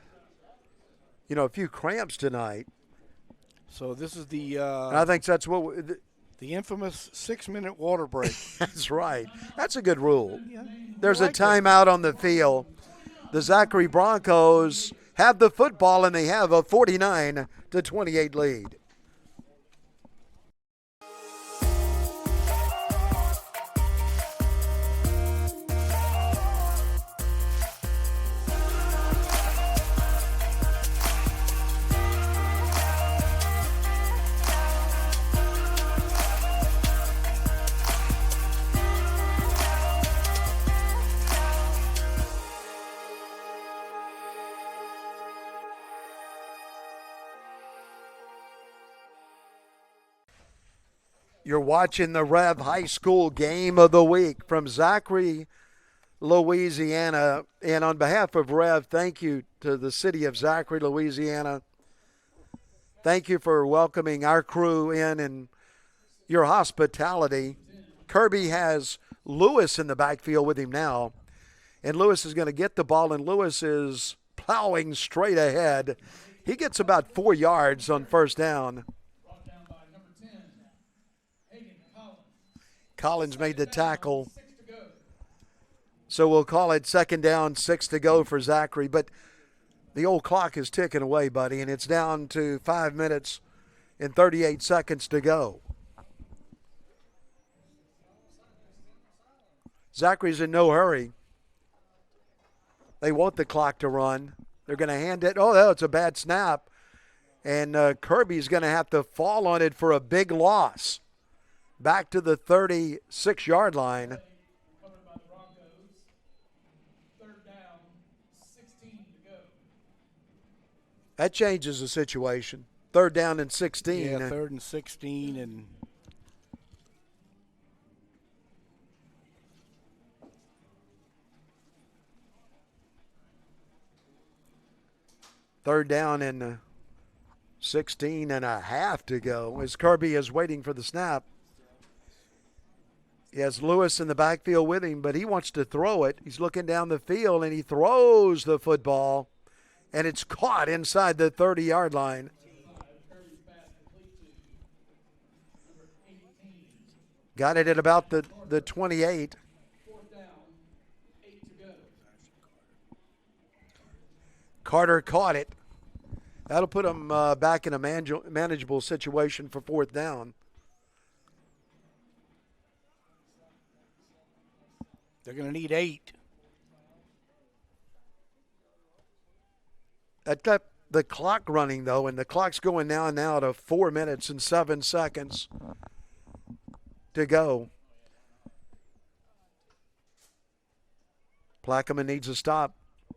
a few cramps tonight. So this is the I think that's what the infamous 6-minute water break. That's right. That's a good rule. Yeah, there's a timeout on the field. The Zachary Broncos have the football, and they have a 49-28 lead. You're watching the Rev High School Game of the Week from Zachary, Louisiana. And on behalf of Rev, thank you to the city of Zachary, Louisiana. Thank you for welcoming our crew in and your hospitality. Kirby has Lewis in the backfield with him now. And Lewis is going to get the ball, and Lewis is plowing straight ahead. He gets about 4 yards on first down. Brought down by number 10, Hagan Collins. Collins made the tackle. 6 to go. So we'll call it second down, 6 to go for Zachary. But the old clock is ticking away, buddy, and it's down to 5 minutes and 38 seconds to go. Zachary's in no hurry. They want the clock to run. They're going to hand it. Oh, it's a bad snap. And Kirby's going to have to fall on it for a big loss. Back to the 36-yard line. Covered by the Broncos. Third down, 16 to go. That changes the situation. Third down and 16. Yeah, third and 16 and third down and 16 and a half to go as Kirby is waiting for the snap. He has Lewis in the backfield with him, but he wants to throw it. He's looking down the field, and he throws the football, and it's caught inside the 30-yard line. Got it at about the 28. Fourth down, 8 to go. Carter caught it. That'll put him back in a manageable situation for fourth down. they're going to need 8. That kept the clock running, though, and the clock's going now to 4 minutes and 7 seconds to go. Plaquemine needs a stop.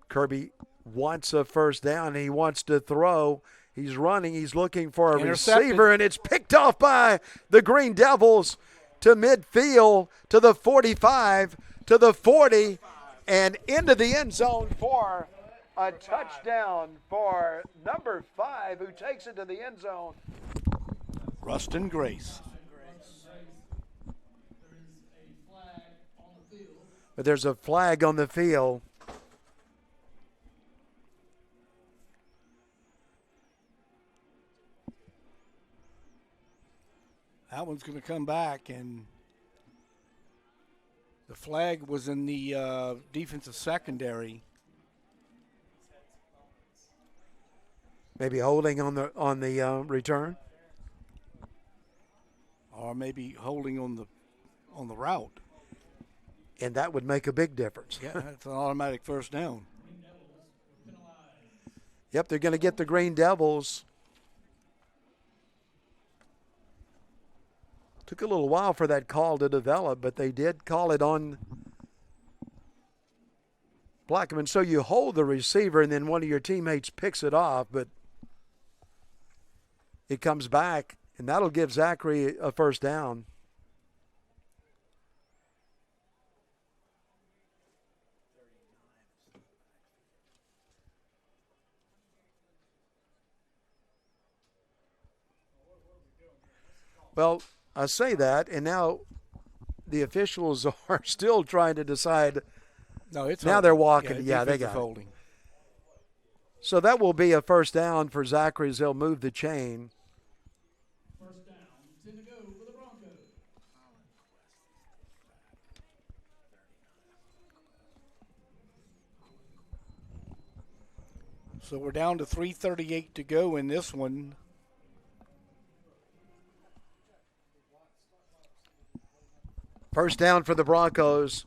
Kirby wants a first down. He wants to throw. He's running. He's looking for a receiver, and it's picked off by the Green Devils to midfield, to the 45, to the 40, and into the end zone for a touchdown for number 5, who takes it to the end zone. Rustin Grace. But there's a flag on the field. That one's going to come back, and the flag was in the defensive secondary. Maybe holding on the return, or maybe holding on the route. And that would make a big difference. Yeah, that's an automatic first down. Yep, they're going to get the Green Devils. Took a little while for that call to develop, but they did call it on Plaquemine. So you hold the receiver, and then one of your teammates picks it off, but it comes back, and that'll give Zachary a first down. Well, I say that, and now the officials are still trying to decide. No, it's now holding. They're walking. Yeah, they got holding. It. So that will be a first down for Zachary as they'll move the chain. First down, 10 to go for the Broncos. So we're down to 3:38 to go in this one. First down for the Broncos.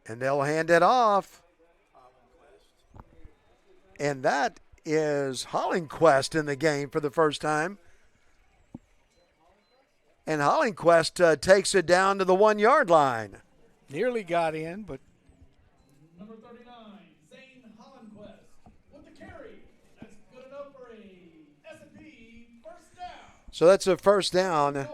And they'll hand it off. And that is Hollingquest in the game for the first time. And Hollingquest takes it down to the 1-yard line. Nearly got in, but. Number 39, Zane Hollingquest with the carry. That's good enough for a S&P first down. So that's a first down.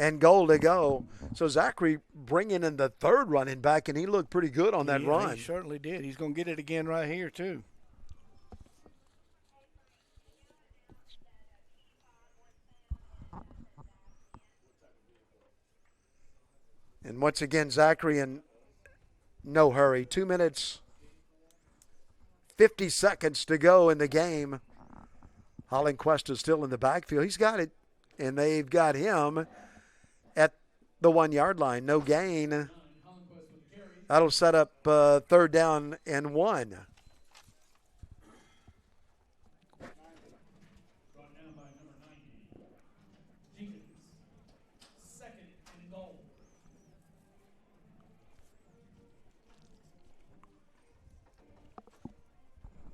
And goal to go. So Zachary bringing in the third running back, and he looked pretty good on that run. He certainly did. He's going to get it again right here, too. And once again, Zachary in no hurry. 2 minutes, 50 seconds to go in the game. Hollenquist is still in the backfield. He's got it, and they've got him at the 1 yard line. No gain. That'll set up 3rd down and 1.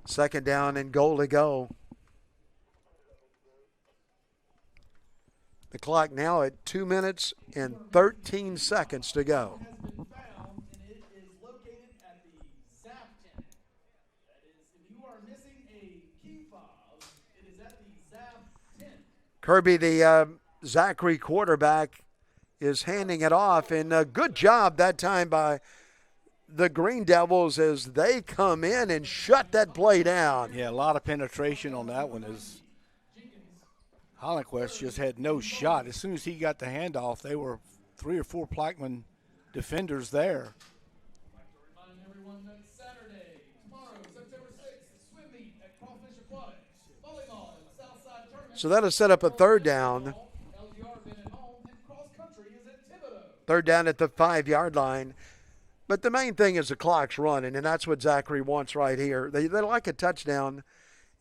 Second down and goal to go. The clock now at 2 minutes and 13 seconds to go. Kirby, the Zachary quarterback, is handing it off, and a good job that time by the Green Devils as they come in and shut that play down. Yeah, a lot of penetration on that one as Hollenquist just had no shot. As soon as he got the handoff, there were 3 or 4 Plaquemine defenders there. So that'll set up a 3rd down. 3rd down at the 5 yard line. But the main thing is the clock's running, and that's what Zachary wants right here. They like a touchdown,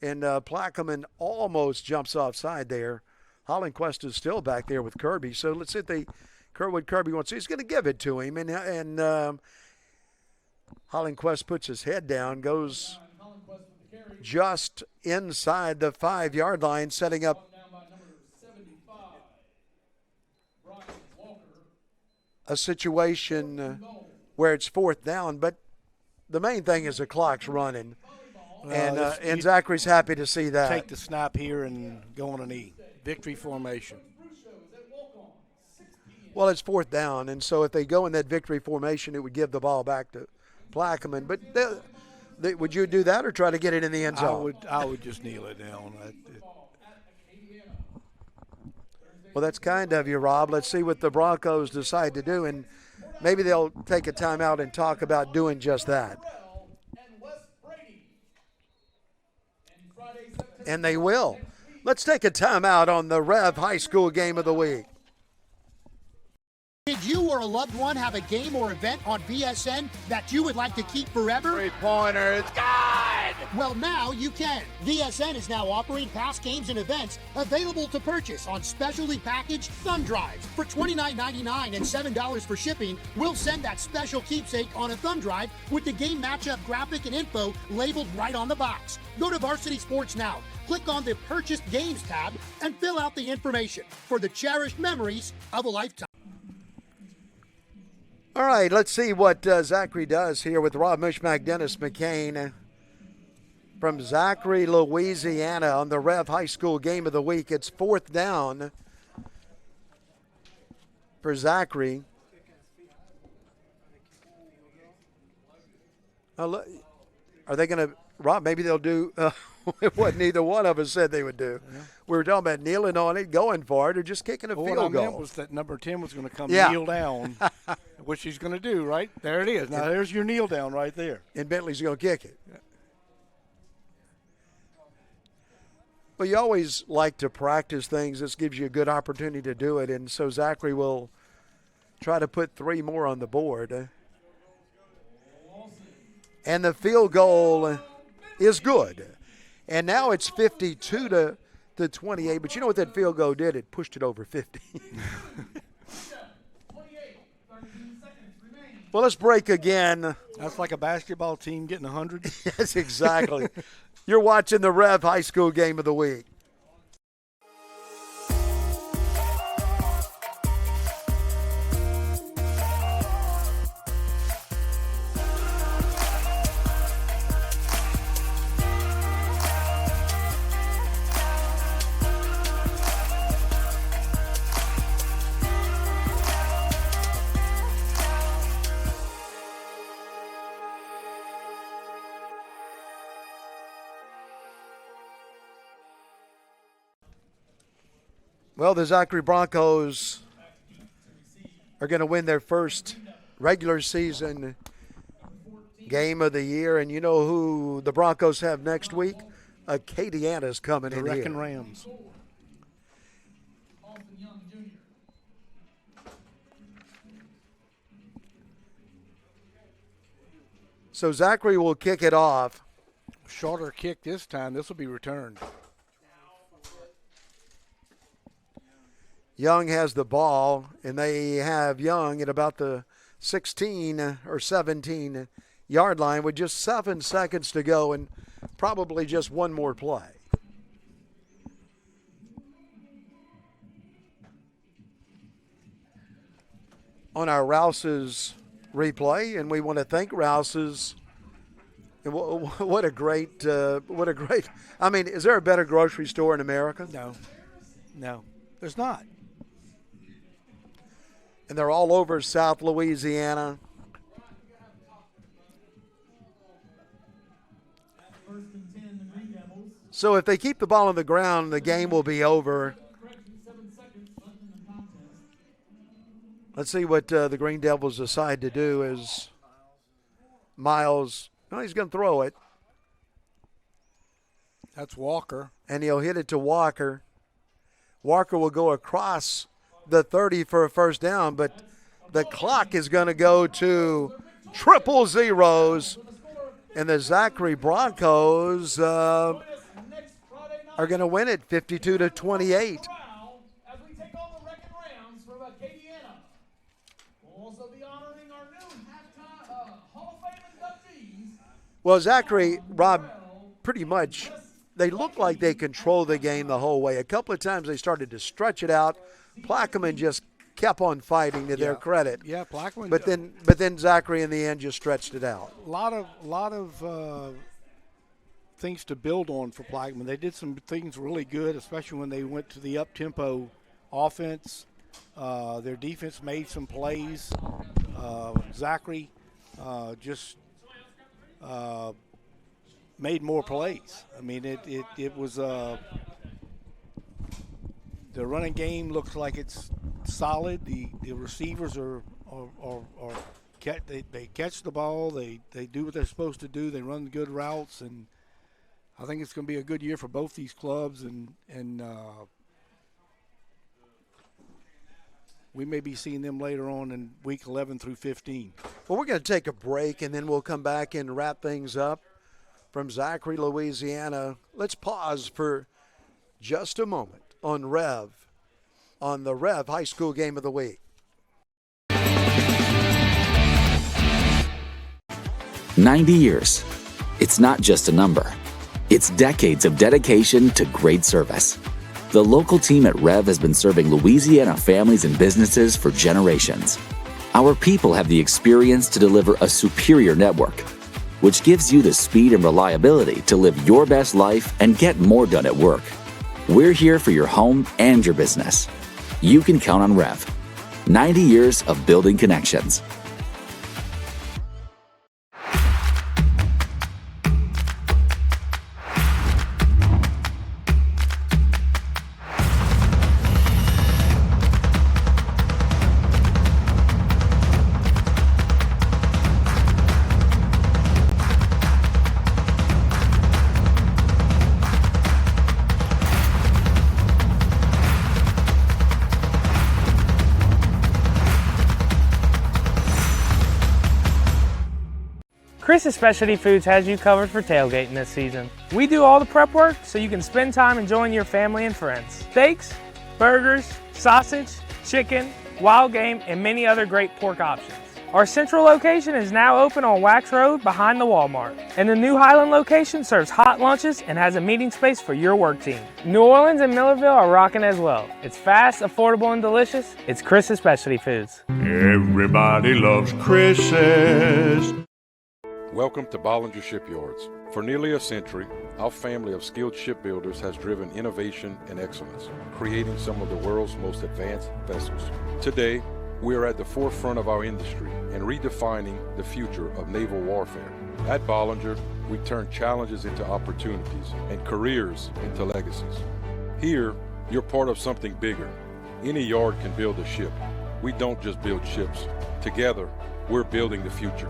and Plaquemine almost jumps offside there. Hollenquist is still back there with Kirby. So let's see what Kirby wants. He's going to give it to him, and Hollenquist puts his head down, goes just inside the 5 yard line, setting up a situation where it's 4th down, but the main thing is the clock's running, and Zachary's happy to see that. Take the snap here and go on a victory formation. Well, it's 4th down, and so if they go in that victory formation, it would give the ball back to Plaquemine. But would you do that or try to get it in the end zone? I would just kneel it down. Well, that's kind of you, Rob. Let's see what the Broncos decide to do, and maybe they'll take a timeout and talk about doing just that. And they will. Let's take a timeout on the REV High School Game of the Week. Did you or a loved one have a game or event on BSN that you would like to keep forever? 3-pointer, it's good! Well, now you can. BSN is now offering past games and events available to purchase on specially packaged thumb drives. For $29.99 and $7 for shipping, we'll send that special keepsake on a thumb drive with the game matchup graphic and info labeled right on the box. Go to Varsity Sports now. Click on the Purchased Games tab and fill out the information for the cherished memories of a lifetime. All right, let's see what Zachary does here with Rob Mishmack, Dennis McCain from Zachary, Louisiana on the REV High School Game of the Week. It's 4th down for Zachary. Are they going to, Rob, maybe they'll do what neither one of us said they would do. Yeah. We were talking about kneeling on it, going for it, or just kicking a field goal. What I meant was that number 10 was going to come kneel down, which he's going to do, right? There it is. Now, there's your kneel down right there. And Bentley's going to kick it. Yeah. Well, you always like to practice things. This gives you a good opportunity to do it, and so Zachary will try to put 3 more on the board. And the field goal is good. And now it's 52 to 28. But you know what that field goal did? It pushed it over 50. Well, let's break again. That's like a basketball team getting 100. Yes, exactly. You're watching the REV High School Game of the Week. Well, the Zachary Broncos are going to win their first regular season game of the year. And you know who the Broncos have next week? Acadiana's coming the in Wrecking here. Rams. So Zachary will kick it off. Shorter kick this time. This will be returned. Young has the ball, and they have Young at about the 16 or 17 yard line with just 7 seconds to go and probably just one more play. On our Rouse's replay, and we want to thank Rouse's. And what a great, I mean, is there a better grocery store in America? No, there's not. And they're all over South Louisiana. So if they keep the ball on the ground, the game will be over. Let's see what the Green Devils decide to do as Miles, no, he's going to throw it. That's Walker. And he'll hit it to Walker. Walker will go across the 30 for a first down, but the clock is going to go to triple zeros. And the Zachary Broncos are going to win it 52-28. Well, Zachary, Rob, pretty much, they look like they control the game the whole way. A couple of times they started to stretch it out. Plaquemine just kept on fighting to their credit. Yeah, Plaquemine. But then Zachary in the end just stretched it out. A lot of things to build on for Plaquemine. They did some things really good, especially when they went to the up-tempo offense. Their defense made some plays. Zachary just made more plays. I mean, it was the running game looks like it's solid. The receivers they catch the ball. They do what they're supposed to do. They run good routes, and I think it's going to be a good year for both these clubs. And we may be seeing them later on in week 11 through 15. Well, we're going to take a break, and then we'll come back and wrap things up from Zachary, Louisiana. Let's pause for just a moment on REV, on the REV High School Game of the Week. 90 years. It's not just a number. It's decades of dedication to great service. The local team at REV has been serving Louisiana families and businesses for generations. Our people have the experience to deliver a superior network, which gives you the speed and reliability to live your best life and get more done at work. We're here for your home and your business. You can count on REV. 90 years of building connections. Chris's Specialty Foods has you covered for tailgating this season. We do all the prep work so you can spend time enjoying your family and friends. Steaks, burgers, sausage, chicken, wild game, and many other great pork options. Our central location is now open on Wax Road behind the Walmart. And the new Highland location serves hot lunches and has a meeting space for your work team. New Orleans and Millerville are rocking as well. It's fast, affordable, and delicious. It's Chris's Specialty Foods. Everybody loves Chris's. Welcome to Bollinger Shipyards. For nearly a century, our family of skilled shipbuilders has driven innovation and excellence, creating some of the world's most advanced vessels. Today, we are at the forefront of our industry and redefining the future of naval warfare. At Bollinger, we turn challenges into opportunities and careers into legacies. Here, you're part of something bigger. Any yard can build a ship. We don't just build ships. Together, we're building the future.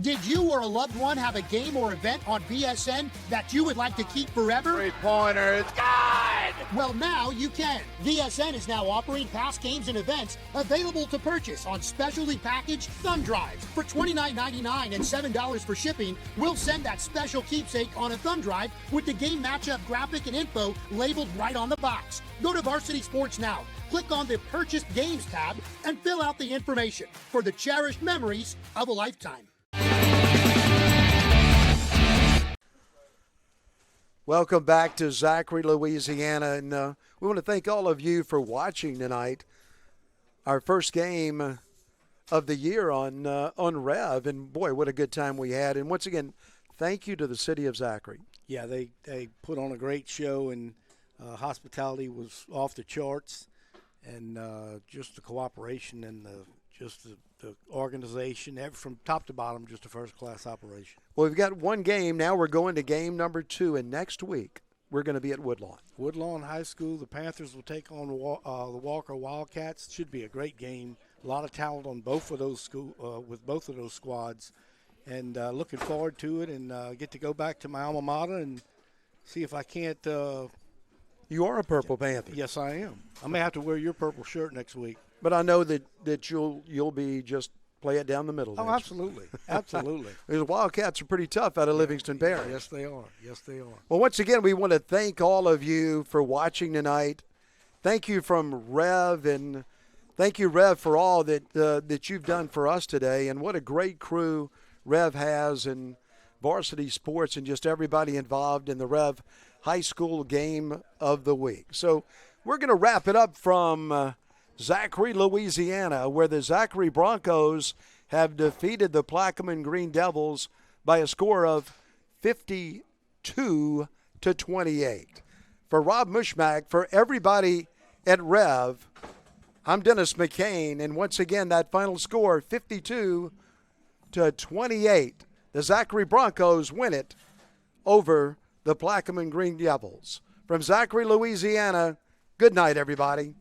Did you or a loved one have a game or event on BSN that you would like to keep forever? Three-pointer, it's good! Well, now you can. BSN is now offering past games and events available to purchase on specially packaged thumb drives. For $29.99 and $7 for shipping, we'll send that special keepsake on a thumb drive with the game matchup graphic and info labeled right on the box. Go to Varsity Sports now, click on the Purchased Games tab, and fill out the information for the cherished memories of a lifetime. Welcome back to Zachary, Louisiana, and we want to thank all of you for watching tonight. Our first game of the year on REV, and boy, what a good time we had. And once again, thank you to the city of Zachary. Yeah, they put on a great show, and hospitality was off the charts, and just the cooperation and the organization, from top to bottom, just a first-class operation. Well, we've got one game. Now we're going to game number 2, and next week we're going to be at Woodlawn. Woodlawn High School. The Panthers will take on the Walker Wildcats. Should be a great game. A lot of talent on both of those with both of those squads, and looking forward to it. And get to go back to my alma mater and see if I can't. You are a Purple Panther. Yes, I am. I may have to wear your purple shirt next week. But I know that you'll be just play it down the middle. Oh, absolutely. Absolutely. The Wildcats are pretty tough out of Livingston Parish. Yes, they are. Yes, they are. Well, once again, we want to thank all of you for watching tonight. Thank you from Rev, and thank you, Rev, for all that you've done for us today. And what a great crew Rev has, and Varsity Sports, and just everybody involved in the Rev High School Game of the Week. So we're going to wrap it up from Zachary, Louisiana, where the Zachary Broncos have defeated the Plaquemine Green Devils by a score of 52-28. For Rob Mushmack, for everybody at Rev, I'm Dennis McCain, and once again, that final score, 52-28. The Zachary Broncos win it over the Plaquemine Green Devils. From Zachary, Louisiana, good night, everybody.